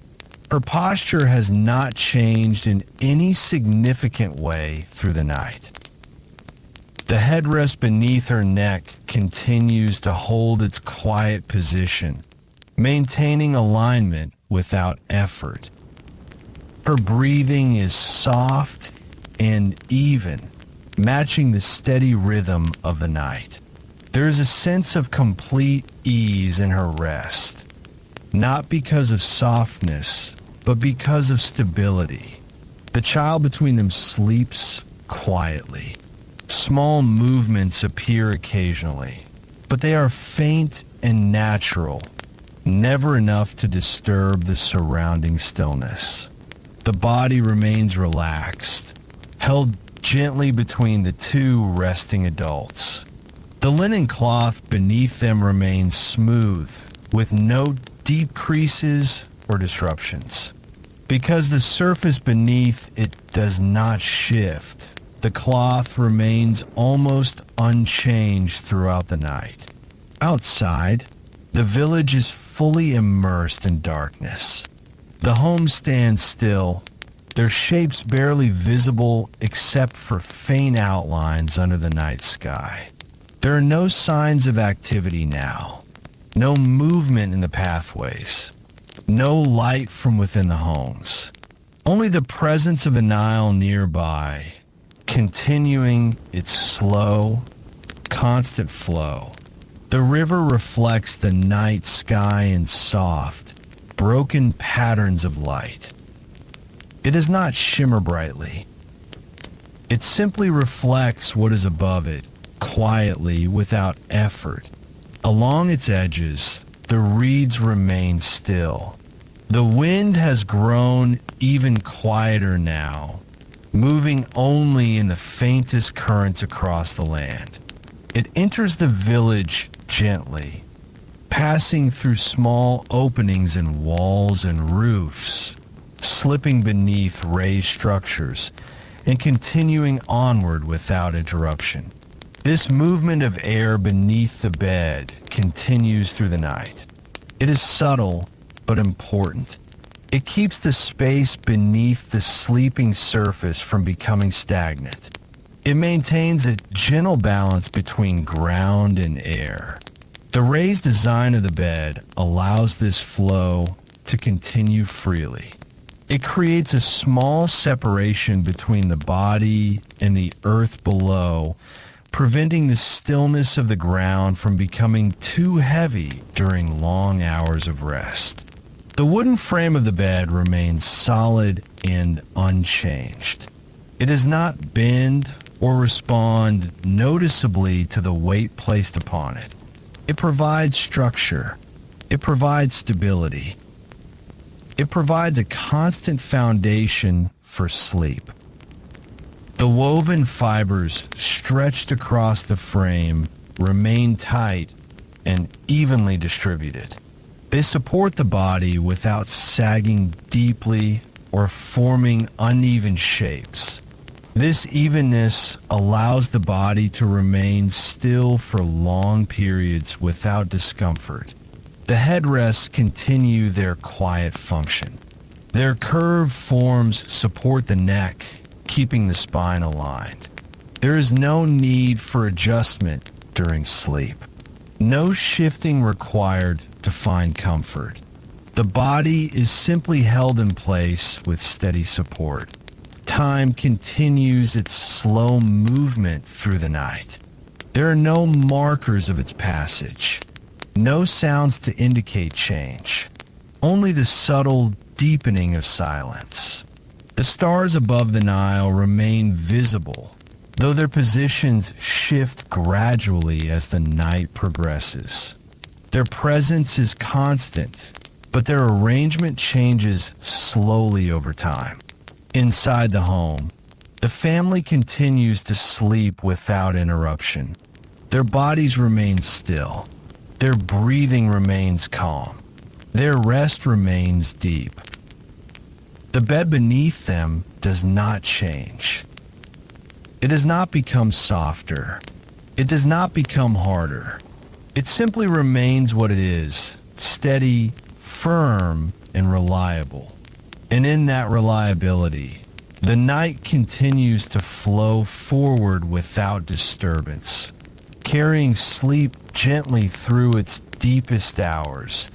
Her posture has not changed in any significant way through the night. The headrest beneath her neck continues to hold its quiet position, maintaining alignment without effort. Her breathing is soft and even, matching the steady rhythm of the night. There is a sense of complete ease in her rest, not because of softness, but because of stability. The child between them sleeps quietly. Small movements appear occasionally, but they are faint and natural, never enough to disturb the surrounding stillness. The body remains relaxed, held gently between the two resting adults. The linen cloth beneath them remains smooth, with no deep creases or disruptions. Because the surface beneath it does not shift, the cloth remains almost unchanged throughout the night. Outside, the village is fully immersed in darkness. The home stands still, their shapes barely visible except for faint outlines under the night sky. There are no signs of activity now, no movement in the pathways, no light from within the homes. Only the presence of the Nile nearby, continuing its slow, constant flow. The river reflects the night sky in soft, broken patterns of light. It does not shimmer brightly. It simply reflects what is above it, quietly, without effort. Along its edges, the reeds remain still. The wind has grown even quieter now, moving only in the faintest currents across the land. It enters the village gently, passing through small openings in walls and roofs, slipping beneath raised structures, and continuing onward without interruption. This movement of air beneath the bed continues through the night. It is subtle but important. It keeps the space beneath the sleeping surface from becoming stagnant. It maintains a gentle balance between ground and air. The raised design of the bed allows this flow to continue freely. It creates a small separation between the body and the earth below, preventing the stillness of the ground from becoming too heavy during long hours of rest. The wooden frame of the bed remains solid and unchanged. It does not bend or respond noticeably to the weight placed upon it. It provides structure. It provides stability. It provides a constant foundation for sleep. The woven fibers stretched across the frame remain tight and evenly distributed. They support the body without sagging deeply or forming uneven shapes. This evenness allows the body to remain still for long periods without discomfort. The headrests continue their quiet function. Their curved forms support the neck, keeping the spine aligned. There is no need for adjustment during sleep. No shifting required to find comfort. The body is simply held in place with steady support. Time continues its slow movement through the night. There are no markers of its passage, no sounds to indicate change, only the subtle deepening of silence. The stars above the Nile remain visible, though their positions shift gradually as the night progresses. Their presence is constant, but their arrangement changes slowly over time. Inside the home, the family continues to sleep without interruption. Their bodies remain still. Their breathing remains calm. Their rest remains deep. The bed beneath them does not change. It does not become softer. It does not become harder. It simply remains what it is, steady, firm, and reliable. And in that reliability, the night continues to flow forward without disturbance, carrying sleep gently through its deepest hours,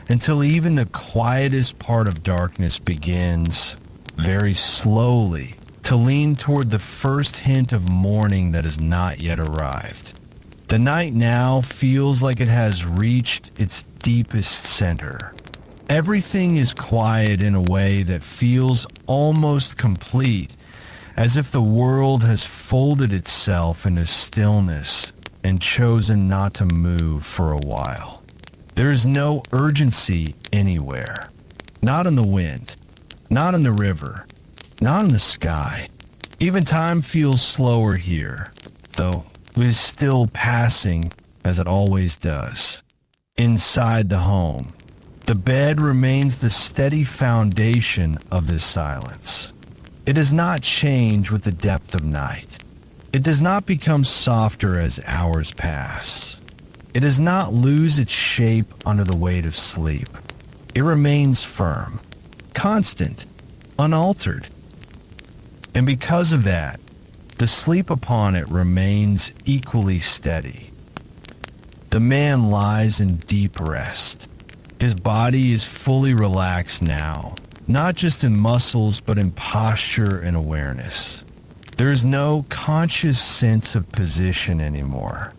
until even the quietest part of darkness begins, very slowly, to lean toward the first hint of morning that has not yet arrived. The night now feels like it has reached its deepest center. Everything is quiet in a way that feels almost complete, as if the world has folded itself into stillness and chosen not to move for a while. There is no urgency anywhere. Not in the wind, not in the river, not in the sky. Even time feels slower here, though it is still passing as it always does. Inside the home, the bed remains the steady foundation of this silence. It does not change with the depth of night. It does not become softer as hours pass. It does not lose its shape under the weight of sleep. It remains firm, constant, unaltered. And because of that, the sleep upon it remains equally steady. The man lies in deep rest. His body is fully relaxed now, not just in muscles, but in posture and awareness. There is no conscious sense of position anymore.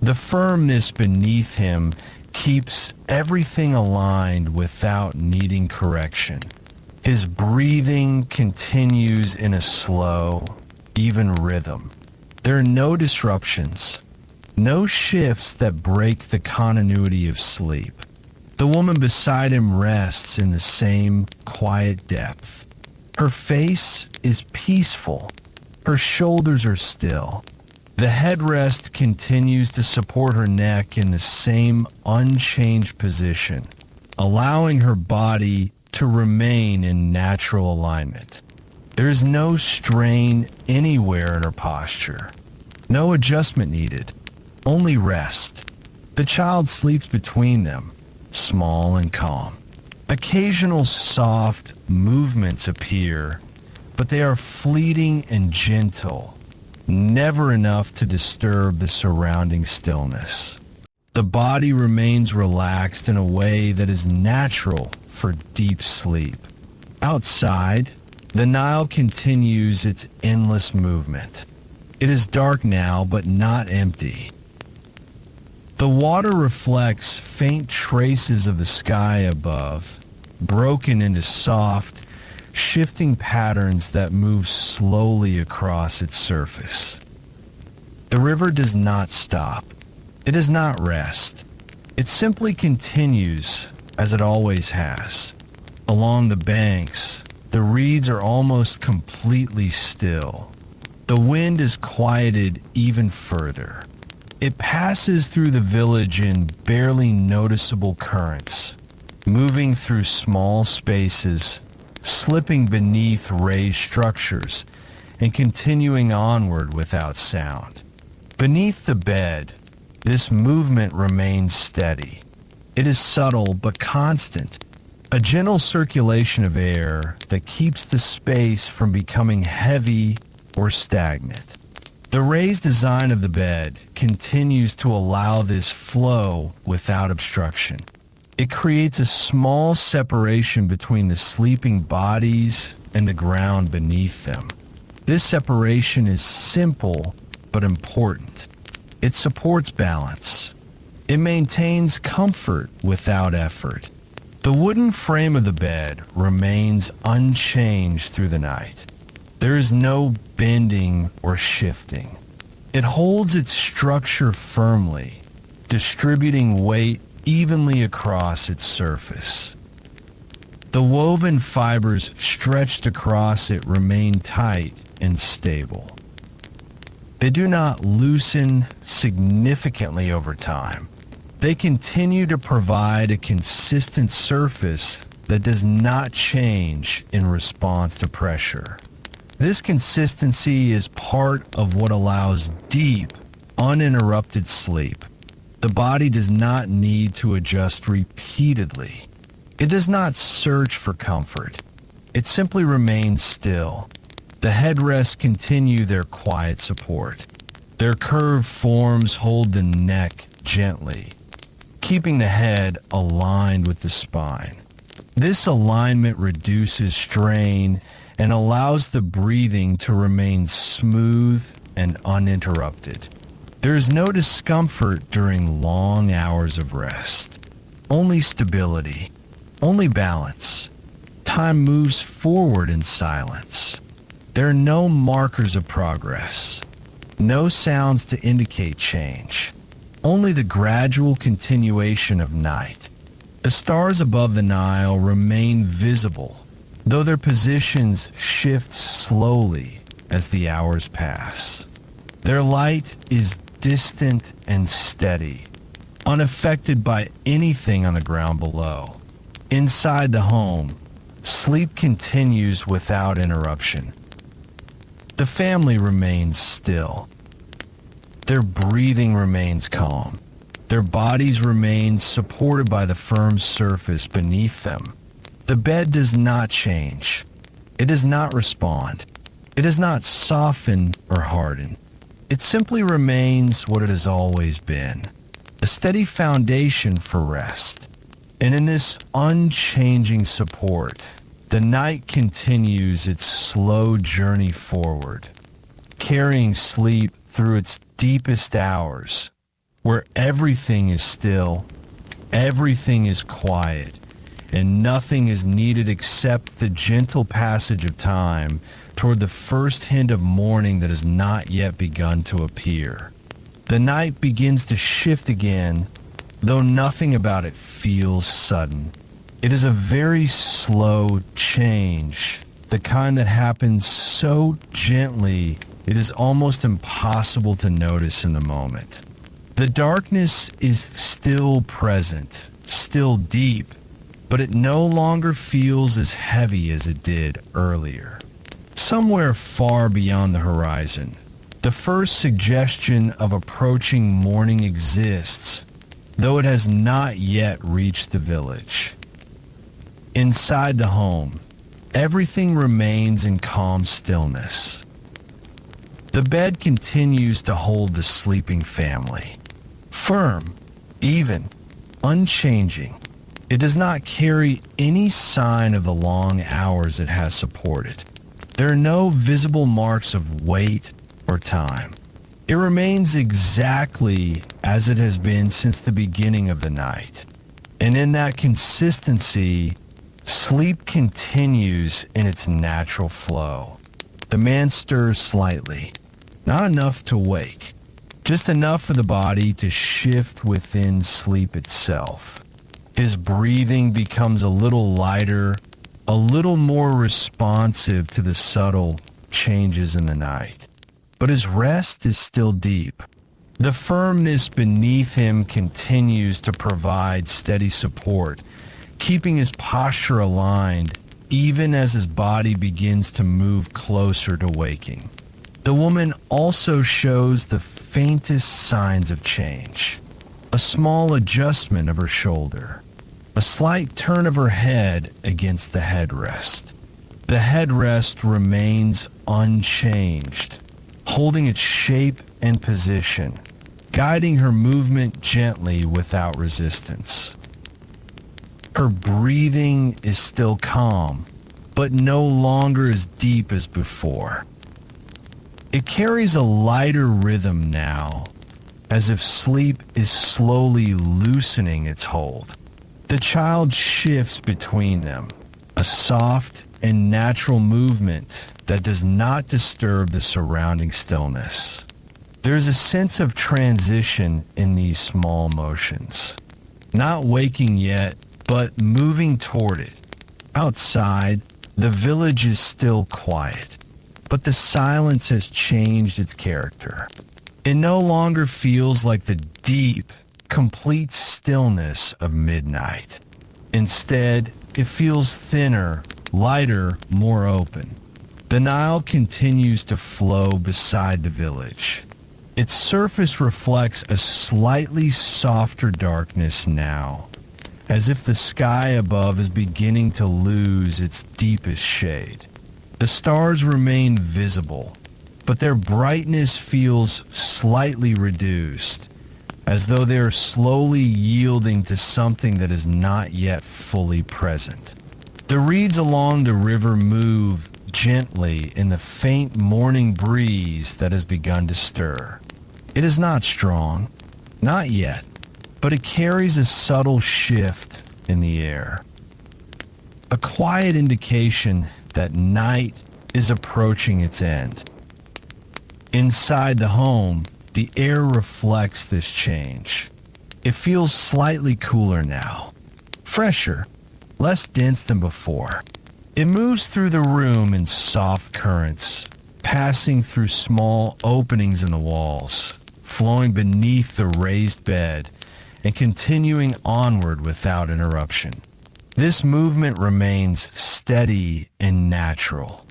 The firmness beneath him keeps everything aligned without needing correction. His breathing continues in a slow, even rhythm. There are no disruptions, no shifts that break the continuity of sleep. The woman beside him rests in the same quiet depth. Her face is peaceful. Her shoulders are still. The headrest continues to support her neck in the same unchanged position, allowing her body to remain in natural alignment. There is no strain anywhere in her posture, No adjustment needed, only rest. The child sleeps between them, small and calm. Occasional soft movements appear, but they are fleeting and gentle, never enough to disturb the surrounding stillness. The body remains relaxed in a way that is natural for deep sleep. Outside, the Nile continues its endless movement. It is dark now, but not empty. The water reflects faint traces of the sky above, broken into soft, shifting patterns that move slowly across its surface. The river does not stop. It does not rest. It simply continues as it always has. Along the banks, the reeds are almost completely still. The wind is quieted even further. It passes through the village in barely noticeable currents, moving through small spaces, slipping beneath raised structures, and continuing onward without sound. Beneath the bed, this movement remains steady. It is subtle but constant, a gentle circulation of air that keeps the space from becoming heavy or stagnant. The raised design of the bed continues to allow this flow without obstruction. It creates a small separation between the sleeping bodies and the ground beneath them. This separation is simple but important. It supports balance. It maintains comfort without effort. The wooden frame of the bed remains unchanged through the night. There is no bending or shifting. It holds its structure firmly, distributing weight evenly across its surface. The woven fibers stretched across it remain tight and stable. They do not loosen significantly over time. They continue to provide a consistent surface that does not change in response to pressure. This consistency is part of what allows deep, uninterrupted sleep. The body does not need to adjust repeatedly. It does not search for comfort. It simply remains still. The headrests continue their quiet support. Their curved forms hold the neck gently, keeping the head aligned with the spine. This alignment reduces strain and allows the breathing to remain smooth and uninterrupted. There is no discomfort during long hours of rest. Only stability, only balance. Time moves forward in silence. There are no markers of progress, no sounds to indicate change. Only the gradual continuation of night. The stars above the Nile remain visible, though their positions shift slowly as the hours pass. Their light is distant and steady, unaffected by anything on the ground below. Inside the home, sleep continues without interruption. The family remains still. Their breathing remains calm. Their bodies remain supported by the firm surface beneath them. The bed does not change. It does not respond. It does not soften or harden. It simply remains what it has always been, a steady foundation for rest. And in this unchanging support, the night continues its slow journey forward, carrying sleep through its deepest hours, where everything is still, everything is quiet, and nothing is needed except the gentle passage of time toward the first hint of morning that has not yet begun to appear. The night begins to shift again, though nothing about it feels sudden. It is a very slow change, the kind that happens so gently it is almost impossible to notice in the moment. The darkness is still present, still deep, but it no longer feels as heavy as it did earlier. Somewhere far beyond the horizon, The first suggestion of approaching morning exists, though it has not yet reached the village. Inside the home, everything remains in calm stillness. The bed continues to hold the sleeping family. Firm, even, unchanging, it does not carry any sign of the long hours it has supported. There are no visible marks of weight or time. It remains exactly as it has been since the beginning of the night. And in that consistency, sleep continues in its natural flow. The man stirs slightly, not enough to wake, just enough for the body to shift within sleep itself. His breathing becomes a little lighter, a little more responsive to the subtle changes in the night. But his rest is still deep. The firmness beneath him continues to provide steady support, keeping his posture aligned even as his body begins to move closer to waking. The woman also shows the faintest signs of change. A small adjustment of her shoulder, a slight turn of her head against the headrest. The headrest remains unchanged, holding its shape and position, guiding her movement gently without resistance. Her breathing is still calm, but no longer as deep as before. It carries a lighter rhythm now, as if sleep is slowly loosening its hold. The child shifts between them, a soft and natural movement that does not disturb the surrounding stillness. There's a sense of transition in these small motions. Not waking yet, but moving toward it. Outside, the village is still quiet, but the silence has changed its character. It no longer feels like the deep, complete stillness of midnight. Instead, it feels thinner, lighter, more open. The Nile continues to flow beside the village. Its surface reflects a slightly softer darkness now, as if the sky above is beginning to lose its deepest shade. The stars remain visible, but their brightness feels slightly reduced, as though they are slowly yielding to something that is not yet fully present. The reeds along the river move gently in the faint morning breeze that has begun to stir. It is not strong, not yet, but it carries a subtle shift in the air. A quiet indication that night is approaching its end. Inside the home, the air reflects this change. It feels slightly cooler now, fresher, less dense than before. It moves through the room in soft currents, passing through small openings in the walls, flowing beneath the raised bed, and continuing onward without interruption. This movement remains steady and natural.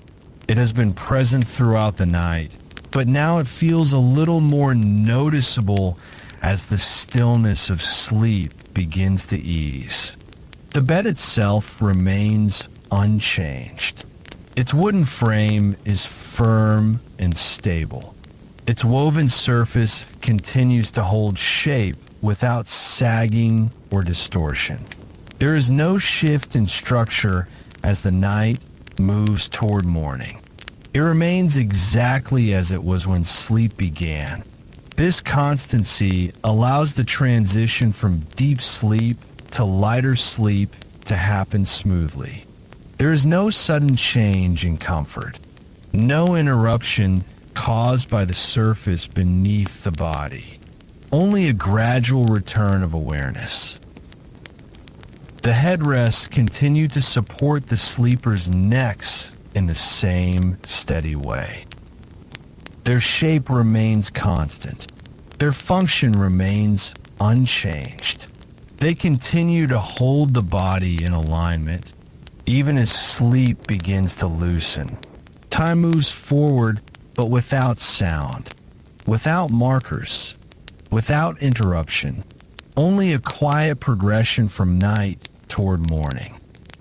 It has been present throughout the night, but now it feels a little more noticeable as the stillness of sleep begins to ease. The bed itself remains unchanged. Its wooden frame is firm and stable. Its woven surface continues to hold shape without sagging or distortion. There is no shift in structure as the night moves toward morning. It remains exactly as it was when sleep began. This constancy allows the transition from deep sleep to lighter sleep to happen smoothly. There is no sudden change in comfort, no interruption caused by the surface beneath the body, only a gradual return of awareness. The headrests continue to support the sleepers' necks in the same steady way. Their shape remains constant. Their function remains unchanged. They continue to hold the body in alignment, even as sleep begins to loosen. Time moves forward, but without sound. without markers, without interruption, only a quiet progression from night toward morning.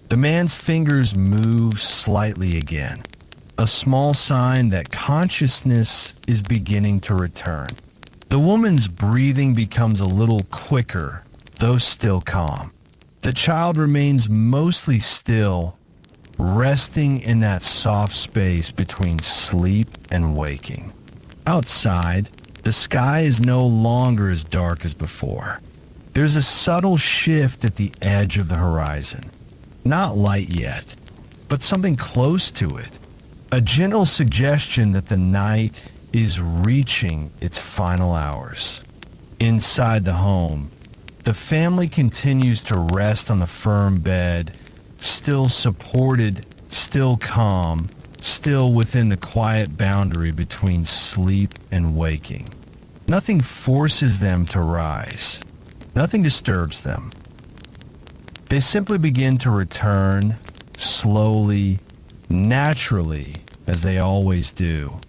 The man's fingers move slightly again, a small sign that consciousness is beginning to return. The woman's breathing becomes a little quicker, though still calm. The child remains mostly still, resting in that soft space between sleep and waking. Outside, the sky is no longer as dark as before. There's a subtle shift at the edge of the horizon. Not light yet, but something close to it. A gentle suggestion that the night is reaching its final hours. Inside the home, the family continues to rest on the firm bed, still supported, still calm, still within the quiet boundary between sleep and waking. Nothing forces them to rise. Nothing disturbs them. They simply begin to return, slowly, naturally, as they always do.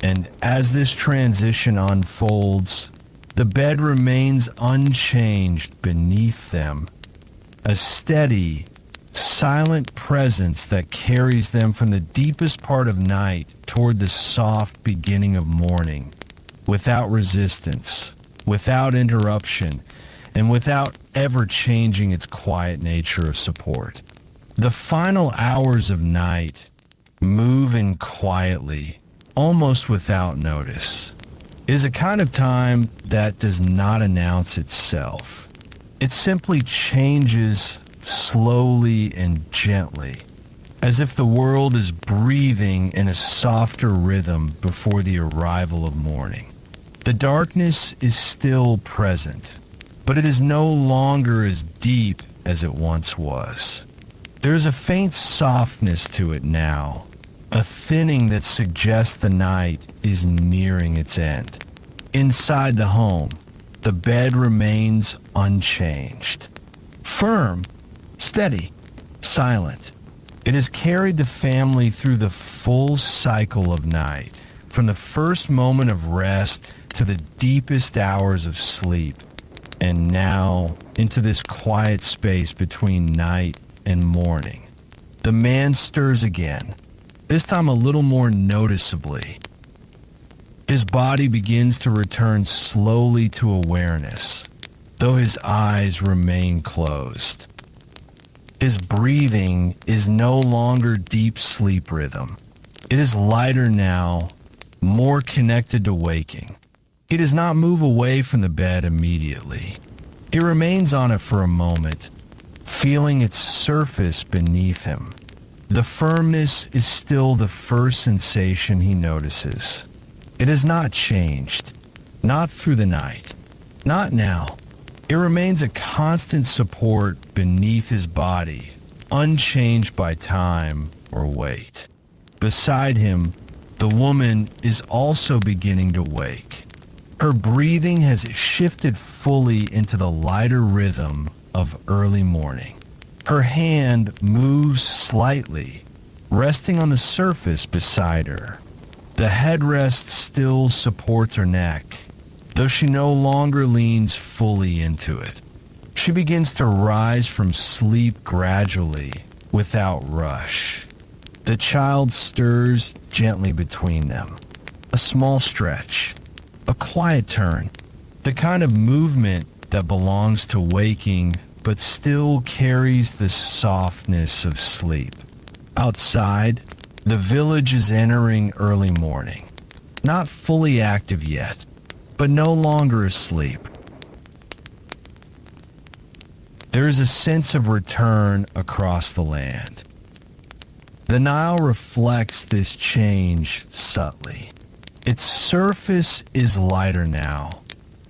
And as this transition unfolds, the bed remains unchanged beneath them, a steady, silent presence that carries them from the deepest part of night toward the soft beginning of morning, without resistance, without interruption, and without ever changing its quiet nature of support. The final hours of night move in quietly, almost without notice. It is a kind of time that does not announce itself. It simply changes slowly and gently, as if the world is breathing in a softer rhythm before the arrival of morning. The darkness is still present, but it is no longer as deep as it once was. There is a faint softness to it now, a thinning that suggests the night is nearing its end. Inside the home, the bed remains unchanged. Firm, steady, silent. It has carried the family through the full cycle of night, from the first moment of rest to the deepest hours of sleep, and now into this quiet space between night and morning. The man stirs again, this time a little more noticeably. His body begins to return slowly to awareness, though his eyes remain closed. His breathing is no longer deep sleep rhythm. It is lighter now, more connected to waking. He does not move away from the bed immediately. He remains on it for a moment, feeling its surface beneath him. The firmness is still the first sensation he notices. It has not changed, not through the night, not now. It remains a constant support beneath his body, unchanged by time or weight. Beside him, the woman is also beginning to wake. Her breathing has shifted fully into the lighter rhythm of early morning. Her hand moves slightly, resting on the surface beside her. The headrest still supports her neck, though she no longer leans fully into it. She begins to rise from sleep gradually, without rush. The child stirs gently between them. A small stretch, a quiet turn, the kind of movement that belongs to waking but still carries the softness of sleep. Outside, the village is entering early morning, not fully active yet, but no longer asleep. There is a sense of return across the land. The Nile reflects this change subtly. Its surface is lighter now,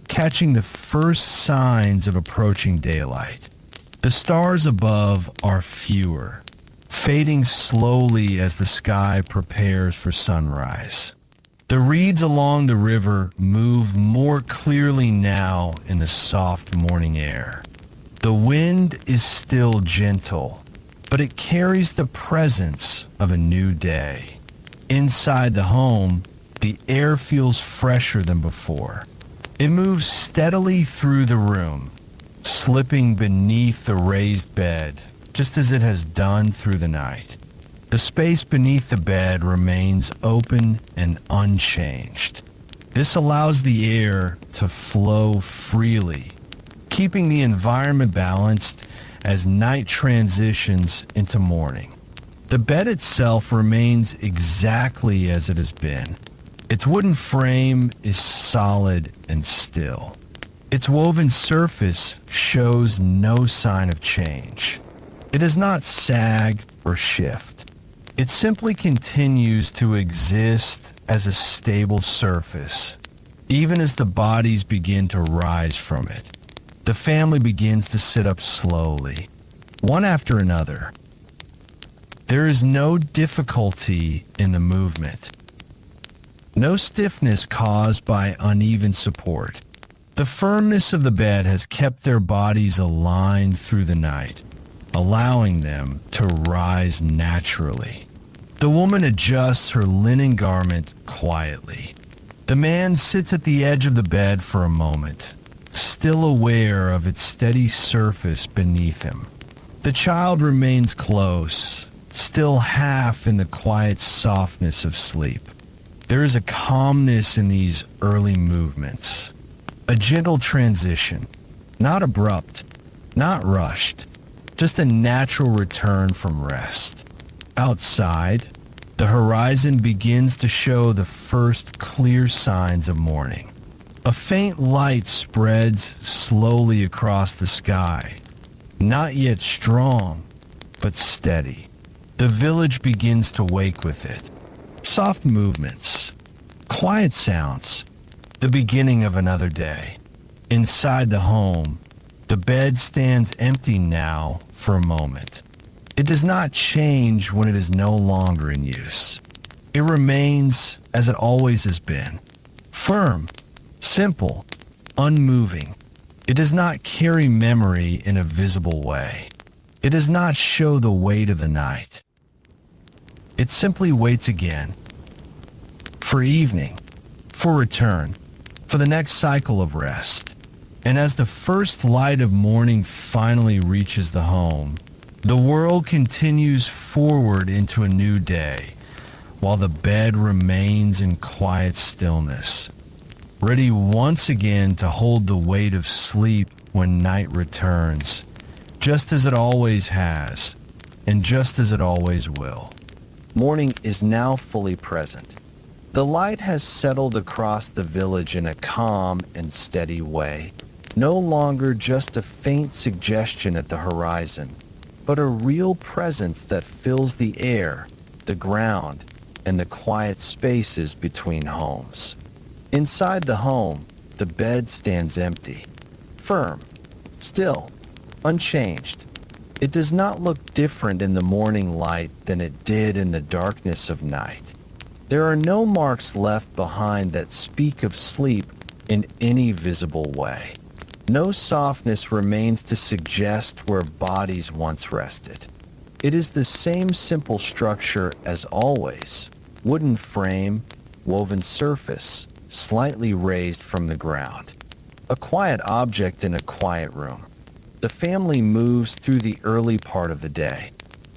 catching the first signs of approaching daylight. The stars above are fewer, fading slowly as the sky prepares for sunrise. The reeds along the river move more clearly now in the soft morning air. The wind is still gentle, but it carries the presence of a new day. Inside the home, The air feels fresher than before. It moves steadily through the room, slipping beneath the raised bed, just as it has done through the night. The space beneath the bed remains open and unchanged. This allows the air to flow freely, keeping the environment balanced as night transitions into morning. The bed itself remains exactly as it has been. Its wooden frame is solid and still. Its woven surface shows no sign of change. It does not sag or shift. It simply continues to exist as a stable surface, even as the bodies begin to rise from it. The family begins to sit up slowly, one after another. There is no difficulty in the movement, no stiffness caused by uneven support. The firmness of the bed has kept their bodies aligned through the night, allowing them to rise naturally. The woman adjusts her linen garment quietly. The man sits at the edge of the bed for a moment, still aware of its steady surface beneath him. The child remains close, still half in the quiet softness of sleep. There is a calmness in these early movements, a gentle transition, not abrupt, not rushed, just a natural return from rest. Outside, the horizon begins to show the first clear signs of morning. A faint light spreads slowly across the sky, not yet strong, but steady. The village begins to wake with it. Soft movements, quiet sounds, the beginning of another day. Inside the home, the bed stands empty now for a moment. It does not change when it is no longer in use. It remains as it always has been, firm, simple, unmoving. It does not carry memory in a visible way. It does not show the weight of the night. It simply waits again, for evening, for return, for the next cycle of rest. And as the first light of morning finally reaches the home, the world continues forward into a new day, while the bed remains in quiet stillness, ready once again to hold the weight of sleep when night returns, just as it always has, and just as it always will. Morning is now fully present. The light has settled across the village in a calm and steady way, no longer just a faint suggestion at the horizon, but a real presence that fills the air, the ground, and the quiet spaces between homes. Inside the home, the bed stands empty, firm, still, unchanged. It does not look different in the morning light than it did in the darkness of night. There are no marks left behind that speak of sleep in any visible way. No softness remains to suggest where bodies once rested. It is the same simple structure as always: wooden frame, woven surface, slightly raised from the ground. A quiet object in a quiet room. The family moves through the early part of the day.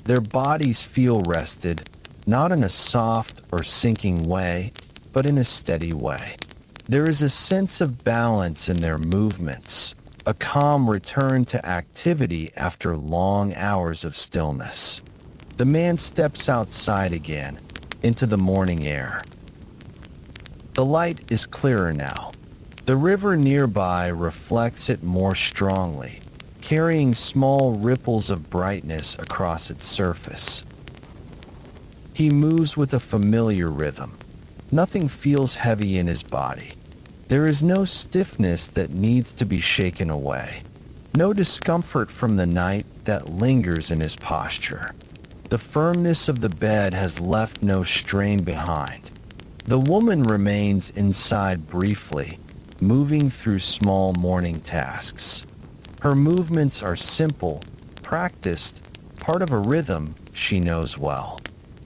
Their bodies feel rested, not in a soft or sinking way, but in a steady way. There is a sense of balance in their movements, a calm return to activity after long hours of stillness. The man steps outside again, into the morning air. The light is clearer now. The river nearby reflects it more strongly, carrying small ripples of brightness across its surface. He moves with a familiar rhythm. Nothing feels heavy in his body. There is no stiffness that needs to be shaken away. No discomfort from the night that lingers in his posture. The firmness of the bed has left no strain behind. The woman remains inside briefly, moving through small morning tasks. Her movements are simple, practiced, part of a rhythm she knows well.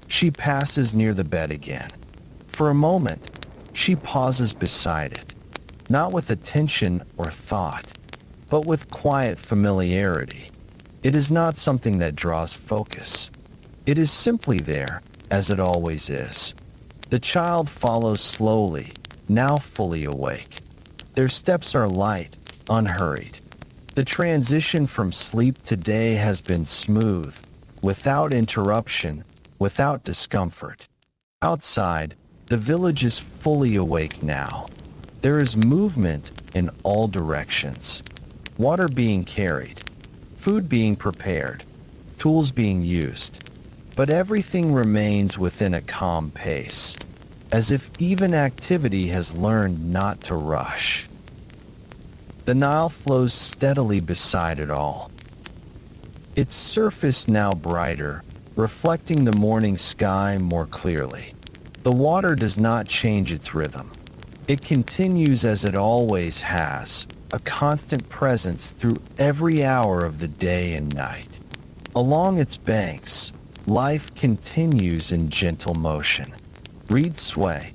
She passes near the bed again. For a moment, She pauses beside it, not with attention or thought, but with quiet familiarity. It is not something that draws focus. It is simply there, as it always is. The child follows slowly, now fully awake. Their steps are light, unhurried. The transition from sleep to day has been smooth, without interruption, without discomfort. Outside, the village is fully awake now. There is movement in all directions. Water being carried, food being prepared, tools being used. But everything remains within a calm pace, as if even activity has learned not to rush. The Nile flows steadily beside it all, its surface now brighter, reflecting the morning sky more clearly. The water does not change its rhythm. It continues as it always has, a constant presence through every hour of the day and night. Along its banks, life continues in gentle motion. Reeds sway,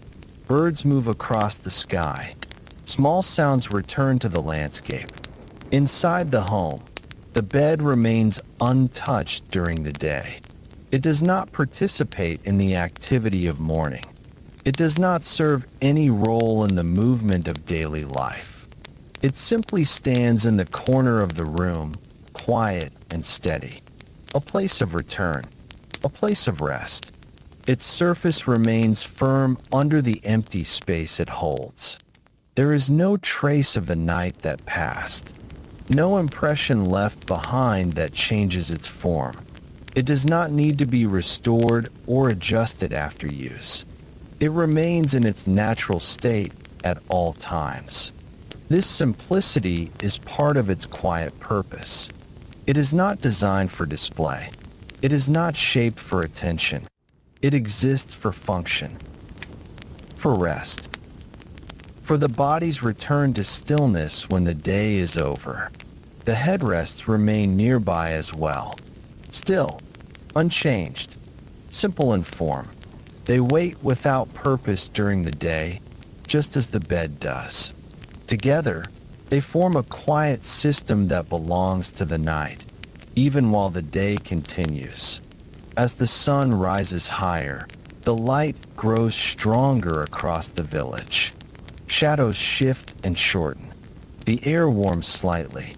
birds move across the sky. Small sounds return to the landscape. Inside the home, the bed remains untouched during the day. It does not participate in the activity of morning. It does not serve any role in the movement of daily life. It simply stands in the corner of the room, quiet and steady. A place of return, a place of rest. Its surface remains firm under the empty space it holds. There is no trace of the night that passed, no impression left behind that changes its form. It does not need to be restored or adjusted after use. It remains in its natural state at all times. This simplicity is part of its quiet purpose. It is not designed for display. It is not shaped for attention. It exists for function, for rest, for the body's return to stillness when the day is over. The headrests remain nearby as well, still, unchanged, simple in form. They wait without purpose during the day, just as the bed does. Together, they form a quiet system that belongs to the night, even while the day continues. As the sun rises higher, the light grows stronger across the village. Shadows shift and shorten. The air warms slightly.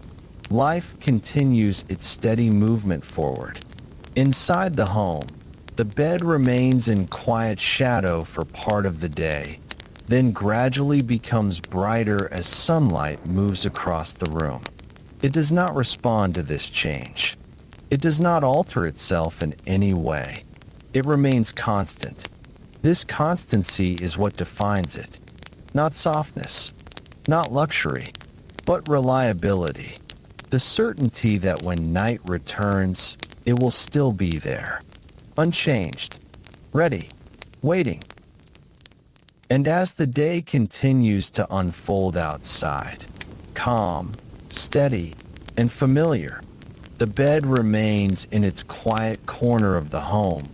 Life continues its steady movement forward. Inside the home, the bed remains in quiet shadow for part of the day, then gradually becomes brighter as sunlight moves across the room. It does not respond to this change. It does not alter itself in any way. It remains constant. This constancy is what defines it. Not softness, not luxury, but reliability. The certainty that when night returns, it will still be there, unchanged, ready, waiting. And as the day continues to unfold outside, calm, steady, and familiar, the bed remains in its quiet corner of the home,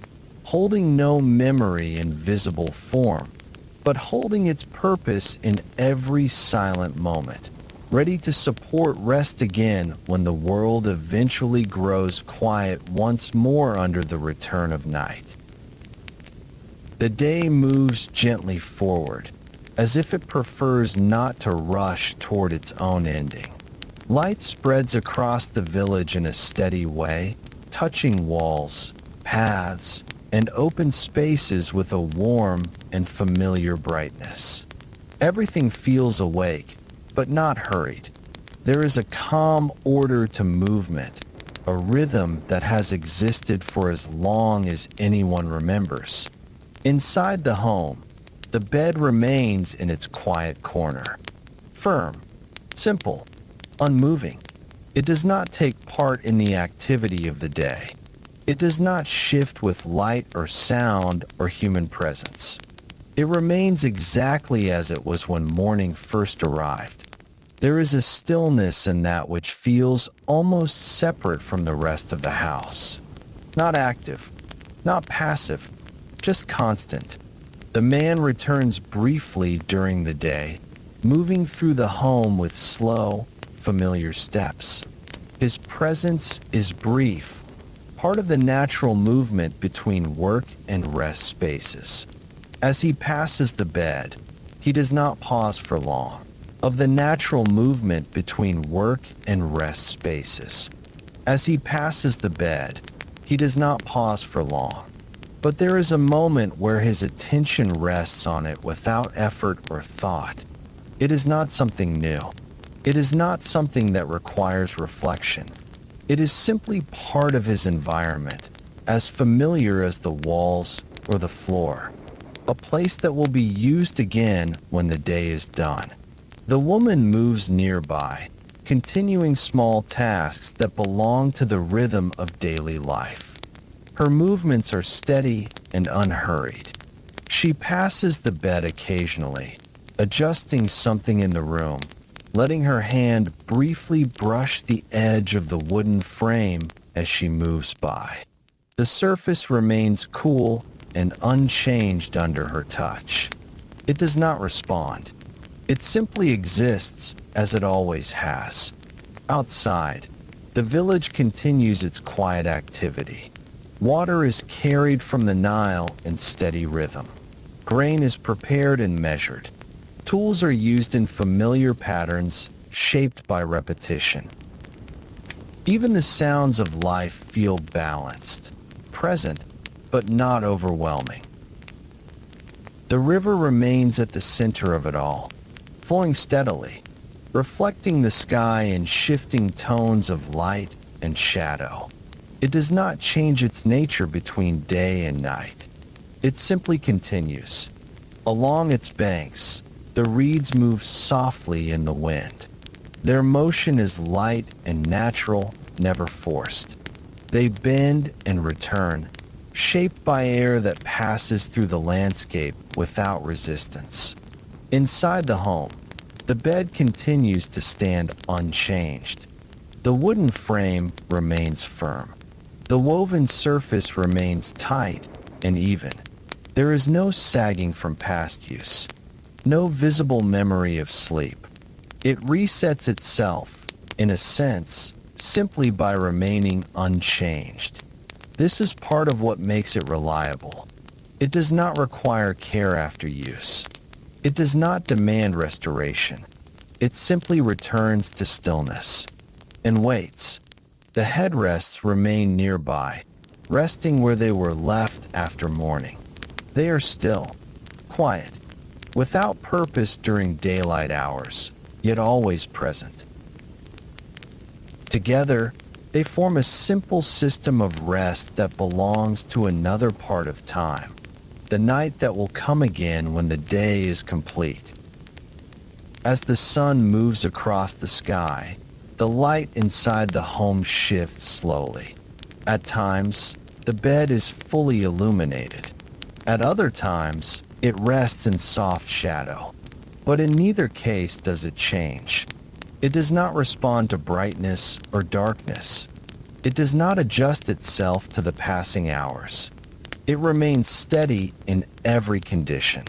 holding no memory in visible form, but holding its purpose in every silent moment, ready to support rest again when the world eventually grows quiet once more under the return of night. The day moves gently forward, as if it prefers not to rush toward its own ending. Light spreads across the village in a steady way, touching walls, paths, and open spaces with a warm and familiar brightness. Everything feels awake, but not hurried. There is a calm order to movement, a rhythm that has existed for as long as anyone remembers. Inside the home, the bed remains in its quiet corner, firm, simple, unmoving. It does not take part in the activity of the day. It does not shift with light or sound or human presence. It remains exactly as it was when morning first arrived. There is a stillness in that which feels almost separate from the rest of the house. Not active, not passive, just constant, The man returns briefly during the day, moving through the home with slow, familiar steps. His presence is brief, part of the natural movement between work and rest spaces. As he passes the bed, he does not pause for long. Of the natural movement between work and rest spaces. As he passes the bed, he does not pause for long. But there is a moment where his attention rests on it without effort or thought. It is not something new. It is not something that requires reflection. It is simply part of his environment, as familiar as the walls or the floor. A place that will be used again when the day is done. The woman moves nearby, continuing small tasks that belong to the rhythm of daily life. Her movements are steady and unhurried. She passes the bed occasionally, adjusting something in the room, letting her hand briefly brush the edge of the wooden frame as she moves by. The surface remains cool and unchanged under her touch. It does not respond. It simply exists as it always has. Outside, the village continues its quiet activity. Water is carried from the Nile in steady rhythm. Grain is prepared and measured. Tools are used in familiar patterns shaped by repetition. Even the sounds of life feel balanced, present, but not overwhelming. The river remains at the center of it all, flowing steadily, reflecting the sky in shifting tones of light and shadow. It does not change its nature between day and night. It simply continues. Along its banks, the reeds move softly in the wind. Their motion is light and natural, never forced. They bend and return, shaped by air that passes through the landscape without resistance. Inside the home, the bed continues to stand unchanged. The wooden frame remains firm. The woven surface remains tight and even. There is no sagging from past use, no visible memory of sleep. It resets itself, in a sense, simply by remaining unchanged. This is part of what makes it reliable. It does not require care after use. It does not demand restoration. It simply returns to stillness and waits. The headrests remain nearby, resting where they were left after morning. They are still, quiet, without purpose during daylight hours, yet always present. Together, they form a simple system of rest that belongs to another part of time, the night that will come again when the day is complete. As the sun moves across the sky, the light inside the home shifts slowly. At times, the bed is fully illuminated. At other times, it rests in soft shadow. But in neither case does it change. It does not respond to brightness or darkness. It does not adjust itself to the passing hours. It remains steady in every condition.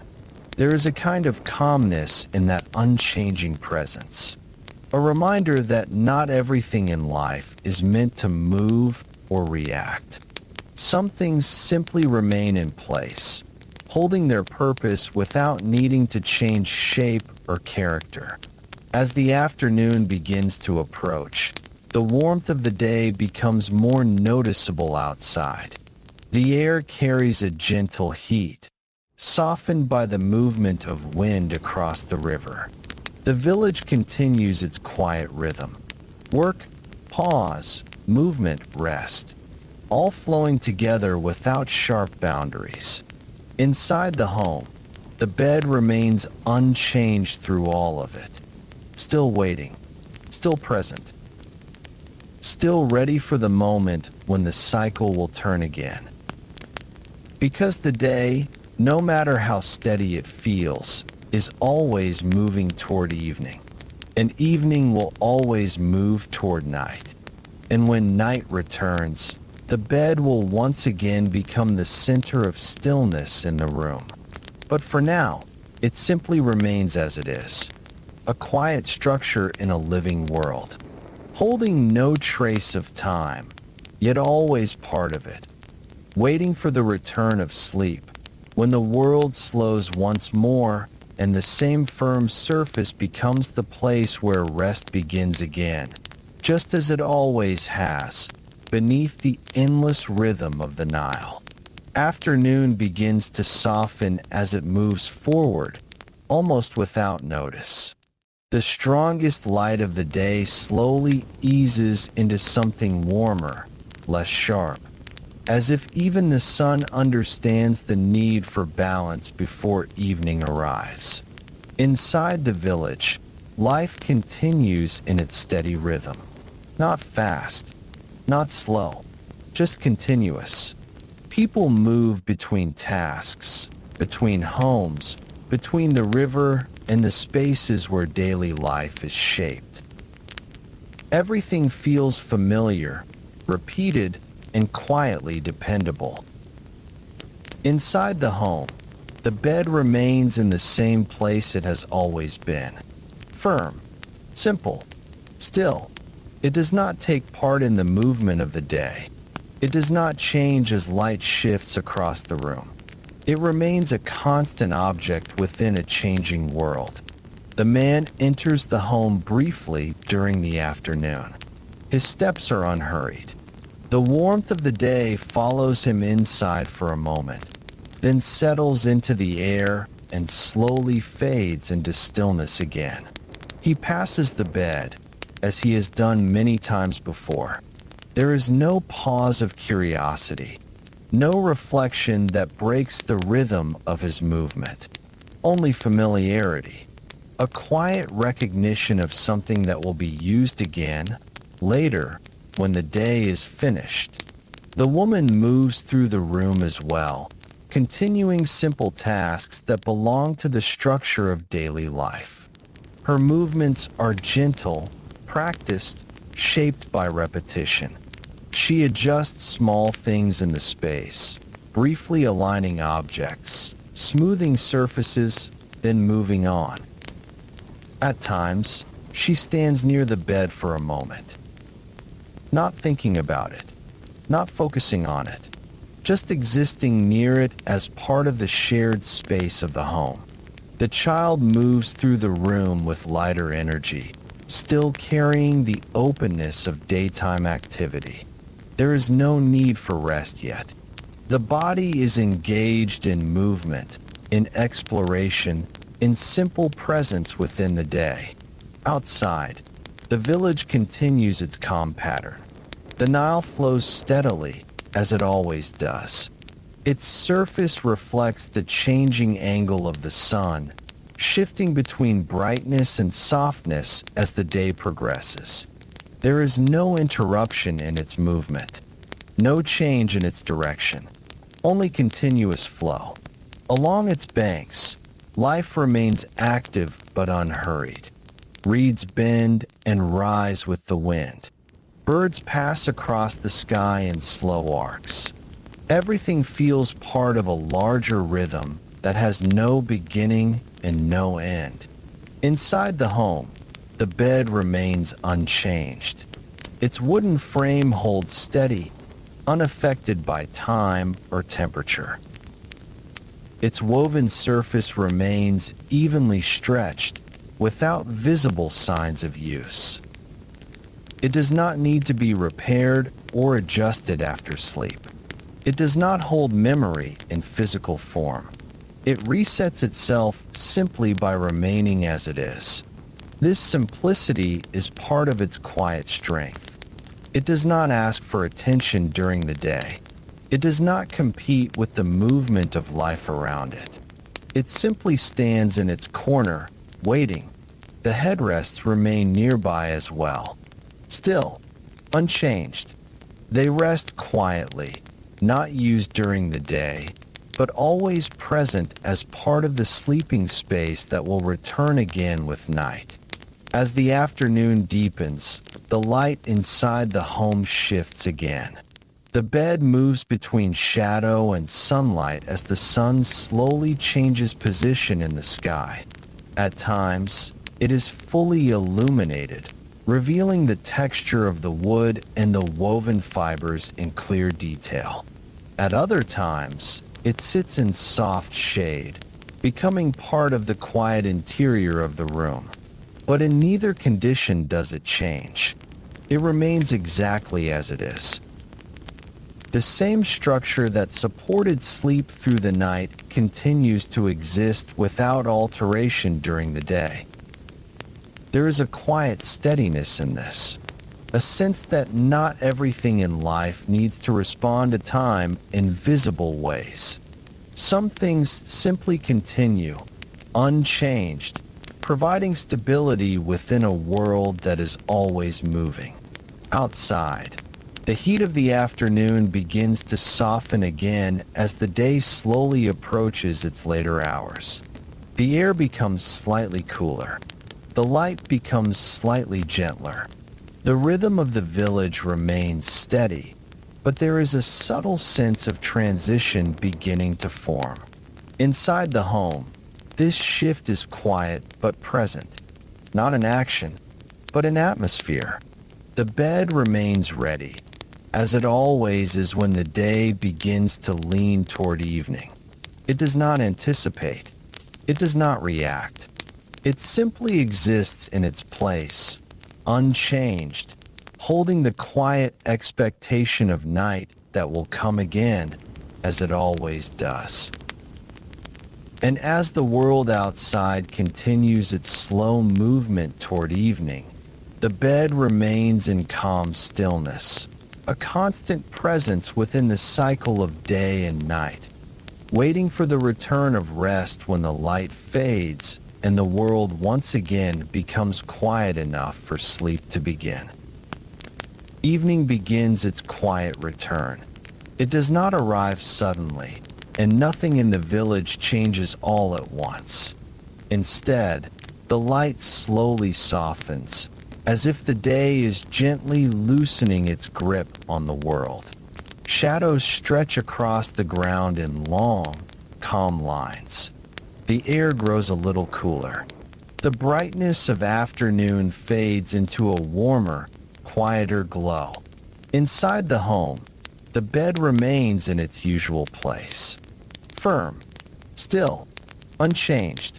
There is a kind of calmness in that unchanging presence. A reminder that not everything in life is meant to move or react. Some things simply remain in place, holding their purpose without needing to change shape or character. As the afternoon begins to approach, the warmth of the day becomes more noticeable outside. The air carries a gentle heat, softened by the movement of wind across the river. The village continues its quiet rhythm. Work, pause, movement, rest, all flowing together without sharp boundaries. Inside the home, the bed remains unchanged through all of it, still waiting, still present, still ready for the moment when the cycle will turn again. Because the day, no matter how steady it feels, is always moving toward evening, and evening will always move toward night. And when night returns, the bed will once again become the center of stillness in the room. But for now, it simply remains as it is, a quiet structure in a living world, holding no trace of time, yet always part of it, waiting for the return of sleep, when the world slows once more and the same firm surface becomes the place where rest begins again, just as it always has, beneath the endless rhythm of the Nile. Afternoon begins to soften as it moves forward, almost without notice. The strongest light of the day slowly eases into something warmer, less sharp, as if even the sun understands the need for balance before evening arrives. Inside the village, life continues in its steady rhythm. Not fast, not slow, just continuous. People move between tasks, between homes, between the river and the spaces where daily life is shaped. Everything feels familiar, repeated, and quietly dependable. Inside the home, the bed remains in the same place it has always been. Firm, simple, still. It does not take part in the movement of the day. It does not change as light shifts across the room. It remains a constant object within a changing world. The man enters the home briefly during the afternoon. His steps are unhurried. The warmth of the day follows him inside for a moment, then settles into the air and slowly fades into stillness again. He passes the bed, as he has done many times before. There is no pause of curiosity, no reflection that breaks the rhythm of his movement, only familiarity, a quiet recognition of something that will be used again, later, when the day is finished. The woman moves through the room as well, continuing simple tasks that belong to the structure of daily life. Her movements are gentle, practiced, shaped by repetition. She adjusts small things in the space, briefly aligning objects, smoothing surfaces, then moving on. At times, she stands near the bed for a moment, not thinking about it, not focusing on it, just existing near it as part of the shared space of the home. The child moves through the room with lighter energy, still carrying the openness of daytime activity. There is no need for rest yet. The body is engaged in movement, in exploration, in simple presence within the day. Outside, the village continues its calm pattern. The Nile flows steadily, as it always does. Its surface reflects the changing angle of the sun, shifting between brightness and softness as the day progresses. There is no interruption in its movement, no change in its direction, only continuous flow. Along its banks, life remains active but unhurried. Reeds bend and rise with the wind. Birds pass across the sky in slow arcs. Everything feels part of a larger rhythm that has no beginning and no end. Inside the home, the bed remains unchanged. Its wooden frame holds steady, unaffected by time or temperature. Its woven surface remains evenly stretched, without visible signs of use. It does not need to be repaired or adjusted after sleep. It does not hold memory in physical form. It resets itself simply by remaining as it is. This simplicity is part of its quiet strength. It does not ask for attention during the day. It does not compete with the movement of life around it. It simply stands in its corner, waiting. The headrests remain nearby as well. Still, unchanged. They rest quietly, not used during the day, but always present as part of the sleeping space that will return again with night. As the afternoon deepens, the light inside the home shifts again. The bed moves between shadow and sunlight as the sun slowly changes position in the sky. At times, it is fully illuminated, revealing the texture of the wood and the woven fibers in clear detail. At other times, it sits in soft shade, becoming part of the quiet interior of the room. But in neither condition does it change. It remains exactly as it is. The same structure that supported sleep through the night continues to exist without alteration during the day. There is a quiet steadiness in this, a sense that not everything in life needs to respond to time in visible ways. Some things simply continue, unchanged, providing stability within a world that is always moving. Outside, the heat of the afternoon begins to soften again as the day slowly approaches its later hours. The air becomes slightly cooler. The light becomes slightly gentler. The rhythm of the village remains steady, but there is a subtle sense of transition beginning to form. Inside the home, this shift is quiet but present, not an action, but an atmosphere. The bed remains ready, as it always is when the day begins to lean toward evening. It does not anticipate. It does not react. It simply exists in its place, unchanged, holding the quiet expectation of night that will come again, as it always does. And as the world outside continues its slow movement toward evening, the bed remains in calm stillness, a constant presence within the cycle of day and night, waiting for the return of rest when the light fades and the world once again becomes quiet enough for sleep to begin. Evening begins its quiet return. It does not arrive suddenly, and nothing in the village changes all at once. Instead, the light slowly softens, as if the day is gently loosening its grip on the world. Shadows stretch across the ground in long, calm lines. The air grows a little cooler. The brightness of afternoon fades into a warmer, quieter glow. Inside the home, the bed remains in its usual place. Firm, still, unchanged.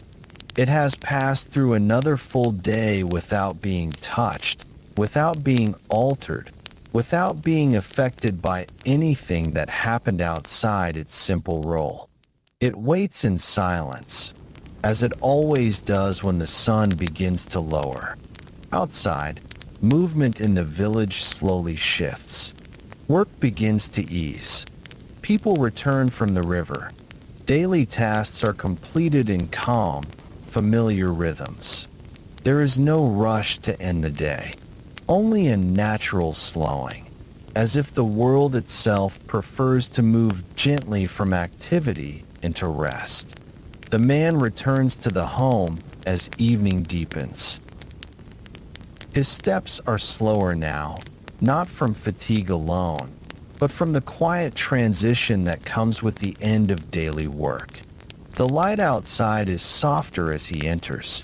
It has passed through another full day without being touched, without being altered, without being affected by anything that happened outside its simple role. It waits in silence, as it always does when the sun begins to lower. Outside, movement in the village slowly shifts. Work begins to ease. People return from the river. Daily tasks are completed in calm, familiar rhythms. There is no rush to end the day, only a natural slowing, as if the world itself prefers to move gently from activity into rest. The man returns to the home as evening deepens. His steps are slower now, not from fatigue alone, but from the quiet transition that comes with the end of daily work. The light outside is softer as he enters.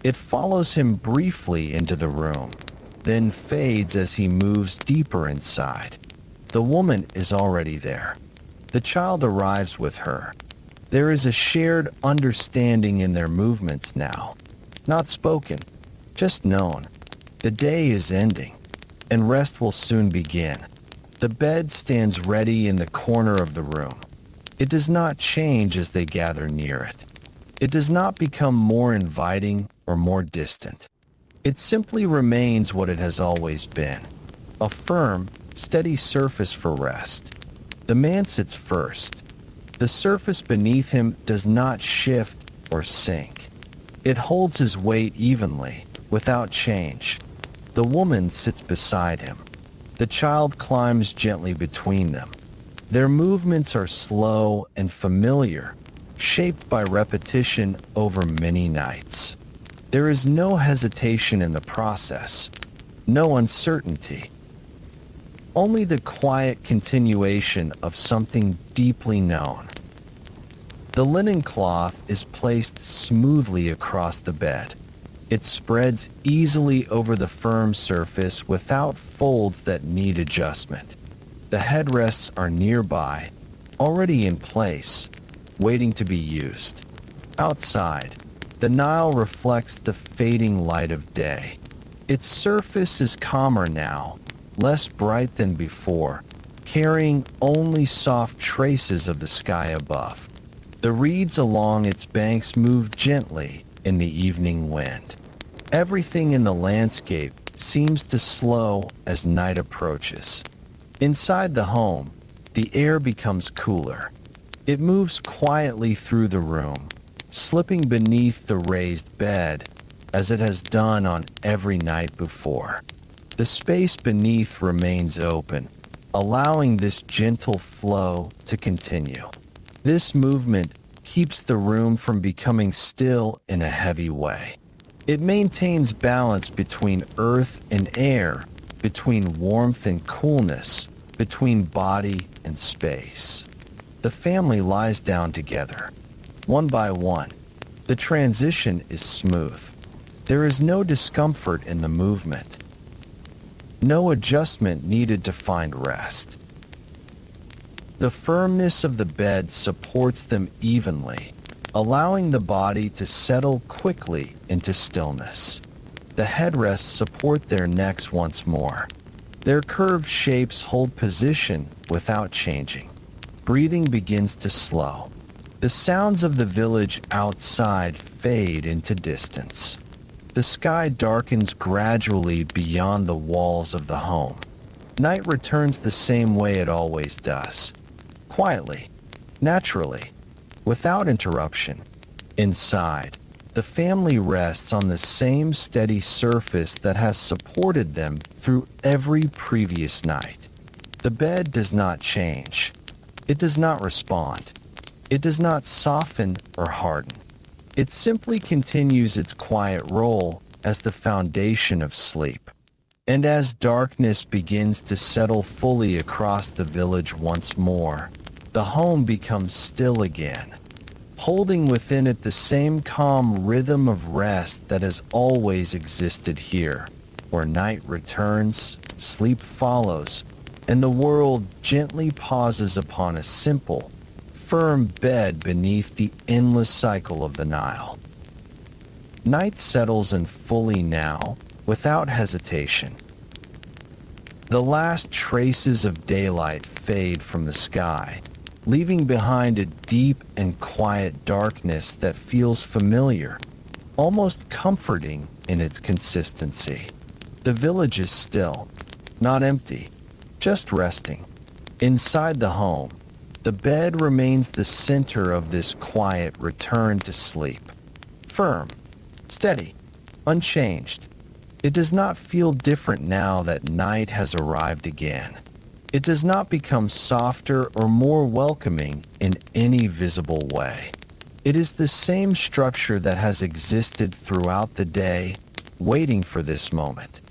It follows him briefly into the room, then fades as he moves deeper inside. The woman is already there. The child arrives with her. There is a shared understanding in their movements now. Not spoken, just known. The day is ending, and rest will soon begin. The bed stands ready in the corner of the room. It does not change as they gather near it. It does not become more inviting or more distant. It simply remains what it has always been, a firm, steady surface for rest. The man sits first. The surface beneath him does not shift or sink. It holds his weight evenly, without change. The woman sits beside him. The child climbs gently between them. Their movements are slow and familiar, shaped by repetition over many nights. There is no hesitation in the process, no uncertainty, only the quiet continuation of something deeply known. The linen cloth is placed smoothly across the bed. It spreads easily over the firm surface without folds that need adjustment. The headrests are nearby, already in place, waiting to be used. Outside, the Nile reflects the fading light of day. Its surface is calmer now, less bright than before, carrying only soft traces of the sky above. The reeds along its banks move gently in the evening wind. Everything in the landscape seems to slow as night approaches. Inside the home, the air becomes cooler. It moves quietly through the room, slipping beneath the raised bed as it has done on every night before. The space beneath remains open, allowing this gentle flow to continue. This movement keeps the room from becoming still in a heavy way. It maintains balance between earth and air, between warmth and coolness, between body and space. The family lies down together, one by one. The transition is smooth. There is no discomfort in the movement, no adjustment needed to find rest. The firmness of the bed supports them evenly, allowing the body to settle quickly into stillness. The headrests support their necks once more. Their curved shapes hold position without changing. Breathing begins to slow. The sounds of the village outside fade into distance. The sky darkens gradually beyond the walls of the home. Night returns the same way it always does. Quietly, naturally, without interruption. Inside, the family rests on the same steady surface that has supported them through every previous night. The bed does not change. It does not respond. It does not soften or harden. It simply continues its quiet role as the foundation of sleep. And as darkness begins to settle fully across the village once more, the home becomes still again, holding within it the same calm rhythm of rest that has always existed here, where night returns, sleep follows, and the world gently pauses upon a simple, firm bed beneath the endless cycle of the Nile. Night settles in fully now, without hesitation. The last traces of daylight fade from the sky, leaving behind a deep and quiet darkness that feels familiar, almost comforting in its consistency. The village is still, not empty, just resting. Inside the home, the bed remains the center of this quiet return to sleep. Firm, steady, unchanged. It does not feel different now that night has arrived again. It does not become softer or more welcoming in any visible way. It is the same structure that has existed throughout the day, waiting for this moment.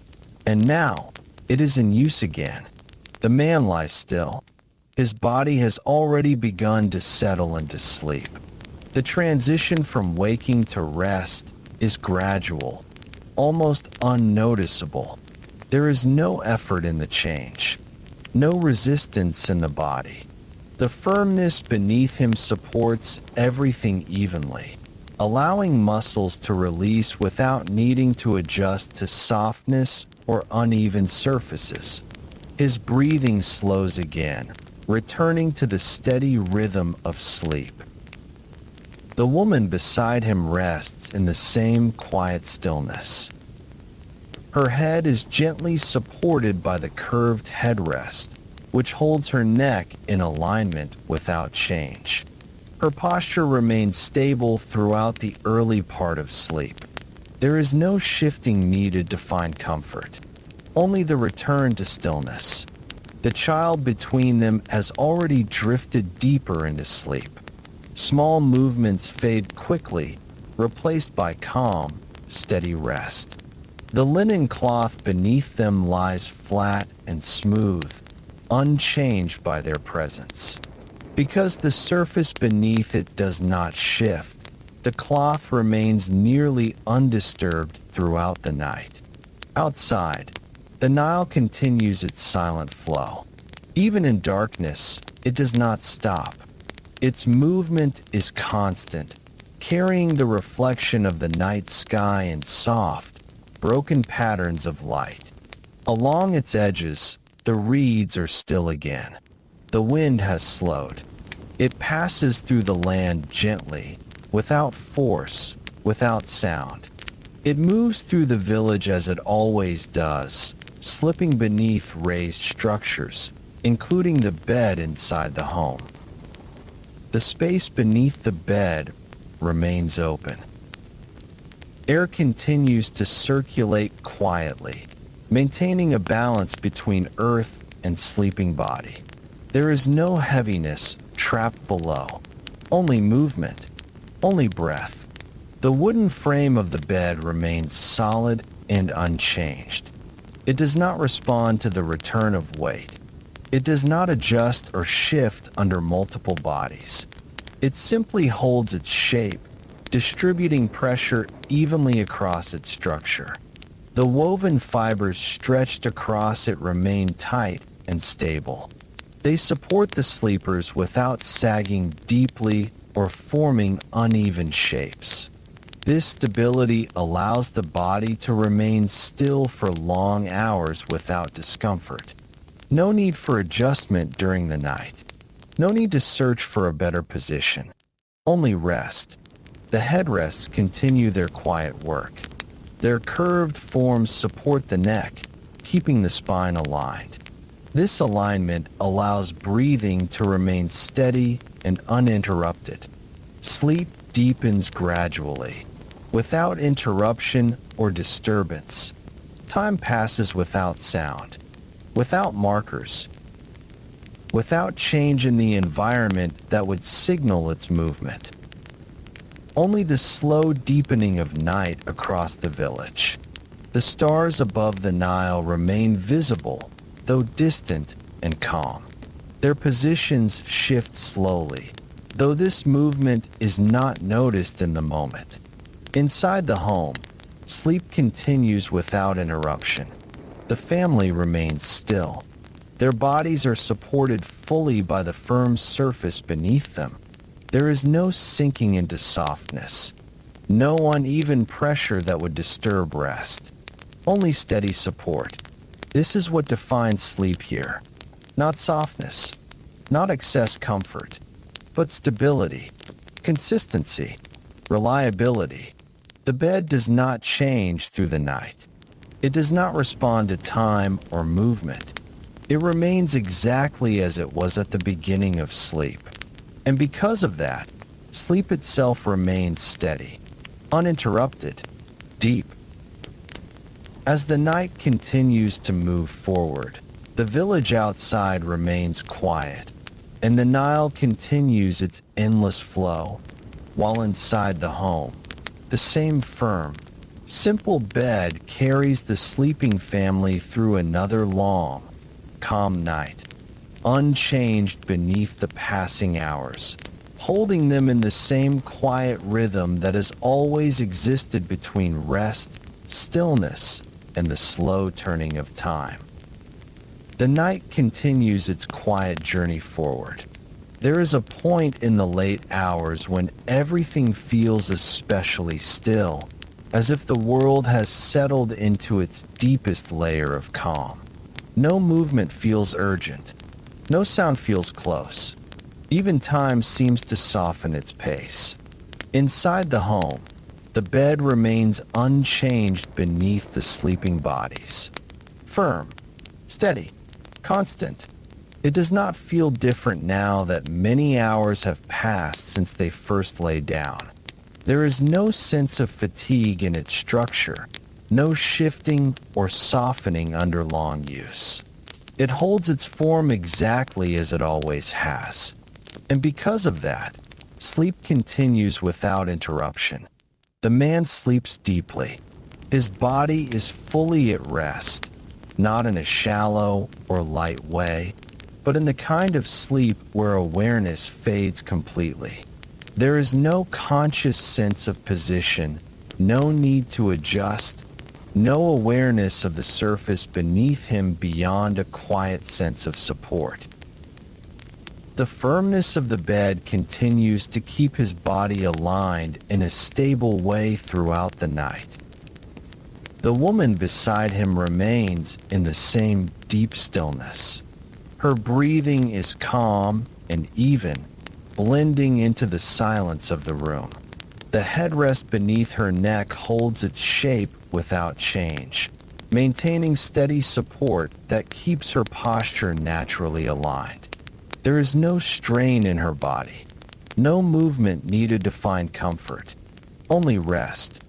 And now, it is in use again. The man lies still. His body has already begun to settle into sleep. The transition from waking to rest is gradual, almost unnoticeable. There is no effort in the change, no resistance in the body. The firmness beneath him supports everything evenly, allowing muscles to release without needing to adjust to softness or uneven surfaces. His breathing slows again, returning to the steady rhythm of sleep. The woman beside him rests in the same quiet stillness. Her head is gently supported by the curved headrest, which holds her neck in alignment without change. Her posture remains stable throughout the early part of sleep. There is no shifting needed to find comfort, only the return to stillness. The child between them has already drifted deeper into sleep. Small movements fade quickly, replaced by calm, steady rest. The linen cloth beneath them lies flat and smooth, unchanged by their presence. Because the surface beneath it does not shift, the cloth remains nearly undisturbed throughout the night. Outside, the Nile continues its silent flow. Even in darkness, it does not stop. Its movement is constant, carrying the reflection of the night sky in soft, broken patterns of light. Along its edges, the reeds are still again. The wind has slowed. It passes through the land gently, without force, without sound. It moves through the village as it always does, slipping beneath raised structures, including the bed inside the home. The space beneath the bed remains open. Air continues to circulate quietly, maintaining a balance between earth and sleeping body. There is no heaviness trapped below, only movement, only breath. The wooden frame of the bed remains solid and unchanged. It does not respond to the return of weight. It does not adjust or shift under multiple bodies. It simply holds its shape, distributing pressure evenly across its structure. The woven fibers stretched across it remain tight and stable. They support the sleepers without sagging deeply or forming uneven shapes. This stability allows the body to remain still for long hours without discomfort. No need for adjustment during the night. No need to search for a better position. Only rest. The headrests continue their quiet work. Their curved forms support the neck, keeping the spine aligned. This alignment allows breathing to remain steady and uninterrupted. Sleep deepens gradually, without interruption or disturbance. Time passes without sound, without markers, without change in the environment that would signal its movement. Only the slow deepening of night across the village. The stars above the Nile remain visible, though distant and calm. Their positions shift slowly, though this movement is not noticed in the moment. Inside the home, sleep continues without interruption. The family remains still. Their bodies are supported fully by the firm surface beneath them. There is no sinking into softness, no uneven pressure that would disturb rest, only steady support. This is what defines sleep here. Not softness, not excess comfort, but stability, consistency, reliability. The bed does not change through the night. It does not respond to time or movement. It remains exactly as it was at the beginning of sleep. And because of that, sleep itself remains steady, uninterrupted, deep. As the night continues to move forward, the village outside remains quiet, and the Nile continues its endless flow, while inside the home, the same firm, simple bed carries the sleeping family through another long, calm night, unchanged beneath the passing hours, holding them in the same quiet rhythm that has always existed between rest, stillness, and the slow turning of time. The night continues its quiet journey forward. There is a point in the late hours when everything feels especially still, as if the world has settled into its deepest layer of calm. No movement feels urgent. No sound feels close. Even time seems to soften its pace. Inside the home, the bed remains unchanged beneath the sleeping bodies. Firm, steady, constant. It does not feel different now that many hours have passed since they first lay down. There is no sense of fatigue in its structure, no shifting or softening under long use. It holds its form exactly as it always has. And because of that, sleep continues without interruption. The man sleeps deeply. His body is fully at rest, not in a shallow or light way, but in the kind of sleep where awareness fades completely. There is no conscious sense of position, no need to adjust, no awareness of the surface beneath him beyond a quiet sense of support. The firmness of the bed continues to keep his body aligned in a stable way throughout the night. The woman beside him remains in the same deep stillness. Her breathing is calm and even, blending into the silence of the room. The headrest beneath her neck holds its shape without change, maintaining steady support that keeps her posture naturally aligned. There is no strain in her body, no movement needed to find comfort, only rest.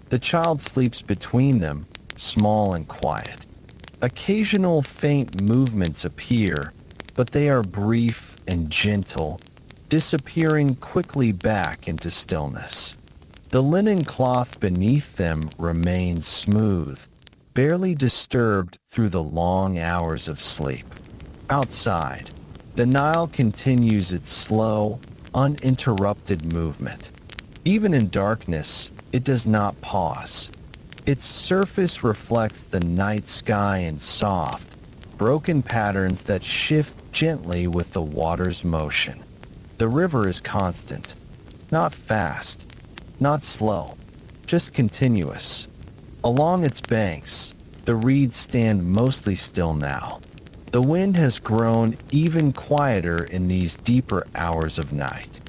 The child sleeps between them, small and quiet. Occasional faint movements appear, but they are brief and gentle, disappearing quickly back into stillness. The linen cloth beneath them remains smooth, barely disturbed through the long hours of sleep. Outside, the Nile continues its slow, uninterrupted movement. Even in darkness, it does not pause. Its surface reflects the night sky in soft, broken patterns that shift gently with the water's motion. The river is constant, not fast, not slow, just continuous. Along its banks, the reeds stand mostly still now. The wind has grown even quieter in these deeper hours of night.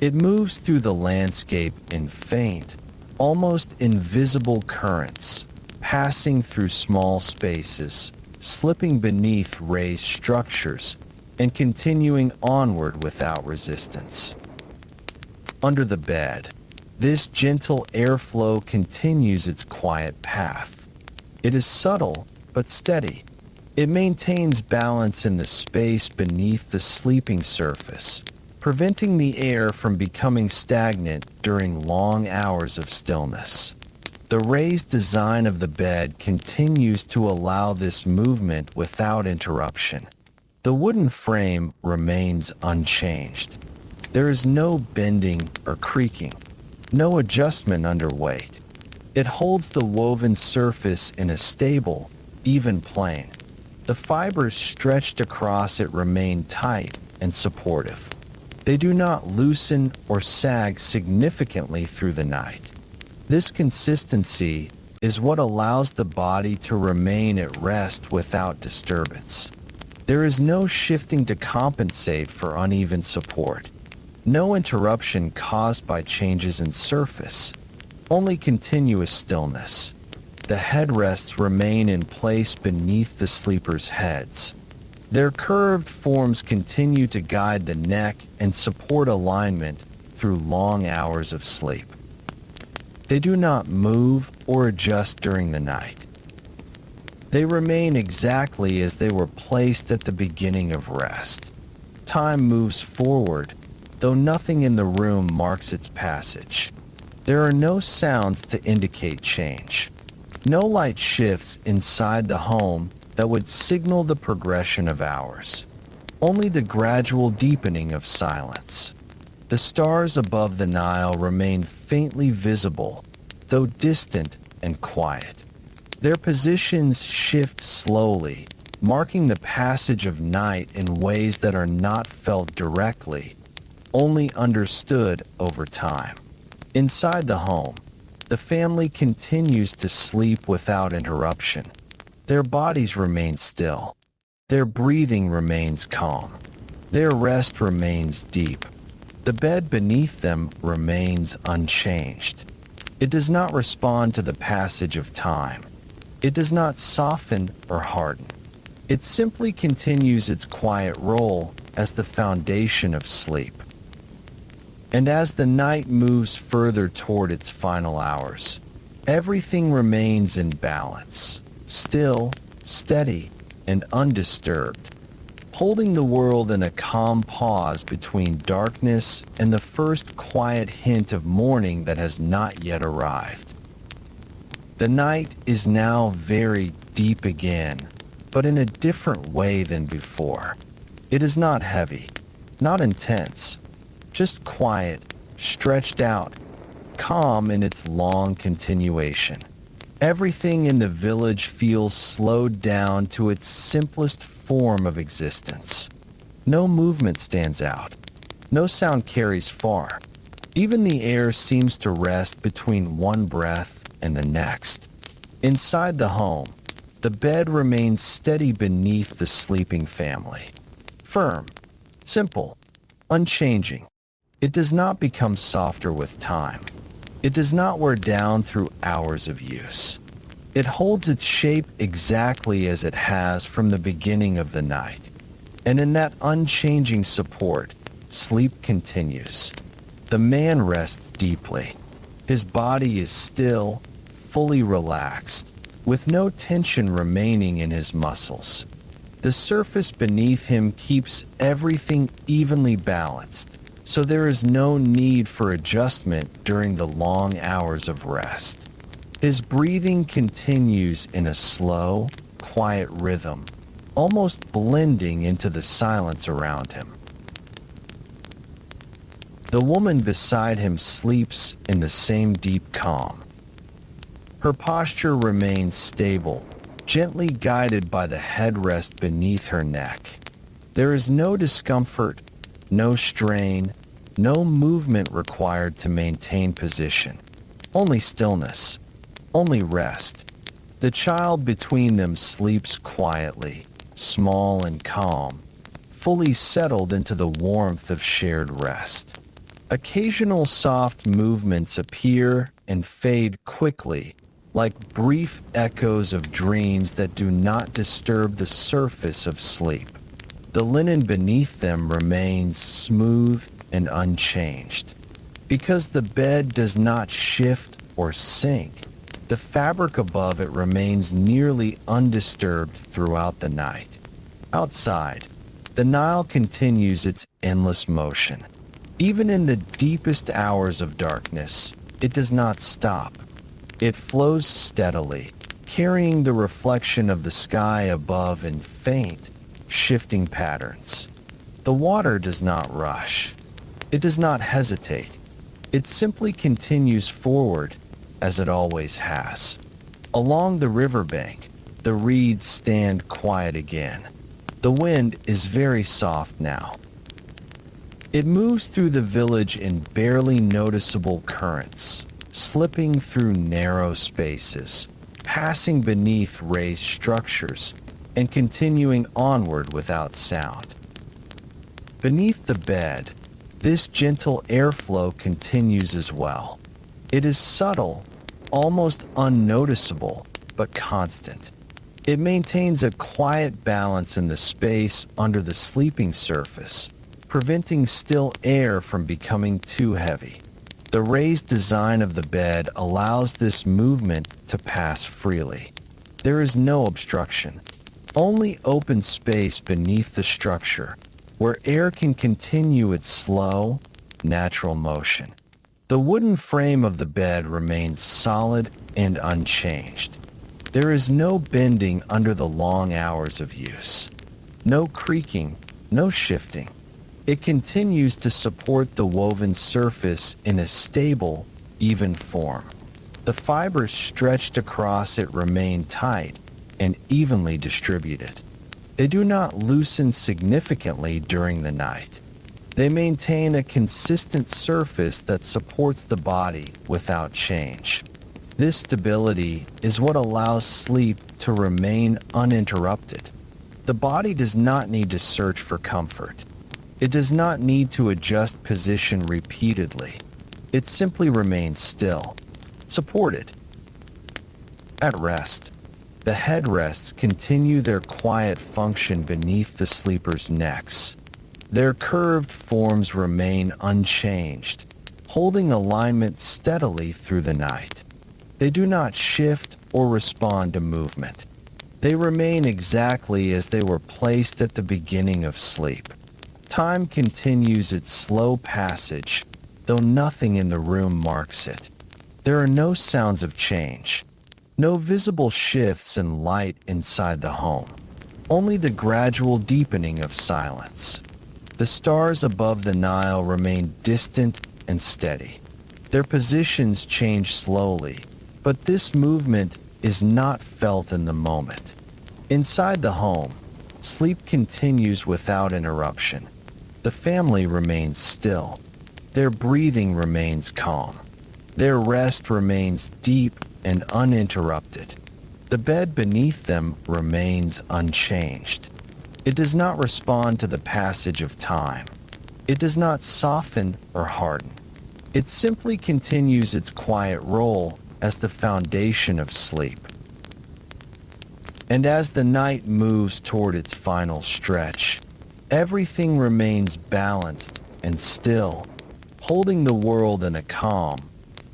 It moves through the landscape in faint, almost invisible currents, passing through small spaces, slipping beneath raised structures, and continuing onward without resistance. Under the bed, this gentle airflow continues its quiet path. It is subtle but steady. It maintains balance in the space beneath the sleeping surface, preventing the air from becoming stagnant during long hours of stillness. The raised design of the bed continues to allow this movement without interruption. The wooden frame remains unchanged. There is no bending or creaking, no adjustment under weight. It holds the woven surface in a stable, even plane. The fibers stretched across it remain tight and supportive. They do not loosen or sag significantly through the night. This consistency is what allows the body to remain at rest without disturbance. There is no shifting to compensate for uneven support. No interruption caused by changes in surface, only continuous stillness. The headrests remain in place beneath the sleepers' heads. Their curved forms continue to guide the neck and support alignment through long hours of sleep. They do not move or adjust during the night. They remain exactly as they were placed at the beginning of rest. Time moves forward, though nothing in the room marks its passage. There are no sounds to indicate change. No light shifts inside the home that would signal the progression of hours. Only the gradual deepening of silence. The stars above the Nile remain faintly visible, though distant and quiet. Their positions shift slowly, marking the passage of night in ways that are not felt directly, only understood over time. Inside the home, the family continues to sleep without interruption. Their bodies remain still. Their breathing remains calm. Their rest remains deep. The bed beneath them remains unchanged. It does not respond to the passage of time. It does not soften or harden. It simply continues its quiet role as the foundation of sleep. And as the night moves further toward its final hours, everything remains in balance, still, steady, and undisturbed, holding the world in a calm pause between darkness and the first quiet hint of morning that has not yet arrived. The night is now very deep again, but in a different way than before. It is not heavy, not intense, just quiet, stretched out, calm in its long continuation. Everything in the village feels slowed down to its simplest form of existence. No movement stands out. No sound carries far. Even the air seems to rest between one breath and the next. Inside the home, the bed remains steady beneath the sleeping family. Firm, simple, unchanging. It does not become softer with time. It does not wear down through hours of use. It holds its shape exactly as it has from the beginning of the night. And in that unchanging support, sleep continues. The man rests deeply. His body is still, fully relaxed, with no tension remaining in his muscles. The surface beneath him keeps everything evenly balanced, so there is no need for adjustment during the long hours of rest. His breathing continues in a slow, quiet rhythm, almost blending into the silence around him. The woman beside him sleeps in the same deep calm. Her posture remains stable, gently guided by the headrest beneath her neck. There is no discomfort, no strain, no movement required to maintain position. Only stillness, only rest. The child between them sleeps quietly, small and calm, fully settled into the warmth of shared rest. Occasional soft movements appear and fade quickly, like brief echoes of dreams that do not disturb the surface of sleep. The linen beneath them remains smooth and unchanged. Because the bed does not shift or sink, the fabric above it remains nearly undisturbed throughout the night. Outside, the Nile continues its endless motion. Even in the deepest hours of darkness, it does not stop. It flows steadily, carrying the reflection of the sky above in faint, shifting patterns. The water does not rush. It does not hesitate. It simply continues forward, as it always has. Along the riverbank, the reeds stand quiet again. The wind is very soft now. It moves through the village in barely noticeable currents, slipping through narrow spaces, passing beneath raised structures, and continuing onward without sound. Beneath the bed, this gentle airflow continues as well. It is subtle, almost unnoticeable, but constant. It maintains a quiet balance in the space under the sleeping surface, preventing still air from becoming too heavy. The raised design of the bed allows this movement to pass freely. There is no obstruction, only open space beneath the structure, where air can continue its slow, natural motion. The wooden frame of the bed remains solid and unchanged. There is no bending under the long hours of use. No creaking, no shifting. It continues to support the woven surface in a stable, even form. The fibers stretched across it remain tight and evenly distributed. They do not loosen significantly during the night. They maintain a consistent surface that supports the body without change. This stability is what allows sleep to remain uninterrupted. The body does not need to search for comfort. It does not need to adjust position repeatedly. It simply remains still, supported. At rest, the headrests continue their quiet function beneath the sleepers' necks. Their curved forms remain unchanged, holding alignment steadily through the night. They do not shift or respond to movement. They remain exactly as they were placed at the beginning of sleep. Time continues its slow passage, though nothing in the room marks it. There are no sounds of change, no visible shifts in light inside the home. only the gradual deepening of silence. The stars above the Nile remain distant and steady. Their positions change slowly, but this movement is not felt in the moment. Inside the home, sleep continues without interruption. The family remains still. Their breathing remains calm. Their rest remains deep and uninterrupted. The bed beneath them remains unchanged. It does not respond to the passage of time. It does not soften or harden. It simply continues its quiet role as the foundation of sleep. And as the night moves toward its final stretch, everything remains balanced and still, holding the world in a calm,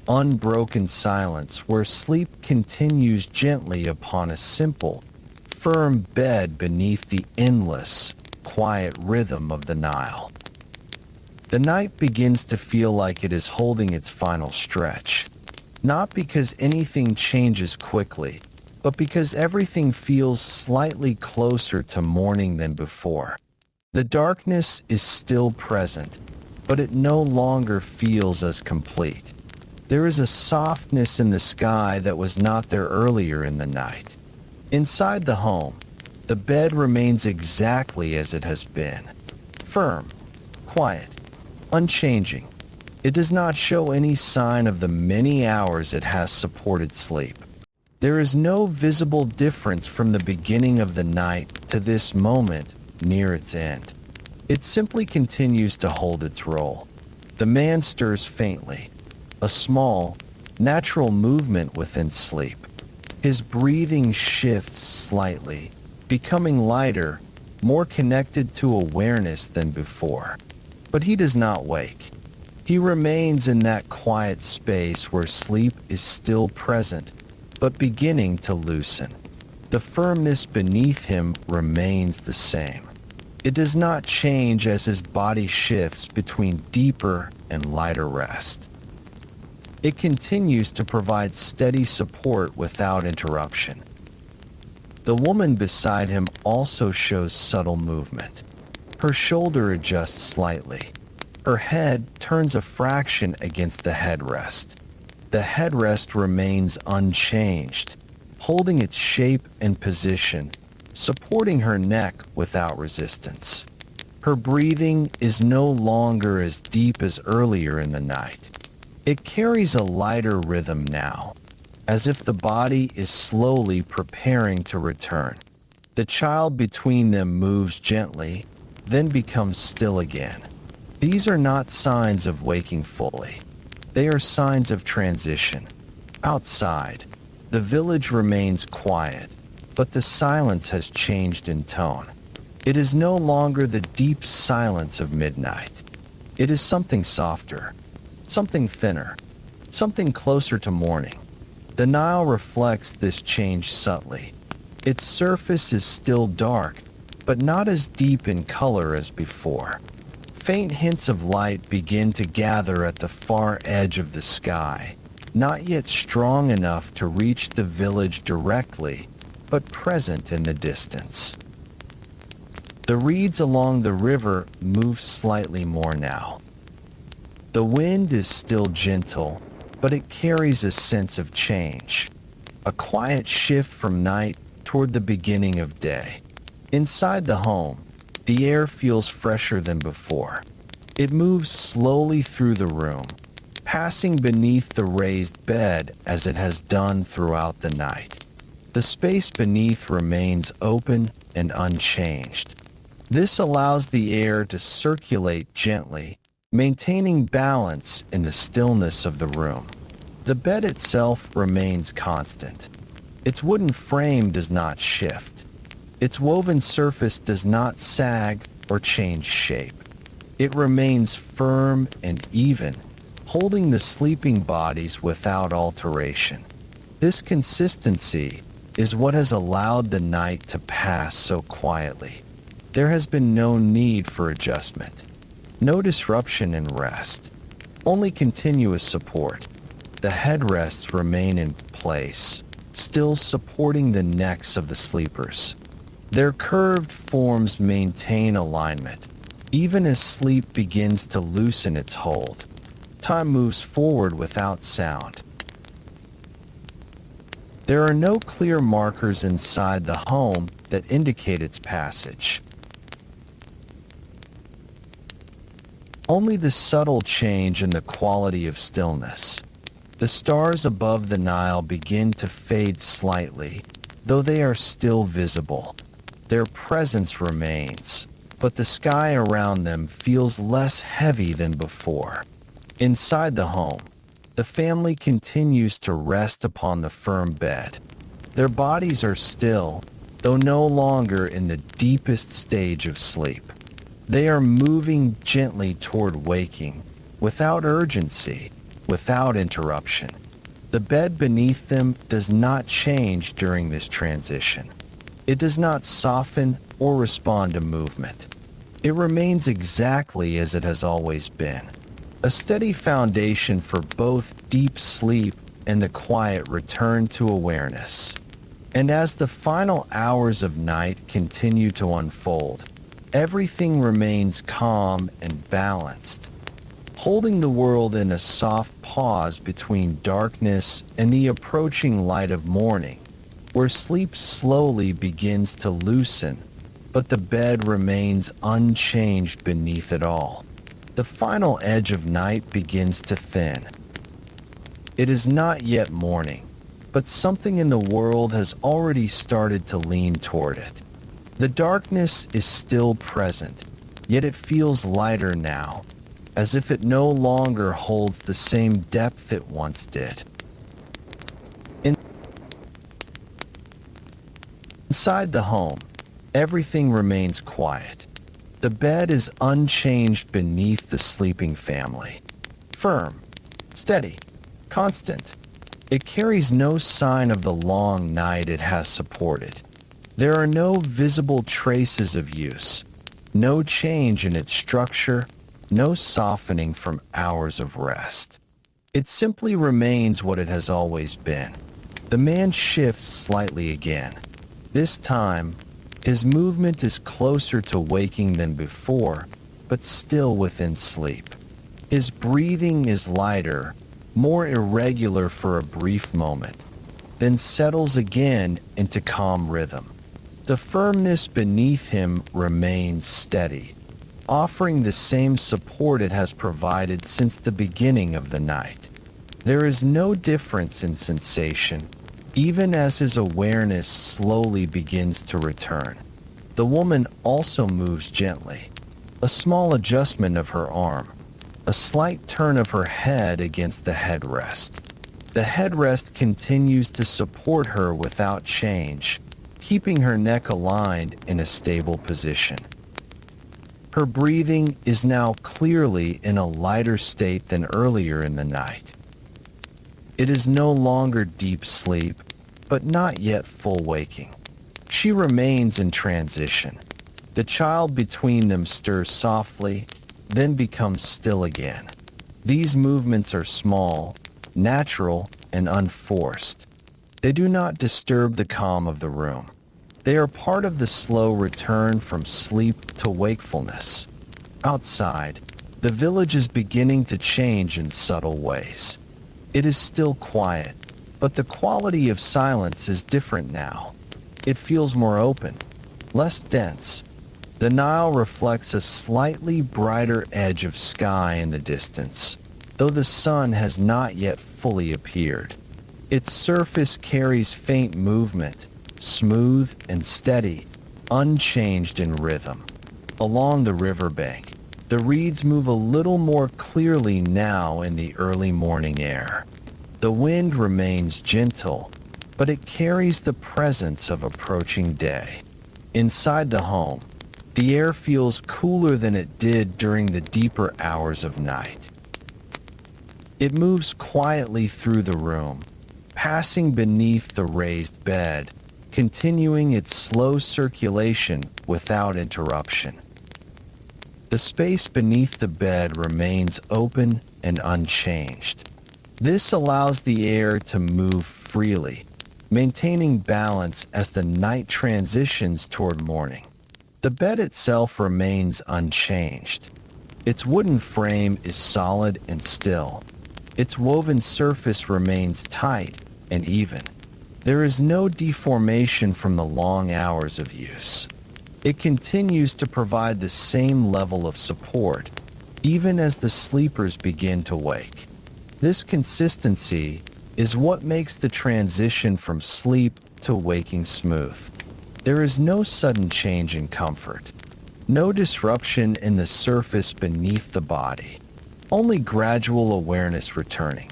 unbroken silence where sleep continues gently upon a simple, firm bed beneath the endless, quiet rhythm of the Nile. The night begins to feel like it is holding its final stretch, not because anything changes quickly, but because everything feels slightly closer to morning than before. The darkness is still present, but it no longer feels as complete. There is a softness in the sky that was not there earlier in the night. Inside the home, the bed remains exactly as it has been. Firm, quiet, unchanging. It does not show any sign of the many hours it has supported sleep. There is no visible difference from the beginning of the night to this moment near its end. It simply continues to hold its role. The man stirs faintly, a small, natural movement within sleep. His breathing shifts slightly, becoming lighter, more connected to awareness than before. But he does not wake. He remains in that quiet space where sleep is still present, but beginning to loosen. The firmness beneath him remains the same. It does not change as his body shifts between deeper and lighter rest. It continues to provide steady support without interruption. The woman beside him also shows subtle movement. Her shoulder adjusts slightly. Her head turns a fraction against the headrest. The headrest remains unchanged, holding its shape and position, supporting her neck without resistance. Her breathing is no longer as deep as earlier in the night. It carries a lighter rhythm now, as if the body is slowly preparing to return. The child between them moves gently, then becomes still again. These are not signs of waking fully. They are signs of transition. Outside, the village remains quiet, but the silence has changed in tone. It is no longer the deep silence of midnight. It is something softer, something thinner, something closer to morning. The Nile reflects this change subtly. Its surface is still dark, but not as deep in color as before. Faint hints of light begin to gather at the far edge of the sky, not yet strong enough to reach the village directly, but present in the distance. The reeds along the river move slightly more now. The wind is still gentle, but it carries a sense of change, a quiet shift from night toward the beginning of day. Inside the home, the air feels fresher than before. It moves slowly through the room, passing beneath the raised bed as it has done throughout the night. The space beneath remains open and unchanged. This allows the air to circulate gently, maintaining balance in the stillness of the room. The bed itself remains constant. Its wooden frame does not shift. Its woven surface does not sag or change shape. It remains firm and even, holding the sleeping bodies without alteration. This consistency is what has allowed the night to pass so quietly. There has been no need for adjustment, no disruption in rest, only continuous support. The headrests remain in place, still supporting the necks of the sleepers. Their curved forms maintain alignment. Even as sleep begins to loosen its hold, time moves forward without sound. There are no clear markers inside the home that indicate its passage. Only the subtle change in the quality of stillness. The stars above the Nile begin to fade slightly, though they are still visible. Their presence remains, but the sky around them feels less heavy than before. Inside the home, the family continues to rest upon the firm bed. Their bodies are still, though no longer in the deepest stage of sleep. They are moving gently toward waking, without urgency, without interruption. The bed beneath them does not change during this transition. It does not soften or respond to movement. It remains exactly as it has always been, a steady foundation for both deep sleep and the quiet return to awareness. And as the final hours of night continue to unfold, everything remains calm and balanced, holding the world in a soft pause between darkness and the approaching light of morning, where sleep slowly begins to loosen, but the bed remains unchanged beneath it all. The final edge of night begins to thin. It is not yet morning, but something in the world has already started to lean toward it. The darkness is still present, yet it feels lighter now, as if it no longer holds the same depth it once did. Inside the home, everything remains quiet. The bed is unchanged beneath the sleeping family. Firm, steady, constant. It carries no sign of the long night it has supported. There are no visible traces of use, no change in its structure, no softening from hours of rest. It simply remains what it has always been. The man shifts slightly again. This time, his movement is closer to waking than before, but still within sleep. His breathing is lighter, more irregular for a brief moment, then settles again into calm rhythm. The firmness beneath him remains steady, offering the same support it has provided since the beginning of the night. There is no difference in sensation, even as his awareness slowly begins to return. The woman also moves gently, a small adjustment of her arm, a slight turn of her head against the headrest. The headrest continues to support her without change, keeping her neck aligned in a stable position. Her breathing is now clearly in a lighter state than earlier in the night. It is no longer deep sleep, but not yet full waking. She remains in transition. The child between them stirs softly, then becomes still again. These movements are small, natural, and unforced. They do not disturb the calm of the room. They are part of the slow return from sleep to wakefulness. Outside, the village is beginning to change in subtle ways. It is still quiet, but the quality of silence is different now. It feels more open, less dense. The Nile reflects a slightly brighter edge of sky in the distance, though the sun has not yet fully appeared. Its surface carries faint movement, smooth and steady, unchanged in rhythm. Along the riverbank, the reeds move a little more clearly now in the early morning air. The wind remains gentle, but it carries the presence of approaching day. Inside the home, the air feels cooler than it did during the deeper hours of night. It moves quietly through the room, passing beneath the raised bed, continuing its slow circulation without interruption. The space beneath the bed remains open and unchanged. This allows the air to move freely, maintaining balance as the night transitions toward morning. The bed itself remains unchanged. Its wooden frame is solid and still. Its woven surface remains tight and even. There is no deformation from the long hours of use. It continues to provide the same level of support, even as the sleepers begin to wake. This consistency is what makes the transition from sleep to waking smooth. There is no sudden change in comfort, no disruption in the surface beneath the body, only gradual awareness returning.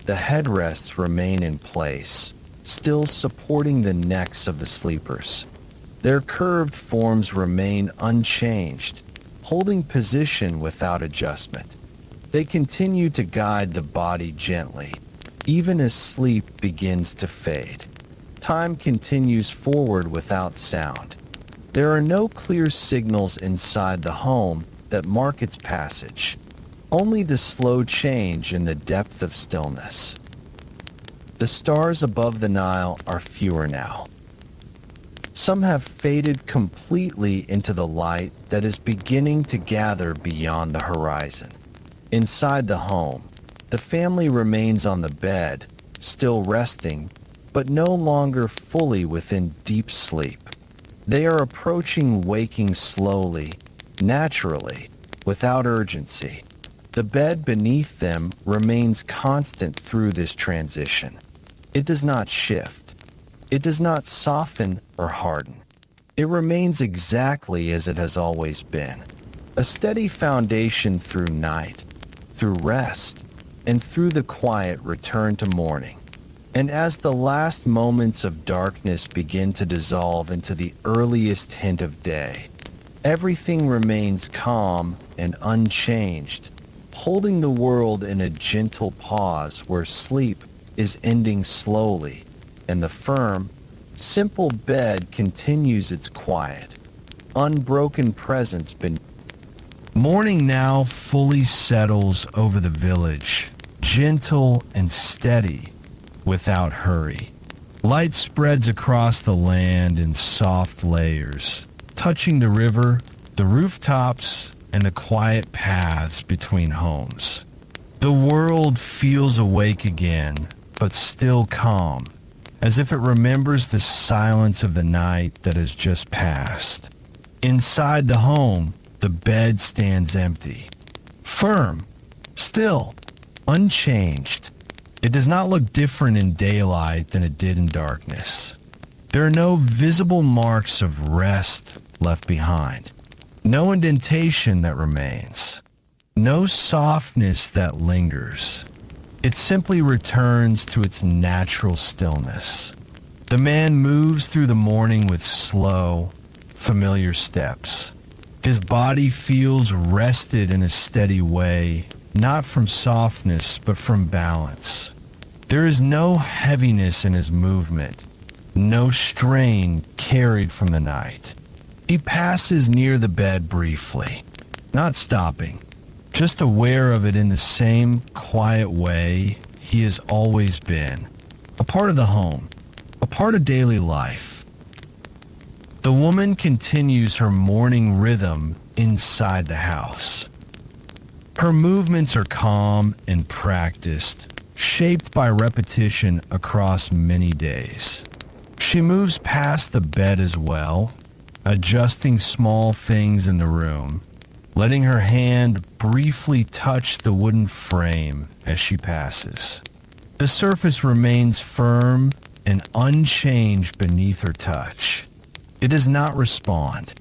The headrests remain in place, still supporting the necks of the sleepers. Their curved forms remain unchanged, holding position without adjustment. They continue to guide the body gently, even as sleep begins to fade. Time continues forward without sound. There are no clear signals inside the home that mark its passage, only the slow change in the depth of stillness. The stars above the Nile are fewer now. Some have faded completely into the light that is beginning to gather beyond the horizon. Inside the home, the family remains on the bed, still resting, but no longer fully within deep sleep. They are approaching waking slowly, naturally, without urgency. The bed beneath them remains constant through this transition. It does not shift. It does not soften or harden. It remains exactly as it has always been. A steady foundation through night, through rest, and through the quiet return to morning. And as the last moments of darkness begin to dissolve into the earliest hint of day, everything remains calm and unchanged, holding the world in a gentle pause where sleep is ending slowly, and the firm, simple bed continues its quiet, unbroken presence beneath. Morning now fully settles over the village, gentle and steady, without hurry. Light spreads across the land in soft layers, touching the river, the rooftops, and the quiet paths between homes. The world feels awake again, but still calm, as if it remembers the silence of the night that has just passed. Inside the home, the bed stands empty, firm, still, unchanged. It does not look different in daylight than it did in darkness. There are no visible marks of rest left behind, no indentation that remains, no softness that lingers. It simply returns to its natural stillness. The man moves through the morning with slow, familiar steps. His body feels rested in a steady way, not from softness, but from balance. There is no heaviness in his movement, no strain carried from the night. He passes near the bed briefly, not stopping, just aware of it in the same quiet way he has always been, a part of the home, a part of daily life. The woman continues her morning rhythm inside the house. Her movements are calm and practiced, shaped by repetition across many days. She moves past the bed as well, adjusting small things in the room, letting her hand briefly touch the wooden frame as she passes. The surface remains firm and unchanged beneath her touch. It does not respond.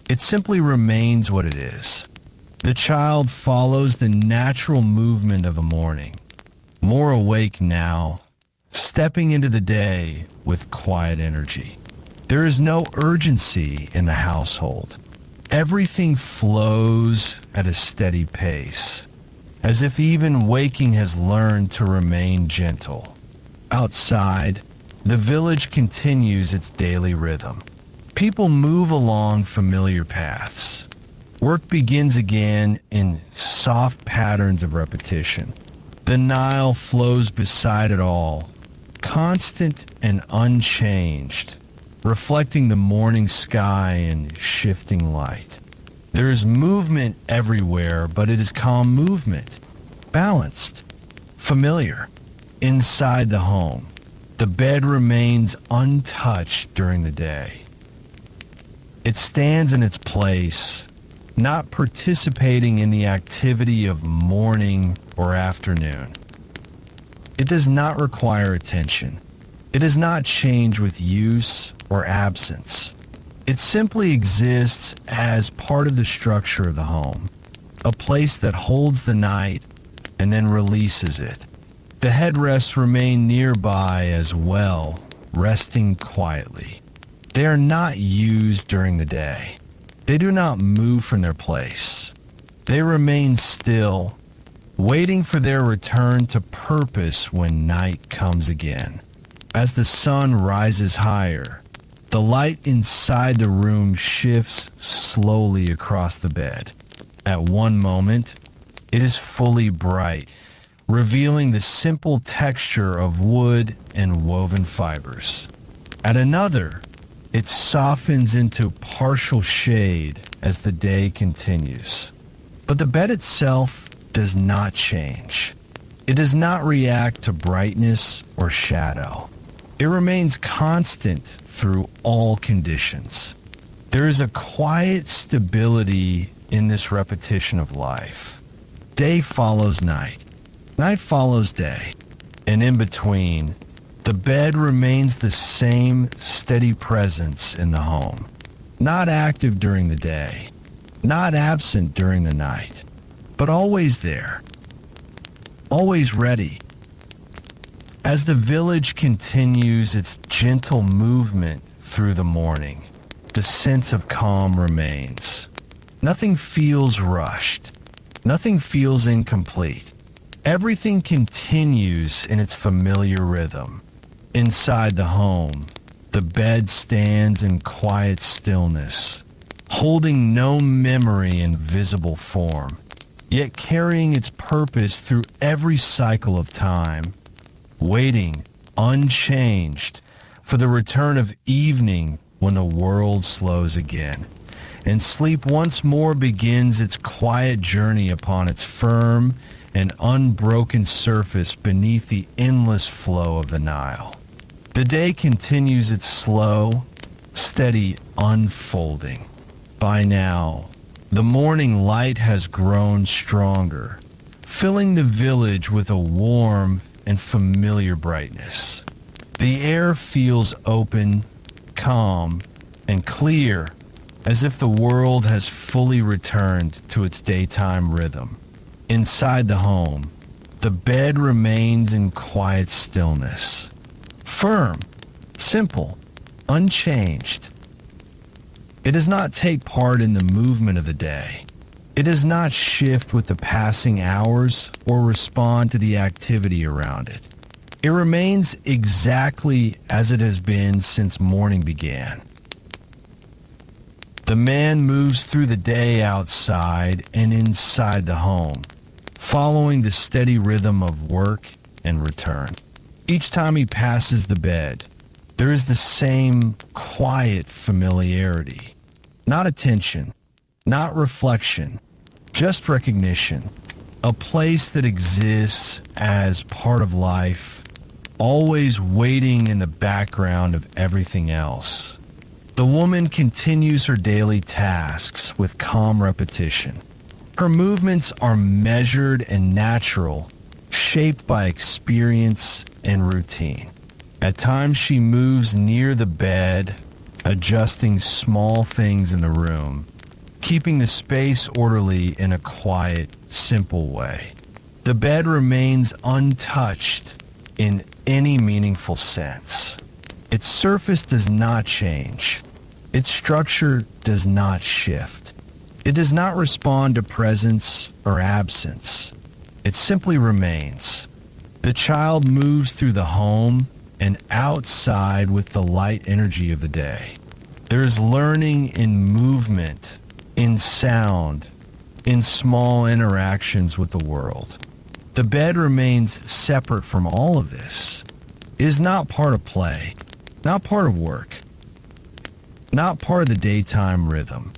It simply remains what it is. The child follows the natural movement of a morning, more awake now, stepping into the day with quiet energy. There is no urgency in the household. Everything flows at a steady pace, as if even waking has learned to remain gentle. Outside, the village continues its daily rhythm. People move along familiar paths. Work begins again in soft patterns of repetition. The Nile flows beside it all, constant and unchanged, reflecting the morning sky and shifting light. There is movement everywhere, but it is calm movement, balanced, familiar. Inside the home, the bed remains untouched during the day. It stands in its place, not participating in the activity of morning or afternoon. It does not require attention. It does not change with use or absence. It simply exists as part of the structure of the home, a place that holds the night and then releases it. The headrests remain nearby as well, resting quietly. They are not used during the day. They do not move from their place. They remain still, waiting for their return to purpose when night comes again. As the sun rises higher, the light inside the room shifts slowly across the bed. At one moment, it is fully bright, revealing the simple texture of wood and woven fibers. At another, it softens into partial shade as the day continues. But the bed itself does not change. It does not react to brightness or shadow. It remains constant through all conditions. There is a quiet stability in this repetition of life. Day follows night. Night follows day. And in between, the bed remains the same steady presence in the home. Not active during the day, not absent during the night, but always there, always ready. As the village continues its gentle movement through the morning, the sense of calm remains. Nothing feels rushed. Nothing feels incomplete. Everything continues in its familiar rhythm. Inside the home, the bed stands in quiet stillness, holding no memory in visible form, yet carrying its purpose through every cycle of time, waiting, unchanged, for the return of evening when the world slows again, and sleep once more begins its quiet journey upon its firm and unbroken surface beneath the endless flow of the Nile. The day continues its slow, steady unfolding. By now, the morning light has grown stronger, filling the village with a warm and familiar brightness. The air feels open, calm, and clear, as if the world has fully returned to its daytime rhythm. Inside the home, the bed remains in quiet stillness. Firm, simple, unchanged. It does not take part in the movement of the day. It does not shift with the passing hours or respond to the activity around it. It remains exactly as it has been since morning began. The man moves through the day outside and inside the home, following the steady rhythm of work and return. Each time he passes the bed, there is the same quiet familiarity. Not attention, not reflection, just recognition. A place that exists as part of life, always waiting in the background of everything else. The woman continues her daily tasks with calm repetition. Her movements are measured and natural, shaped by experience and routine. At times she moves near the bed, adjusting small things in the room, keeping the space orderly in a quiet, simple way. The bed remains untouched in any meaningful sense. Its surface does not change. Its structure does not shift. It does not respond to presence or absence. It simply remains. The child moves through the home and outside with the light energy of the day. There is learning in movement, in sound, in small interactions with the world. The bed remains separate from all of this. It is not part of play, not part of work, not part of the daytime rhythm.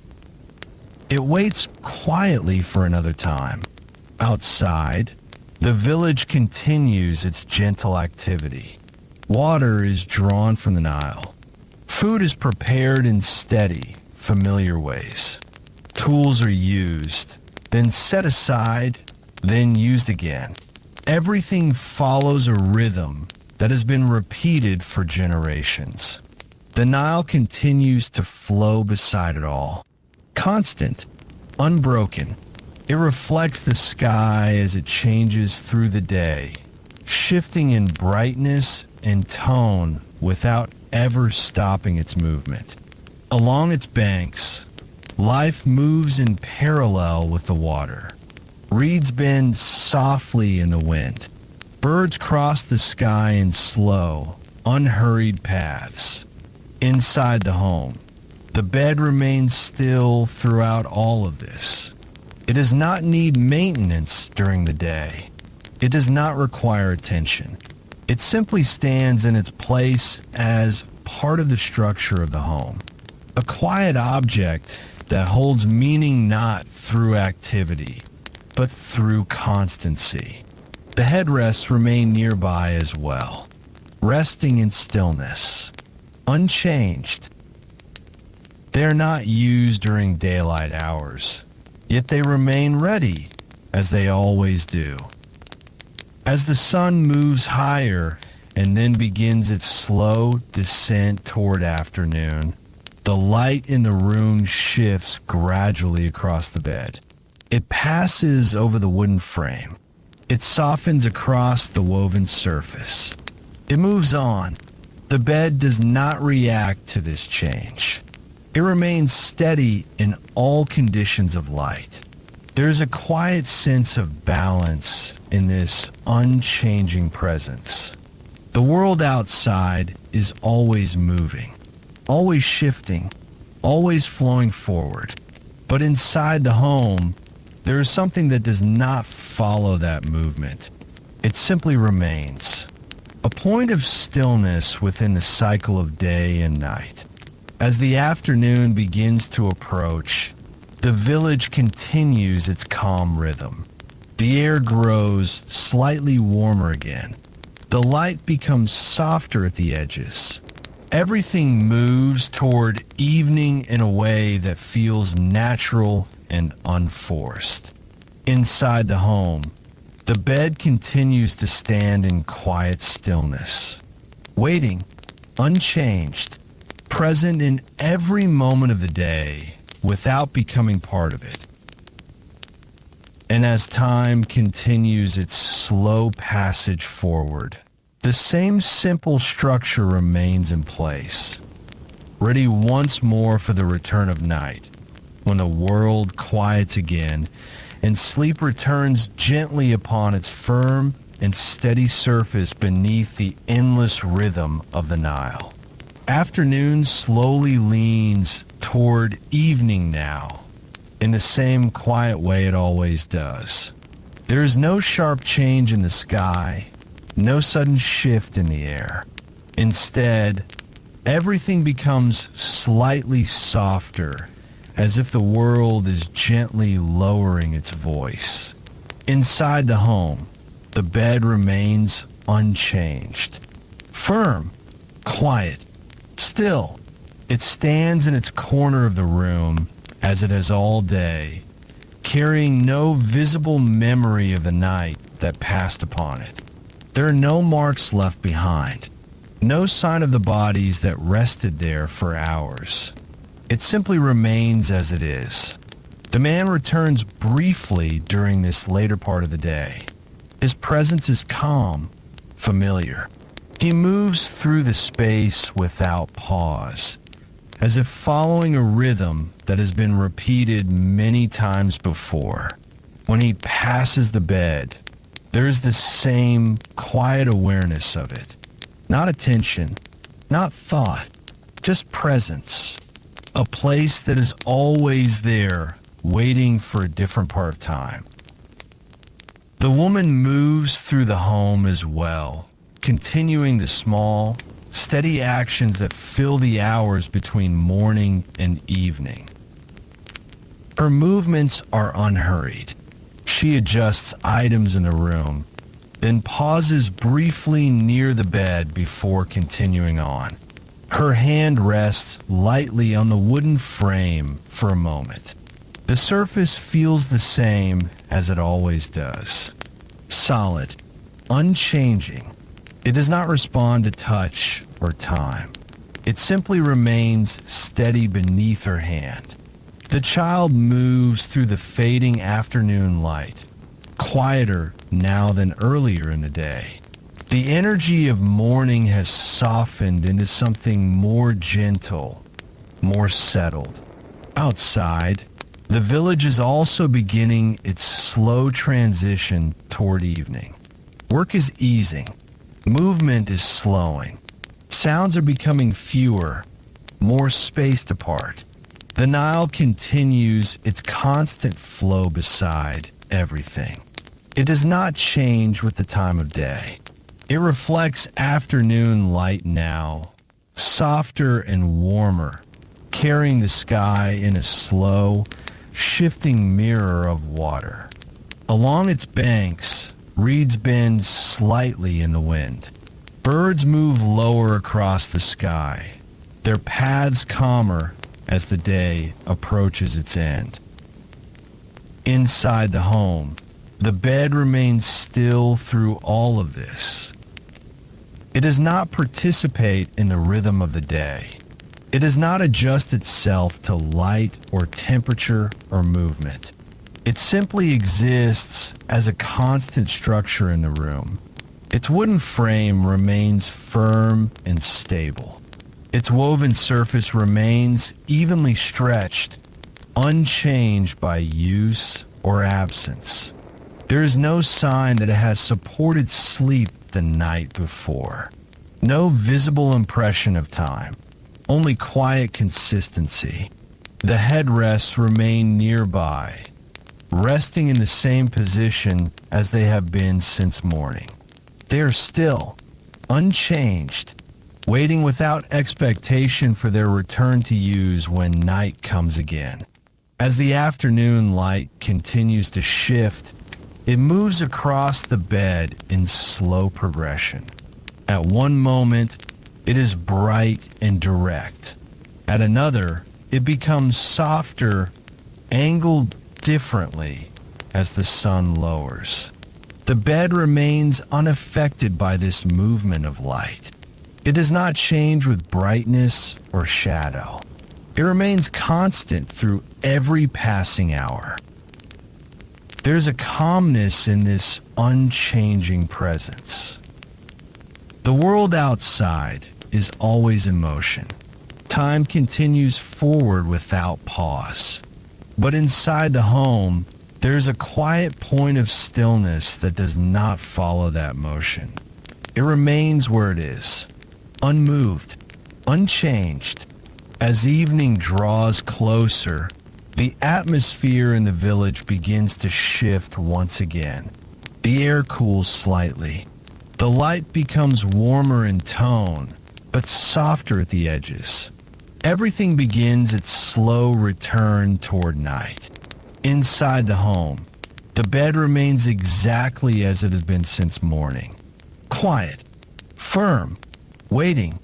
It waits quietly for another time. Outside, the village continues its gentle activity. Water is drawn from the Nile. Food is prepared in steady, familiar ways. Tools are used, then set aside, then used again. Everything follows a rhythm that has been repeated for generations. The Nile continues to flow beside it all. Constant, unbroken. It reflects the sky as it changes through the day, shifting in brightness and tone without ever stopping its movement. Along its banks, life moves in parallel with the water. Reeds bend softly in the wind. Birds cross the sky in slow, unhurried paths. Inside the home, the bed remains still throughout all of this. It does not need maintenance during the day. It does not require attention. It simply stands in its place as part of the structure of the home. A quiet object that holds meaning not through activity, but through constancy. The headrests remain nearby as well, resting in stillness, unchanged. They are not used during daylight hours, yet they remain ready, as they always do. As the sun moves higher and then begins its slow descent toward afternoon, the light in the room shifts gradually across the bed. It passes over the wooden frame. It softens across the woven surface. It moves on. The bed does not react to this change. It remains steady in all conditions of light. There is a quiet sense of balance in this unchanging presence. The world outside is always moving, always shifting, always flowing forward. But inside the home, there is something that does not follow that movement. It simply remains. A point of stillness within the cycle of day and night. As the afternoon begins to approach, the village continues its calm rhythm. The air grows slightly warmer again. The light becomes softer at the edges. Everything moves toward evening in a way that feels natural and unforced. Inside the home, the bed continues to stand in quiet stillness, waiting, unchanged, present in every moment of the day without becoming part of it. And as time continues its slow passage forward, the same simple structure remains in place, ready once more for the return of night, when the world quiets again and sleep returns gently upon its firm and steady surface beneath the endless rhythm of the Nile. Afternoon slowly leans toward evening now, in the same quiet way it always does. There is no sharp change in the sky, no sudden shift in the air. Instead, everything becomes slightly softer, as if the world is gently lowering its voice. Inside the home, the bed remains unchanged. Firm, quiet, still. It stands in its corner of the room, as it has all day, carrying no visible memory of the night that passed upon it. There are no marks left behind, no sign of the bodies that rested there for hours. It simply remains as it is. The man returns briefly during this later part of the day. His presence is calm, familiar. He moves through the space without pause, as if following a rhythm that has been repeated many times before. When he passes the bed, there is the same quiet awareness of it. Not attention, not thought, just presence. A place that is always there, waiting for a different part of time. The woman moves through the home as well, continuing the small, steady actions that fill the hours between morning and evening. Her movements are unhurried. She adjusts items in the room, then pauses briefly near the bed before continuing on. Her hand rests lightly on the wooden frame for a moment. The surface feels the same as it always does. Solid, unchanging. It does not respond to touch or time. It simply remains steady beneath her hand. The child moves through the fading afternoon light, quieter now than earlier in the day. The energy of morning has softened into something more gentle, more settled. Outside, the village is also beginning its slow transition toward evening. Work is easing. Movement is slowing. Sounds are becoming fewer, more spaced apart. The Nile continues its constant flow beside everything. It does not change with the time of day. It reflects afternoon light now, softer and warmer, carrying the sky in a slow, shifting mirror of water. Along its banks, reeds bend slightly in the wind. Birds move lower across the sky, their paths calmer as the day approaches its end. Inside the home, the bed remains still through all of this. It does not participate in the rhythm of the day. It does not adjust itself to light or temperature or movement. It simply exists as a constant structure in the room. Its wooden frame remains firm and stable. Its woven surface remains evenly stretched, unchanged by use or absence. There is no sign that it has supported sleep the night before. No visible impression of time, only quiet consistency. The headrests remain nearby, resting in the same position as they have been since morning. They are still, unchanged, waiting without expectation for their return to use when night comes again. As the afternoon light continues to shift, it moves across the bed in slow progression. At one moment, it is bright and direct. At another, it becomes softer, angled differently as the sun lowers. The bed remains unaffected by this movement of light. It does not change with brightness or shadow. It remains constant through every passing hour. There's a calmness in this unchanging presence. The world outside is always in motion. Time continues forward without pause. But inside the home, there's a quiet point of stillness that does not follow that motion. It remains where it is, unmoved, unchanged. As evening draws closer, the atmosphere in the village begins to shift once again. The air cools slightly. The light becomes warmer in tone, but softer at the edges. Everything begins its slow return toward night. Inside the home, the bed remains exactly as it has been since morning. Quiet, firm, waiting.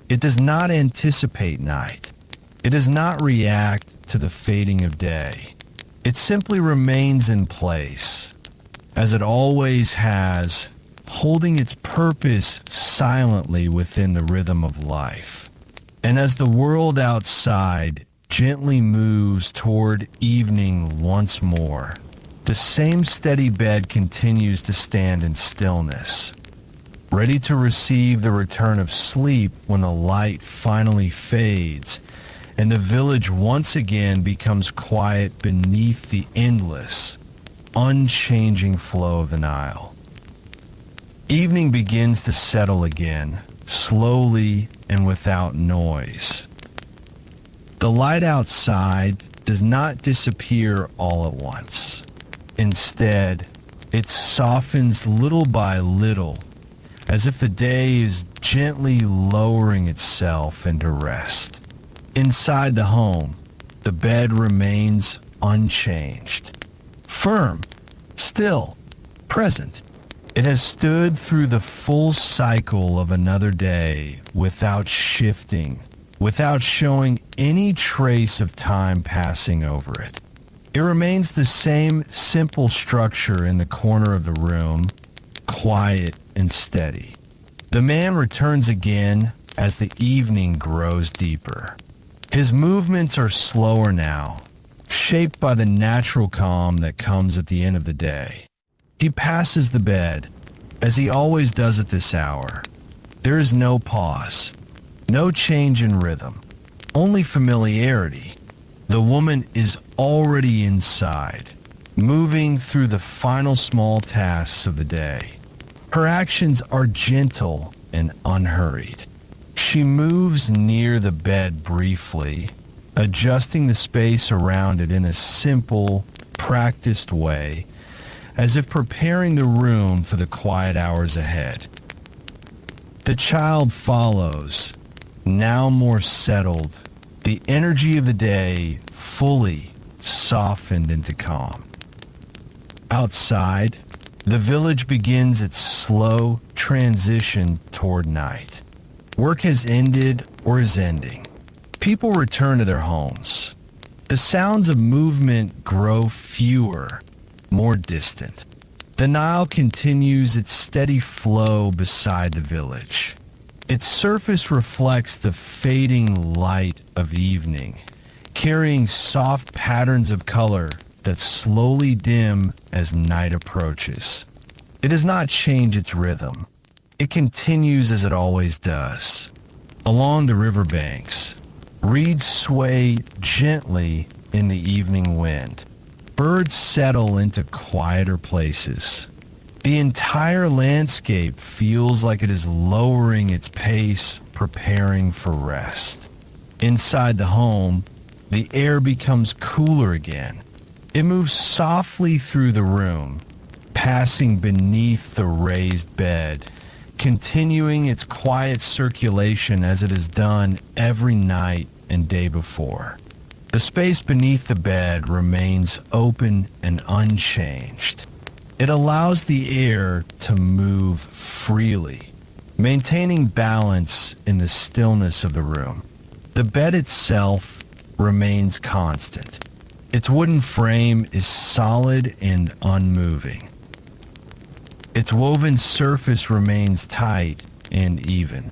It does not anticipate night. It does not react to the fading of day. It simply remains in place, as it always has, holding its purpose silently within the rhythm of life. And as the world outside gently moves toward evening once more, the same steady bed continues to stand in stillness, ready to receive the return of sleep when the light finally fades and the village once again becomes quiet beneath the endless, unchanging flow of the Nile. Evening begins to settle again, slowly and without noise. The light outside does not disappear all at once. Instead, it softens little by little as if the day is gently lowering itself into rest. Inside the home, the bed remains unchanged, firm, still, present. It has stood through the full cycle of another day without shifting, without showing any trace of time passing over it. It remains the same simple structure in the corner of the room, quiet and steady. The man returns again as the evening grows deeper. His movements are slower now, shaped by the natural calm that comes at the end of the day. He passes the bed, as he always does at this hour. There is no pause, no change in rhythm, only familiarity. The woman is already inside, moving through the final small tasks of the day. Her actions are gentle and unhurried. She moves near the bed briefly, adjusting the space around it in a simple, practiced way, as if preparing the room for the quiet hours ahead. The child follows, now more settled, the energy of the day fully softened into calm. Outside, the village begins its slow transition toward night. Work has ended or is ending. People return to their homes. The sounds of movement grow fewer, more distant. The Nile continues its steady flow beside the village. Its surface reflects the fading light of evening, carrying soft patterns of color that slowly dim as night approaches. It does not change its rhythm. It continues as it always does. Along the riverbanks, reeds sway gently in the evening wind. Birds settle into quieter places. The entire landscape feels like it is lowering its pace, preparing for rest. Inside the home, the air becomes cooler again. It moves softly through the room, passing beneath the raised bed, continuing its quiet circulation as it has done every night and day before. The space beneath the bed remains open and unchanged. It allows the air to move freely, maintaining balance in the stillness of the room. The bed itself remains constant. Its wooden frame is solid and unmoving. Its woven surface remains tight and even.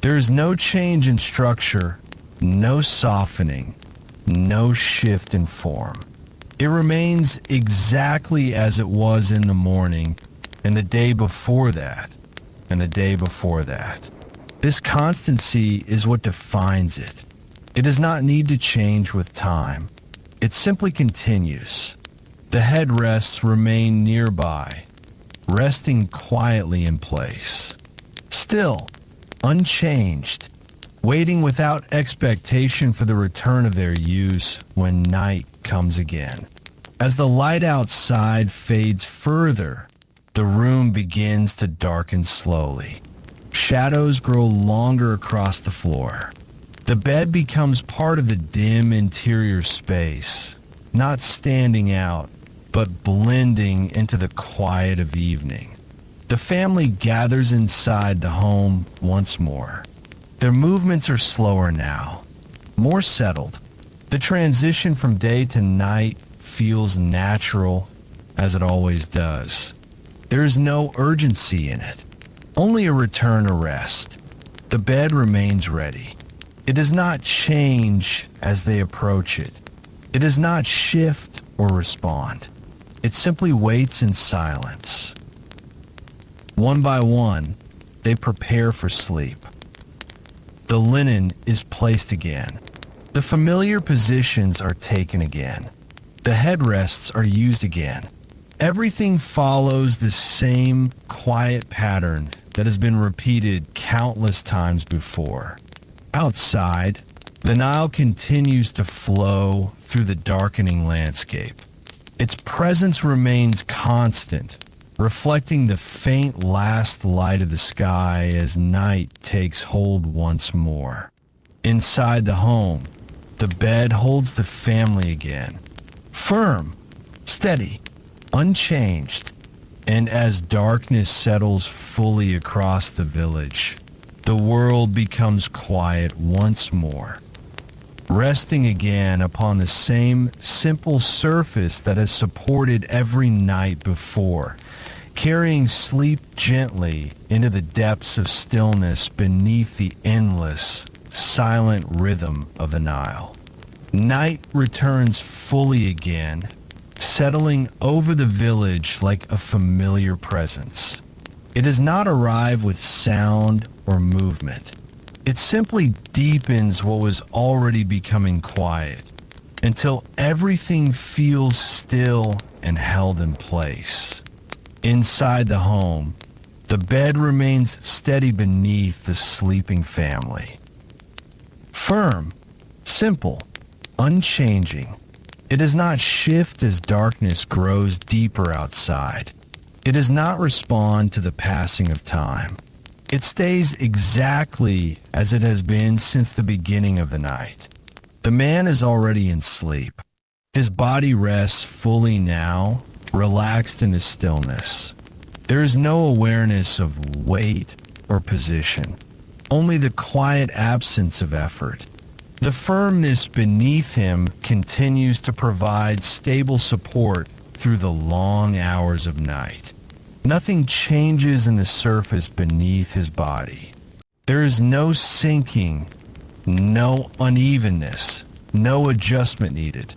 There is no change in structure, no softening, no shift in form. It remains exactly as it was in the morning, and the day before that, and the day before that. This constancy is what defines it. It does not need to change with time. It simply continues. The headrests remain nearby, resting quietly in place. Still, unchanged, waiting without expectation for the return of their use when night comes again. As the light outside fades further, the room begins to darken slowly. Shadows grow longer across the floor. The bed becomes part of the dim interior space, not standing out, but blending into the quiet of evening. The family gathers inside the home once more. Their movements are slower now, more settled. The transition from day to night feels natural, as it always does. There is no urgency in it, only a return to rest. The bed remains ready. It does not change as they approach it. It does not shift or respond. It simply waits in silence. One by one, they prepare for sleep. The linen is placed again. The familiar positions are taken again. The headrests are used again. Everything follows the same quiet pattern that has been repeated countless times before. Outside, the Nile continues to flow through the darkening landscape. Its presence remains constant, reflecting the faint last light of the sky as night takes hold once more. Inside the home, the bed holds the family again, firm, steady, unchanged. And as darkness settles fully across the village, the world becomes quiet once more, resting again upon the same simple surface that has supported every night before, carrying sleep gently into the depths of stillness beneath the endless, silent rhythm of the Nile. Night returns fully again, settling over the village like a familiar presence. It does not arrive with sound or movement. It simply deepens what was already becoming quiet until everything feels still and held in place. Inside the home, the bed remains steady beneath the sleeping family. Firm, simple, unchanging. It does not shift as darkness grows deeper outside. It does not respond to the passing of time. It stays exactly as it has been since the beginning of the night. The man is already in sleep. His body rests fully now, relaxed in his stillness. There is no awareness of weight or position, only the quiet absence of effort. The firmness beneath him continues to provide stable support through the long hours of night. Nothing changes in the surface beneath his body. There is no sinking, no unevenness, no adjustment needed,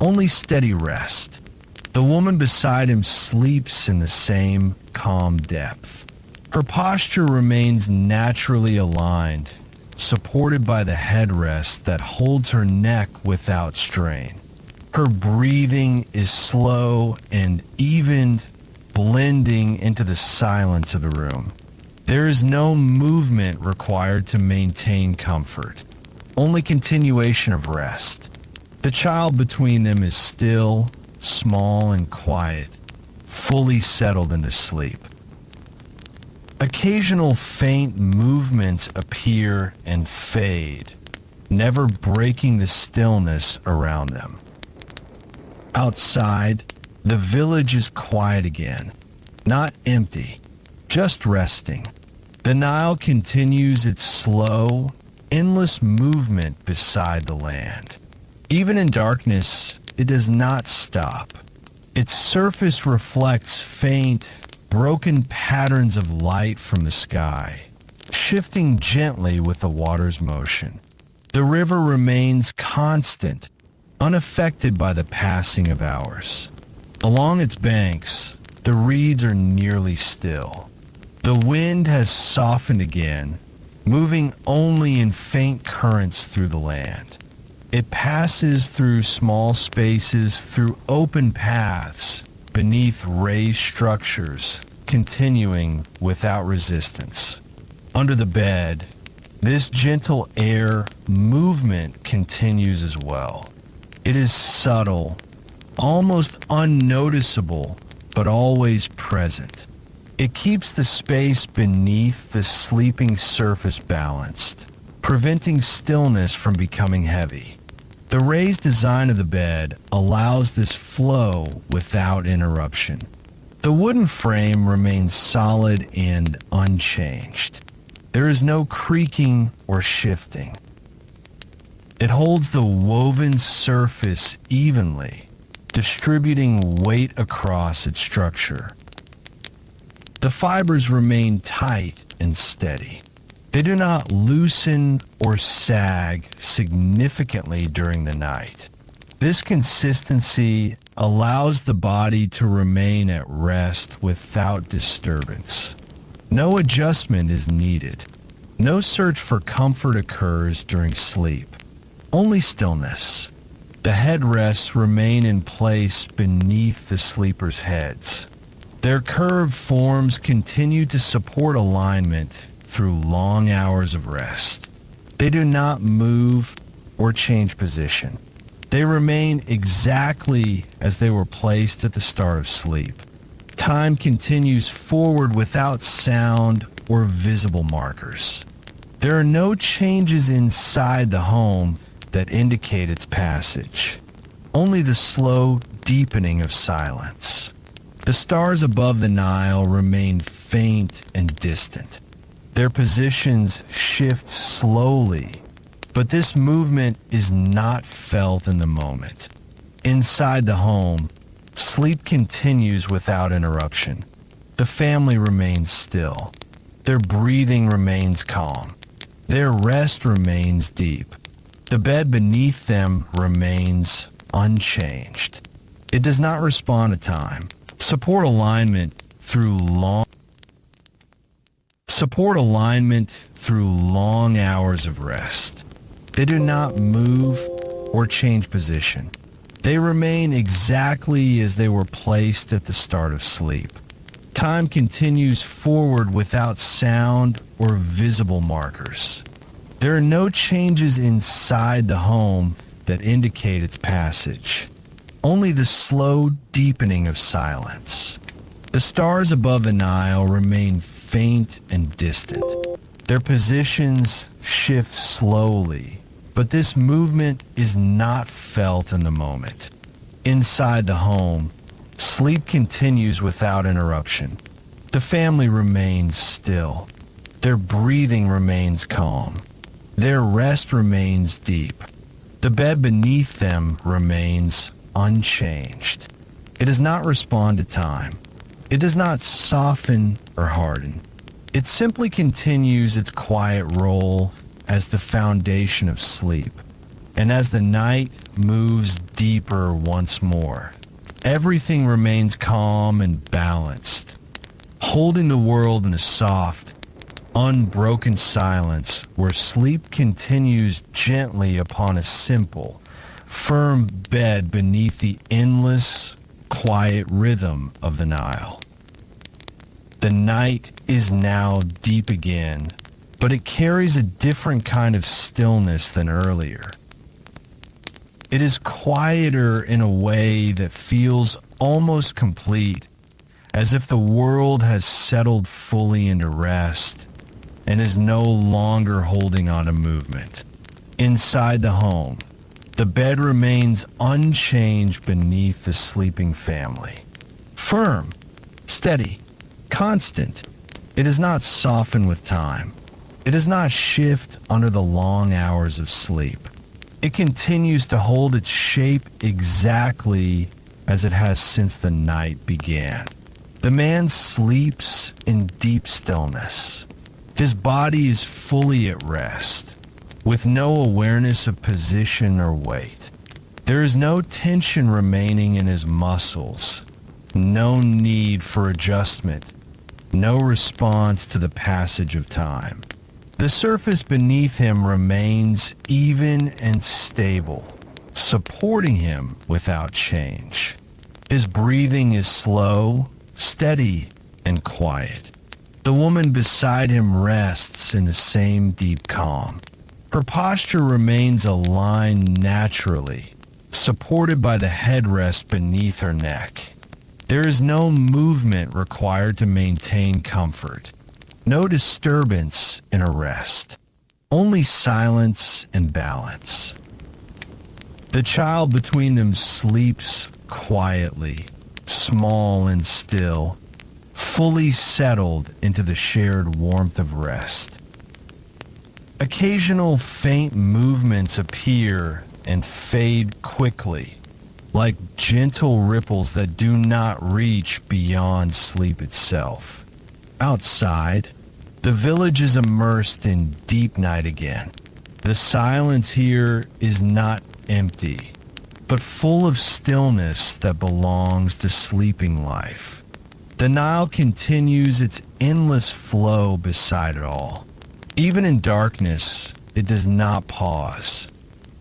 only steady rest. The woman beside him sleeps in the same calm depth. Her posture remains naturally aligned, supported by the headrest that holds her neck without strain. Her breathing is slow and even, blending into the silence of the room. There is no movement required to maintain comfort, only continuation of rest. The child between them is still, small, and quiet, fully settled into sleep. Occasional faint movements appear and fade, never breaking the stillness around them. Outside, the village is quiet again, not empty, just resting. The Nile continues its slow, endless movement beside the land. Even in darkness, it does not stop. Its surface reflects faint, broken patterns of light from the sky, shifting gently with the water's motion. The river remains constant, unaffected by the passing of hours. Along its banks, the reeds are nearly still. The wind has softened again, moving only in faint currents through the land. It passes through small spaces, through open paths, beneath raised structures, continuing without resistance. Under the bed, this gentle air movement continues as well. It is subtle, almost unnoticeable, but always present. It keeps the space beneath the sleeping surface balanced, preventing stillness from becoming heavy. The raised design of the bed allows this flow without interruption. The wooden frame remains solid and unchanged. There is no creaking or shifting. It holds the woven surface evenly, distributing weight across its structure. The fibers remain tight and steady. They do not loosen or sag significantly during the night. This consistency allows the body to remain at rest without disturbance. No adjustment is needed. No search for comfort occurs during sleep. Only stillness. The headrests remain in place beneath the sleepers' heads. Their curved forms continue to support alignment through long hours of rest. They do not move or change position. They remain exactly as they were placed at the start of sleep, Time continues forward without sound or visible markers. There are no changes inside the home that indicate its passage, only the slow deepening of silence. The stars above the Nile remain faint and distant. Their positions shift slowly, but this movement is not felt in the moment. Inside the home, sleep continues without interruption. The family remains still. Their breathing remains calm. Their rest remains deep. The bed beneath them remains unchanged. It does not respond to time. Support alignment through long hours of rest. They do not move or change position. They remain exactly as they were placed at the start of sleep. Time continues forward without sound or visible markers. There are no changes inside the home that indicate its passage, only the slow deepening of silence. The stars above the Nile remain faint and distant. Their positions shift slowly, but this movement is not felt in the moment. Inside the home, sleep continues without interruption. The family remains still. Their breathing remains calm. Their rest remains deep. The bed beneath them remains unchanged. It does not respond to time. It does not soften or harden. It simply continues its quiet role as the foundation of sleep. And as the night moves deeper once more, everything remains calm and balanced, holding the world in a soft, unbroken silence where sleep continues gently upon a simple, firm bed beneath the endless, quiet rhythm of the Nile. The night is now deep again, but it carries a different kind of stillness than earlier. It is quieter in a way that feels almost complete, as if the world has settled fully into rest and is no longer holding on to movement. Inside the home, the bed remains unchanged beneath the sleeping family. Firm, steady, constant. It does not soften with time. It does not shift under the long hours of sleep. It continues to hold its shape exactly as it has since the night began. The man sleeps in deep stillness. His body is fully at rest, with no awareness of position or weight. There is no tension remaining in his muscles, no need for adjustment, no response to the passage of time. The surface beneath him remains even and stable, supporting him without change. His breathing is slow, steady, and quiet. The woman beside him rests in the same deep calm. Her posture remains aligned naturally, supported by the headrest beneath her neck. There is no movement required to maintain comfort, no disturbance in a rest, only silence and balance. The child between them sleeps quietly, small and still, fully settled into the shared warmth of rest. Occasional faint movements appear and fade quickly, like gentle ripples that do not reach beyond sleep itself. Outside, the village is immersed in deep night again. The silence here is not empty, but full of stillness that belongs to sleeping life. The Nile continues its endless flow beside it all. Even in darkness, it does not pause.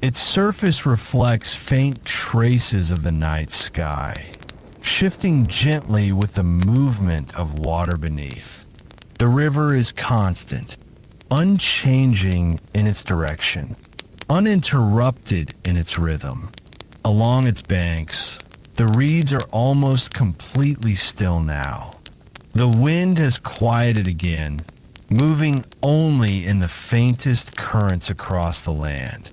Its surface reflects faint traces of the night sky, shifting gently with the movement of water beneath. The river is constant, unchanging in its direction, uninterrupted in its rhythm. Along its banks, The reeds are almost completely still now. The wind has quieted again, moving only in the faintest currents across the land.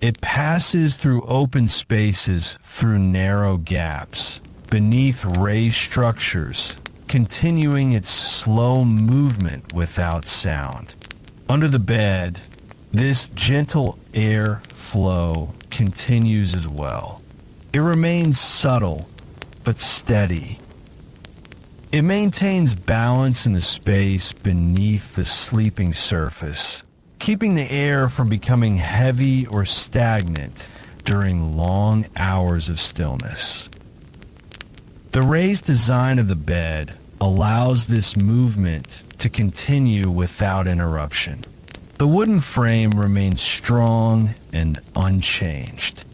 It passes through open spaces, through narrow gaps, beneath raised structures, continuing its slow movement without sound. Under the bed, this gentle air flow continues as well. It remains subtle, but steady. It maintains balance in the space beneath the sleeping surface, keeping the air from becoming heavy or stagnant during long hours of stillness. The raised design of the bed allows this movement to continue without interruption. The wooden frame remains strong and unchanged.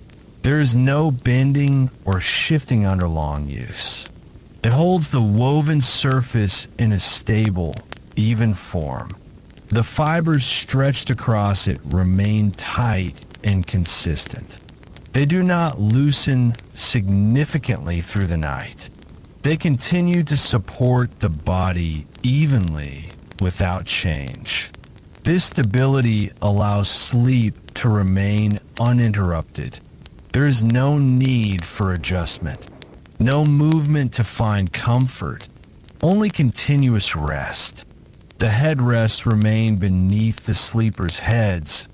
There is no bending or shifting under long use. It holds the woven surface in a stable, even form. The fibers stretched across it remain tight and consistent. They do not loosen significantly through the night. They continue to support the body evenly without change. This stability allows sleep to remain uninterrupted. There is no need for adjustment, no movement to find comfort, only continuous rest. The headrests remain beneath the sleepers' heads,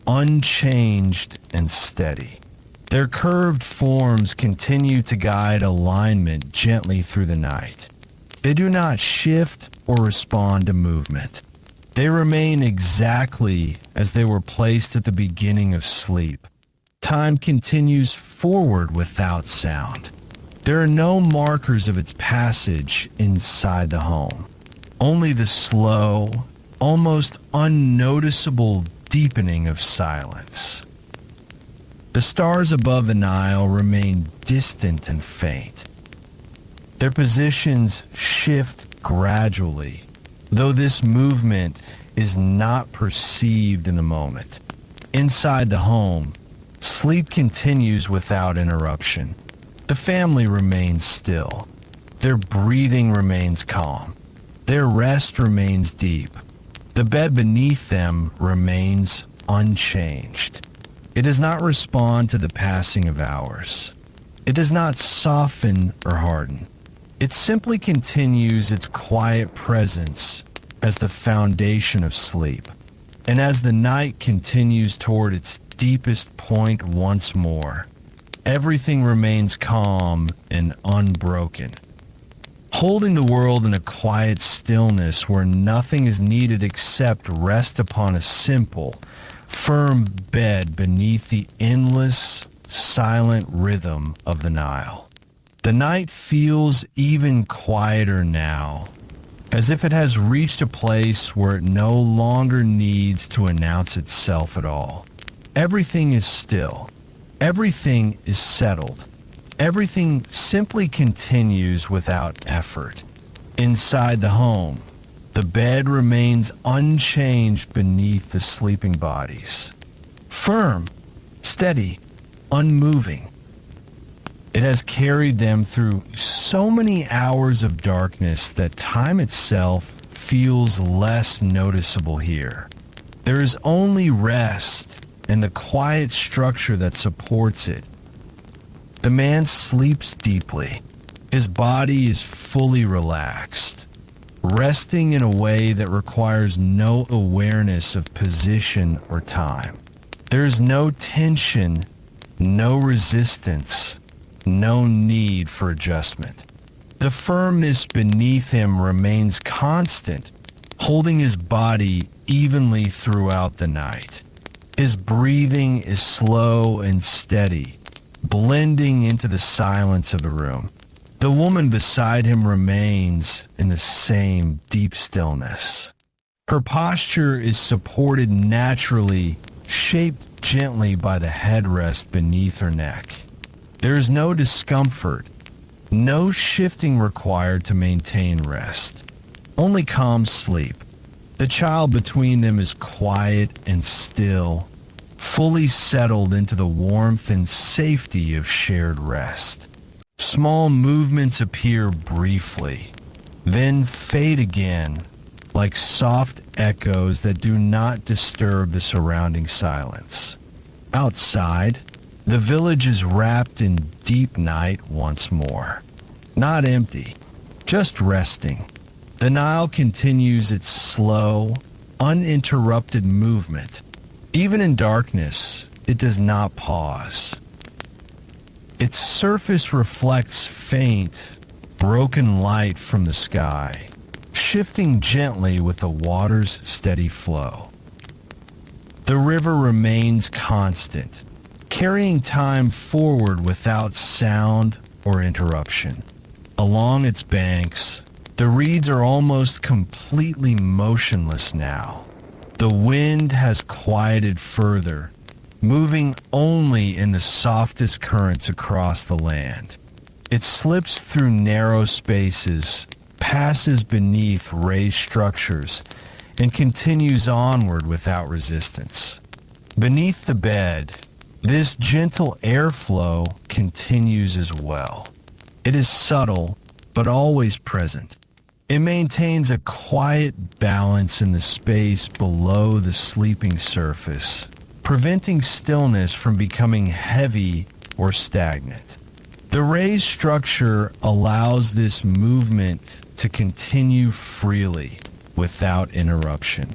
unchanged and steady. Their curved forms continue to guide alignment gently through the night. They do not shift or respond to movement. They remain exactly as they were placed at the beginning of sleep. Time continues forward without sound. There are no markers of its passage inside the home. Only the slow, almost unnoticeable deepening of silence. The stars above the Nile remain distant and faint. Their positions shift gradually, though this movement is not perceived in the moment. Inside the home, sleep continues without interruption. The family remains still. Their breathing remains calm. Their rest remains deep. The bed beneath them remains unchanged. It does not respond to the passing of hours. It does not soften or harden. It simply continues its quiet presence as the foundation of sleep. And as the night continues toward its deepest point once more, everything remains calm and unbroken, holding the world in a quiet stillness where nothing is needed except rest upon a simple, firm bed beneath the endless, silent rhythm of the Nile. The night feels even quieter now, as if it has reached a place where it no longer needs to announce itself at all. Everything is still. Everything is settled. Everything simply continues without effort. Inside the home, the bed remains unchanged beneath the sleeping bodies. Firm, steady, unmoving. It has carried them through so many hours of darkness that time itself feels less noticeable here. There is only rest and the quiet structure that supports it. The man sleeps deeply. His body is fully relaxed, resting in a way that requires no awareness of position or time. There is no tension, no resistance, no need for adjustment. The firmness beneath him remains constant, holding his body evenly throughout the night. His breathing is slow and steady, blending into the silence of the room. The woman beside him remains in the same deep stillness. Her posture is supported naturally, shaped gently by the headrest beneath her neck. There is no discomfort, no shifting required to maintain rest, only calm sleep. The child between them is quiet and still, fully settled into the warmth and safety of shared rest. Small movements appear briefly, then fade again, like soft echoes that do not disturb the surrounding silence. Outside, the village is wrapped in deep night once more. Not empty, just resting. The Nile continues its slow, uninterrupted movement. Even in darkness, it does not pause. Its surface reflects faint, broken light from the sky, shifting gently with the water's steady flow. The river remains constant, carrying time forward without sound or interruption. Along its banks, the reeds are almost completely motionless now. The wind has quieted further, moving only in the softest currents across the land. It slips through narrow spaces, passes beneath raised structures, and continues onward without resistance. Beneath the bed, this gentle airflow continues as well. It is subtle, but always present. It maintains a quiet balance in the space below the sleeping surface, preventing stillness from becoming heavy or stagnant. The raised structure allows this movement to continue freely without interruption.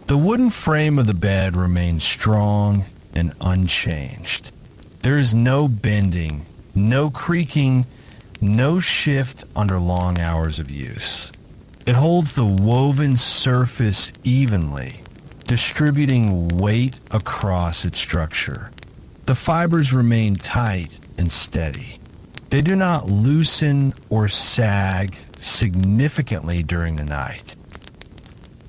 The wooden frame of the bed remains strong and unchanged. There is no bending, no creaking, no shift under long hours of use. It holds the woven surface evenly, distributing weight across its structure. The fibers remain tight and steady. They do not loosen or sag significantly during the night.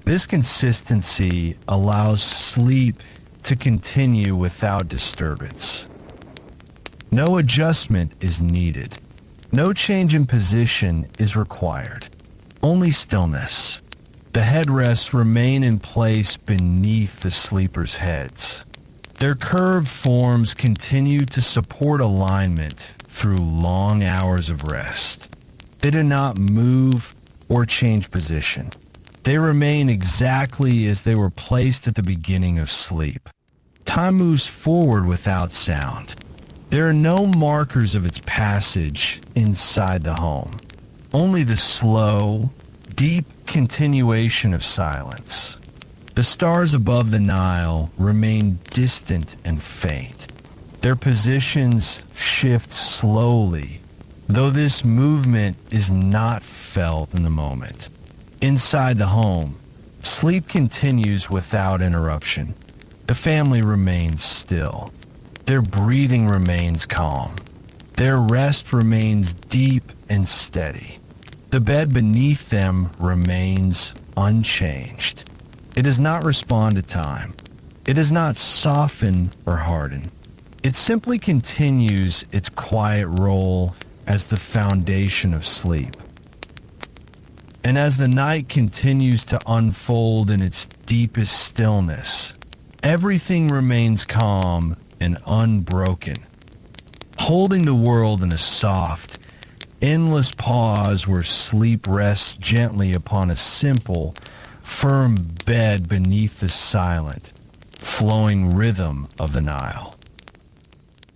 This consistency allows sleep to continue without disturbance. No adjustment is needed. No change in position is required. Only stillness. The headrests remain in place beneath the sleepers' heads. Their curved forms continue to support alignment through long hours of rest. They do not move or change position. They remain exactly as they were placed at the beginning of sleep. Time moves forward without sound. There are no markers of its passage inside the home. Only the slow, deep continuation of silence. The stars above the Nile remain distant and faint. Their positions shift slowly, though this movement is not felt in the moment. Inside the home, sleep continues without interruption. The family remains still. Their breathing remains calm. Their rest remains deep and steady. The bed beneath them remains unchanged. It does not respond to time. It does not soften or harden. It simply continues its quiet role as the foundation of sleep. And as the night continues to unfold in its deepest stillness, everything remains calm and unbroken, holding the world in a soft, endless pause where sleep rests gently upon a simple, firm bed beneath the silent, flowing rhythm of the Nile.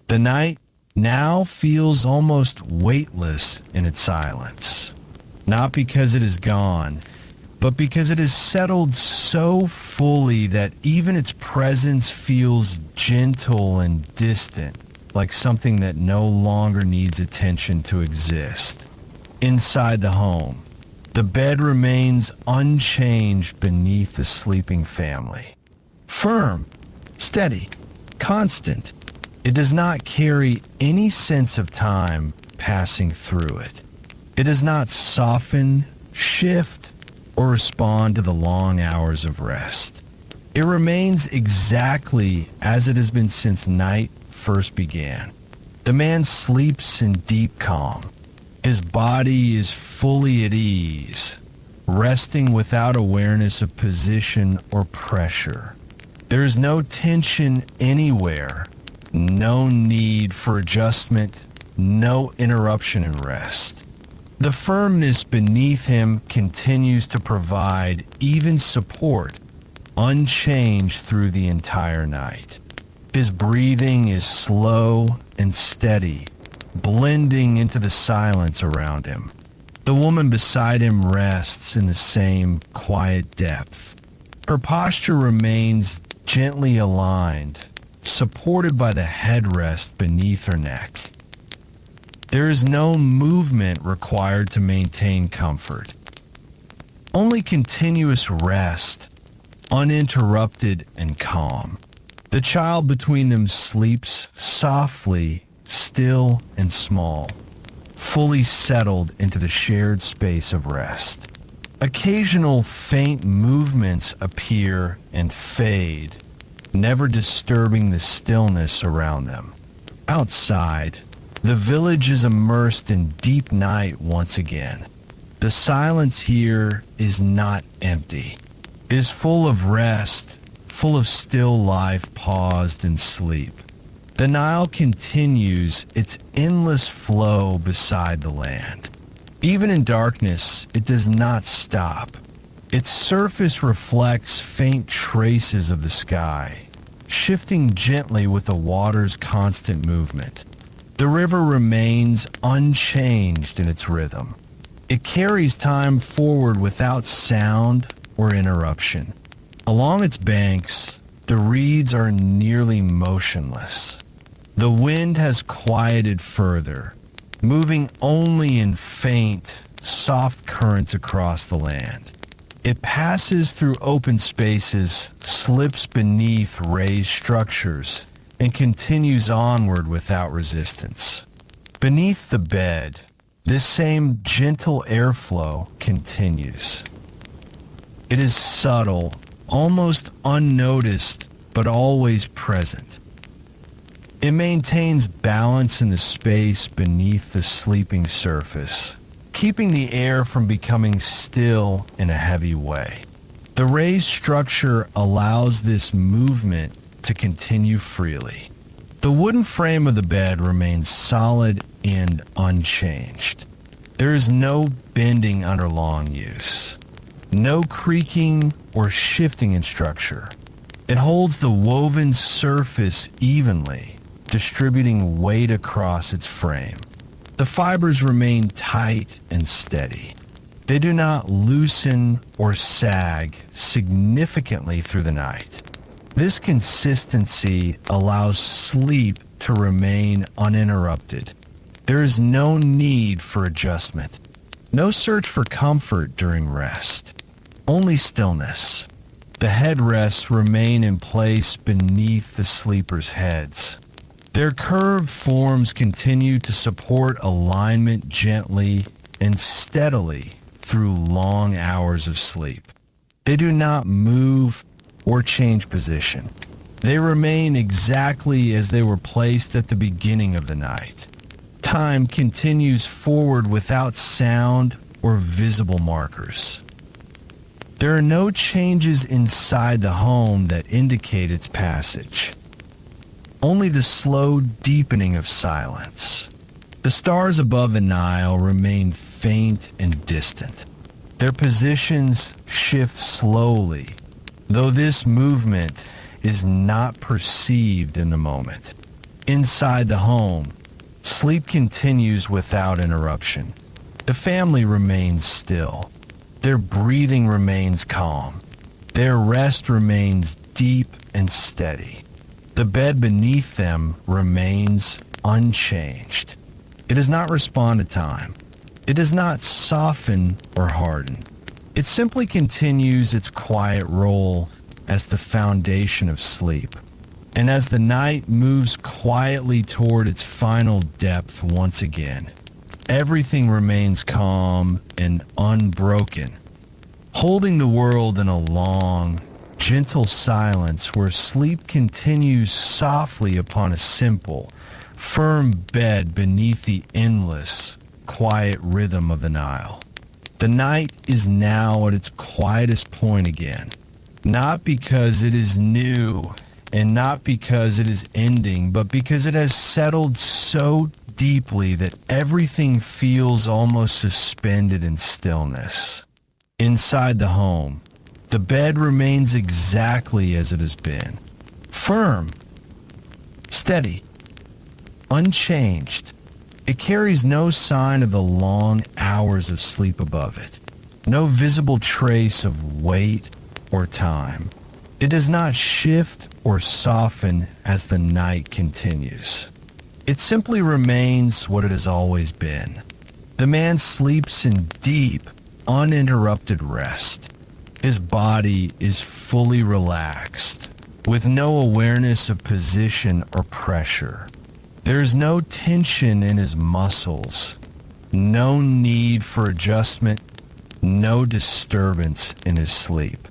The night now feels almost weightless in its silence, not because it is gone, but because it has settled so fully that even its presence feels gentle and distant, like something that no longer needs attention to exist. Inside the home, the bed remains unchanged beneath the sleeping family. Firm, steady, constant. It does not carry any sense of time passing through it. It does not soften, shift, or respond to the long hours of rest. It remains exactly as it has been since night first began. The man sleeps in deep calm. His body is fully at ease, resting without awareness of position or pressure. There is no tension anywhere, no need for adjustment, no interruption in rest. The firmness beneath him continues to provide even support, unchanged through the entire night. His breathing is slow and steady, blending into the silence around him. The woman beside him rests in the same quiet depth. Her posture remains gently aligned, supported by the headrest beneath her neck. There is no movement required to maintain comfort. Only continuous rest, uninterrupted and calm. The child between them sleeps softly, still and small, fully settled into the shared space of rest. Occasional faint movements appear and fade, never disturbing the stillness around them. Outside, the village is immersed in deep night once again. The silence here is not empty. It is full of rest, full of still life paused in sleep. The Nile continues its endless flow beside the land. Even in darkness, it does not stop. Its surface reflects faint traces of the sky, shifting gently with the water's constant movement. The river remains unchanged in its rhythm. It carries time forward without sound or interruption. Along its banks, the reeds are nearly motionless. The wind has quieted further, moving only in faint, soft currents across the land. It passes through open spaces, slips beneath raised structures, and continues onward without resistance. Beneath the bed, this same gentle airflow continues. It is subtle, almost unnoticed, but always present. It maintains balance in the space beneath the sleeping surface, keeping the air from becoming still in a heavy way. The raised structure allows this movement to continue freely. The wooden frame of the bed remains solid and unchanged. There is no bending under long use, no creaking or shifting in structure. It holds the woven surface evenly, distributing weight across its frame. The fibers remain tight and steady. They do not loosen or sag significantly through the night. This consistency allows sleep to remain uninterrupted. There is no need for adjustment, no search for comfort during rest, only stillness. The headrests remain in place beneath the sleepers' heads. Their curved forms continue to support alignment gently and steadily through long hours of sleep. They do not move or change position. They remain exactly as they were placed at the beginning of the night. Time continues forward without sound or visible markers. There are no changes inside the home that indicate its passage. Only the slow deepening of silence. The stars above the Nile remain faint and distant. Their positions shift slowly, though this movement is not perceived in the moment. Inside the home, sleep continues without interruption. The family remains still. Their breathing remains calm. Their rest remains deep and steady. The bed beneath them remains unchanged. It does not respond to time. It does not soften or harden. It simply continues its quiet role as the foundation of sleep. And as the night moves quietly toward its final depth once again, everything remains calm and unbroken, holding the world in a long, gentle silence where sleep continues softly upon a simple, firm bed beneath the endless, quiet rhythm of the Nile. The night is now at its quietest point again, not because it is new and not because it is ending, but because it has settled so deeply that everything feels almost suspended in stillness. Inside the home, the bed remains exactly as it has been. Firm, steady, unchanged. It carries no sign of the long hours of sleep above it, no visible trace of weight or time. It does not shift or soften as the night continues. It simply remains what it has always been. The man sleeps in deep, uninterrupted rest. His body is fully relaxed, with no awareness of position or pressure. There is no tension in his muscles, no need for adjustment, no disturbance in his sleep.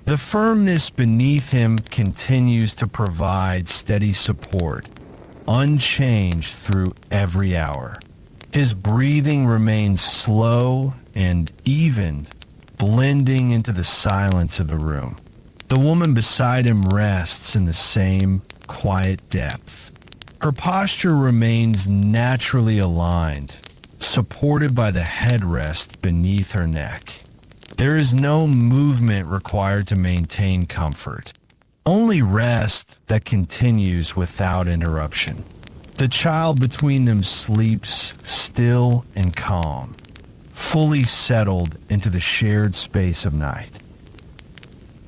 The firmness beneath him continues to provide steady support, unchanged through every hour. His breathing remains slow and even, blending into the silence of the room. The woman beside him rests in the same quiet depth. Her posture remains naturally aligned, supported by the headrest beneath her neck. There is no movement required to maintain comfort, only rest that continues without interruption. The child between them sleeps still and calm, fully settled into the shared space of night.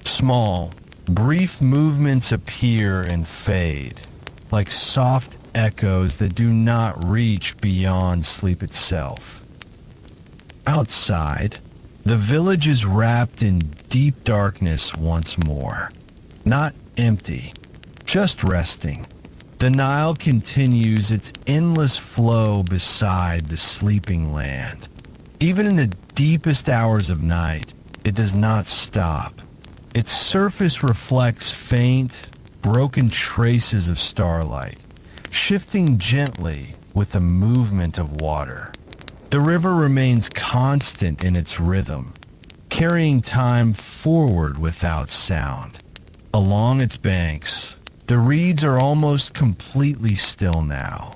Small, brief movements appear and fade, like soft echoes that do not reach beyond sleep itself. Outside, the village is wrapped in deep darkness once more. Not empty, just resting. The Nile continues its endless flow beside the sleeping land. Even in the deepest hours of night, it does not stop. Its surface reflects faint, broken traces of starlight, shifting gently with the movement of water. The river remains constant in its rhythm, carrying time forward without sound. Along its banks, the reeds are almost completely still now.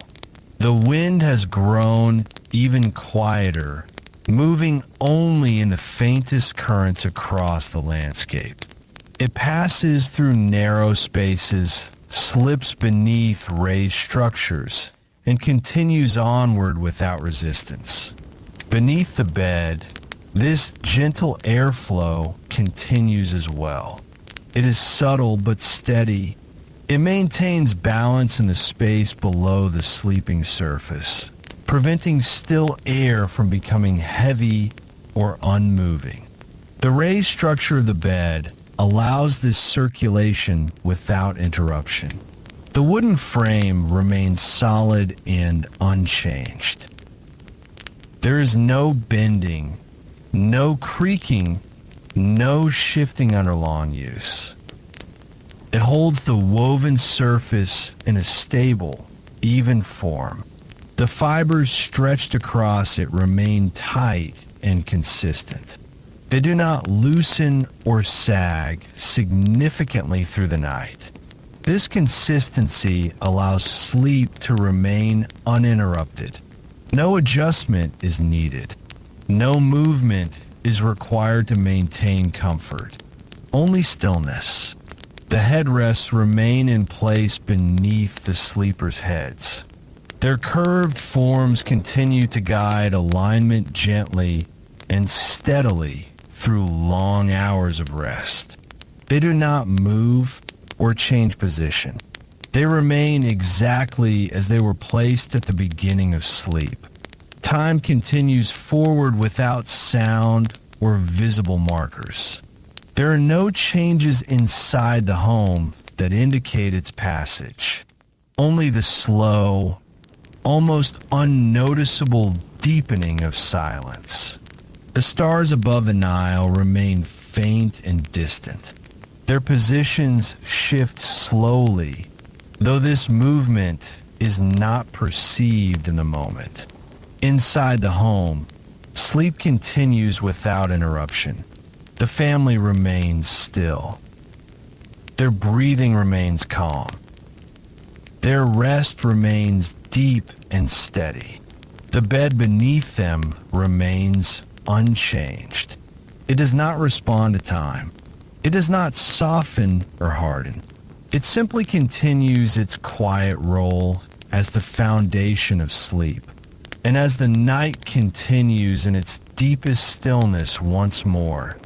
The wind has grown even quieter, moving only in the faintest currents across the landscape. It passes through narrow spaces, slips beneath raised structures, and continues onward without resistance. Beneath the bed, this gentle airflow continues as well. It is subtle but steady. It maintains balance in the space below the sleeping surface, preventing still air from becoming heavy or unmoving. The raised structure of the bed allows this circulation without interruption. The wooden frame remains solid and unchanged. There is no bending, no creaking, no shifting under long use. It holds the woven surface in a stable, even form. The fibers stretched across it remain tight and consistent. They do not loosen or sag significantly through the night. This consistency allows sleep to remain uninterrupted. No adjustment is needed. No movement is required to maintain comfort. Only stillness. The headrests remain in place beneath the sleepers' heads. Their curved forms continue to guide alignment gently and steadily through long hours of rest. They do not move or change position. They remain exactly as they were placed at the beginning of sleep. Time continues forward without sound or visible markers. There are no changes inside the home that indicate its passage. Only the slow, almost unnoticeable deepening of silence. The stars above the Nile remain faint and distant. Their positions shift slowly, though this movement is not perceived in the moment. Inside the home, sleep continues without interruption. The family remains still. Their breathing remains calm. Their rest remains deep and steady. The bed beneath them remains unchanged. It does not respond to time. It does not soften or harden. It simply continues its quiet role as the foundation of sleep. And as the night continues in its deepest stillness once more,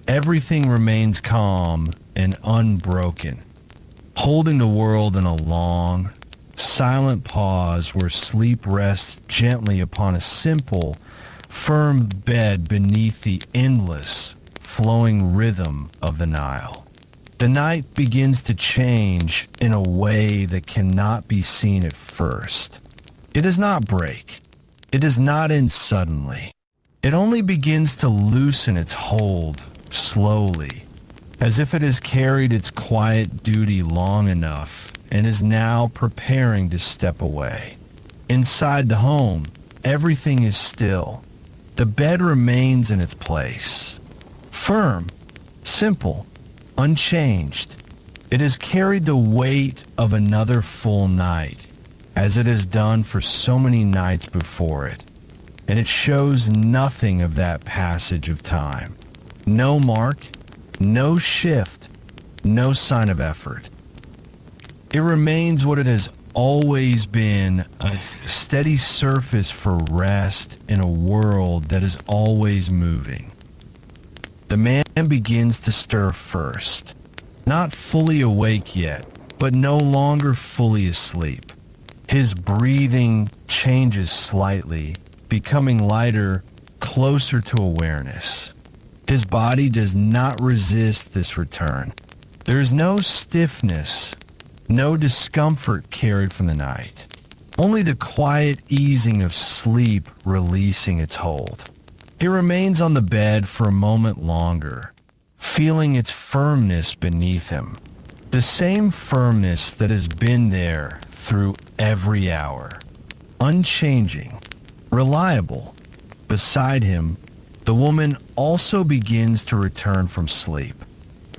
everything remains calm and unbroken, holding the world in a long, silent pause where sleep rests gently upon a simple, firm bed beneath the endless, flowing rhythm of the Nile. The night begins to change in a way that cannot be seen at first. It does not break. It does not end suddenly. It only begins to loosen its hold slowly, as if it has carried its quiet duty long enough and is now preparing to step away. Inside the home, everything is still. The bed remains in its place. Firm, simple, unchanged. It has carried the weight of another full night, as it has done for so many nights before it, and it shows nothing of that passage of time. No mark, no shift, no sign of effort. It remains what it has always been, a steady surface for rest in a world that is always moving. The man begins to stir first, not fully awake yet, but no longer fully asleep. His breathing changes slightly, becoming lighter, closer to awareness. His body does not resist this return. There is no stiffness, no discomfort carried from the night, only the quiet easing of sleep releasing its hold. He remains on the bed for a moment longer, feeling its firmness beneath him, the same firmness that has been there through every hour, unchanging, reliable. Beside him, the woman also begins to return from sleep.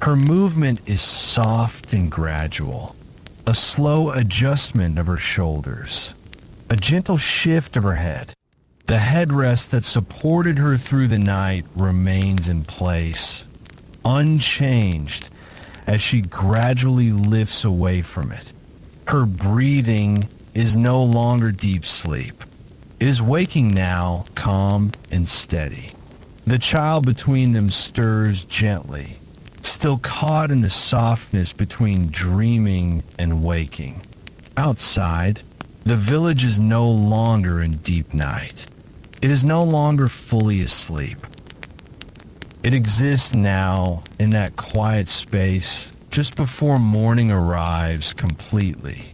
Her movement is soft and gradual, a slow adjustment of her shoulders, a gentle shift of her head. The headrest that supported her through the night remains in place, unchanged, as she gradually lifts away from it. Her breathing is no longer deep sleep. It is waking now, calm and steady. The child between them stirs gently, still caught in the softness between dreaming and waking. Outside, the village is no longer in deep night. It is no longer fully asleep. It exists now in that quiet space just before morning arrives completely.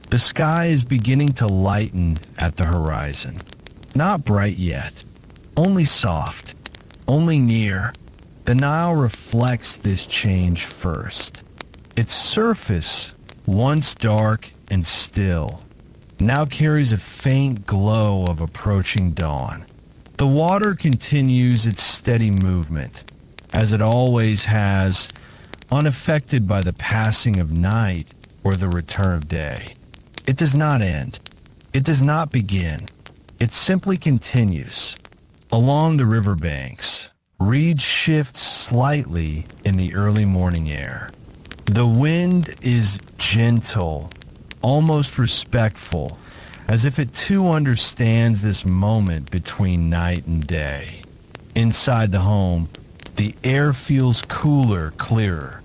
The sky is beginning to lighten at the horizon. Not bright yet, only soft, only near. The Nile reflects this change first. Its surface, once dark and still, now carries a faint glow of approaching dawn. The water continues its steady movement, as it always has, unaffected by the passing of night or the return of day. It does not end. It does not begin. It simply continues. Along the riverbanks, reeds shift slightly in the early morning air. The wind is gentle, almost respectful, as if it too understands this moment between night and day. Inside the home, the air feels cooler, clearer.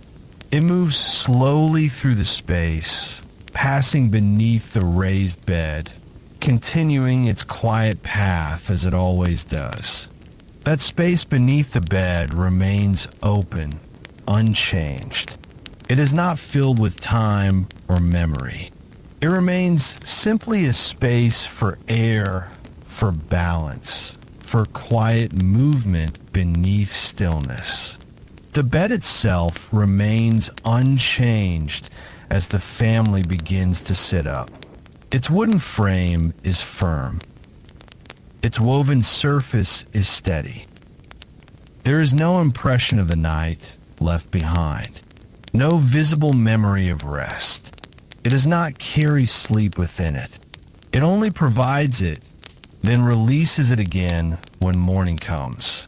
It moves slowly through the space, passing beneath the raised bed, continuing its quiet path as it always does. That space beneath the bed remains open, unchanged. It is not filled with time or memory. It remains simply a space for air, for balance, for quiet movement beneath stillness. The bed itself remains unchanged as the family begins to sit up. Its wooden frame is firm. Its woven surface is steady. There is no impression of the night left behind, no visible memory of rest. It does not carry sleep within it. It only provides it, then releases it again when morning comes.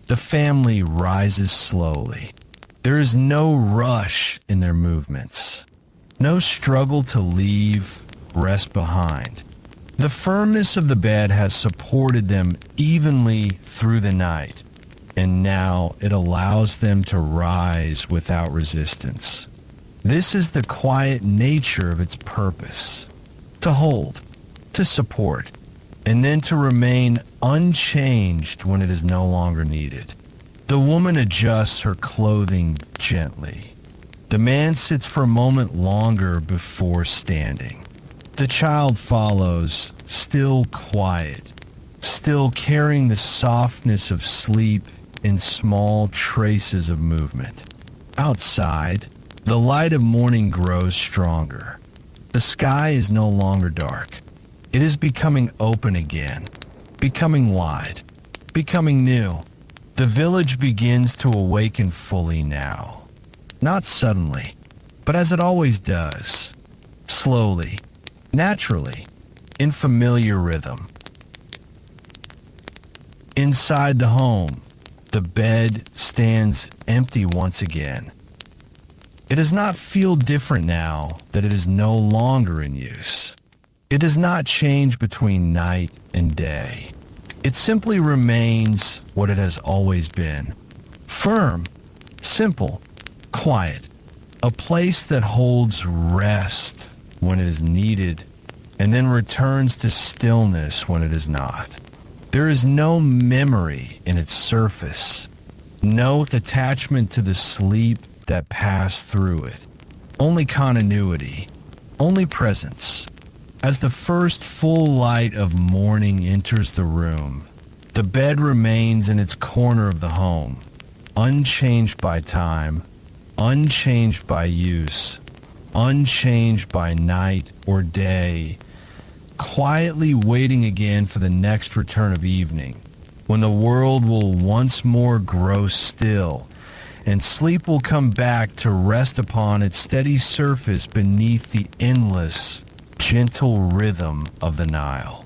The family rises slowly. There is no rush in their movements, no struggle to leave, rest behind. The firmness of the bed has supported them evenly through the night, and now it allows them to rise without resistance. This is the quiet nature of its purpose: to hold, to support, and then to remain unchanged when it is no longer needed. The woman adjusts her clothing gently. The man sits for a moment longer before standing. The child follows, still quiet, still carrying the softness of sleep in small traces of movement. Outside, the light of morning grows stronger. The sky is no longer dark. It is becoming open again, becoming wide, becoming new. The village begins to awaken fully now. Not suddenly, but as it always does. Slowly, naturally, in familiar rhythm. Inside the home, the bed stands empty once again. It does not feel different now that it is no longer in use. It does not change between night and day. It simply remains what it has always been. Firm, simple, quiet. A place that holds rest when it is needed and then returns to stillness when it is not. There is no memory in its surface, no attachment to the sleep that passed through it. Only continuity, only presence. As the first full light of morning enters the room, the bed remains in its corner of the home, unchanged by time, unchanged by use, unchanged by night or day, quietly waiting again for the next return of evening, when the world will once more grow still, and sleep will come back to rest upon its steady surface beneath the endless, gentle rhythm of the Nile.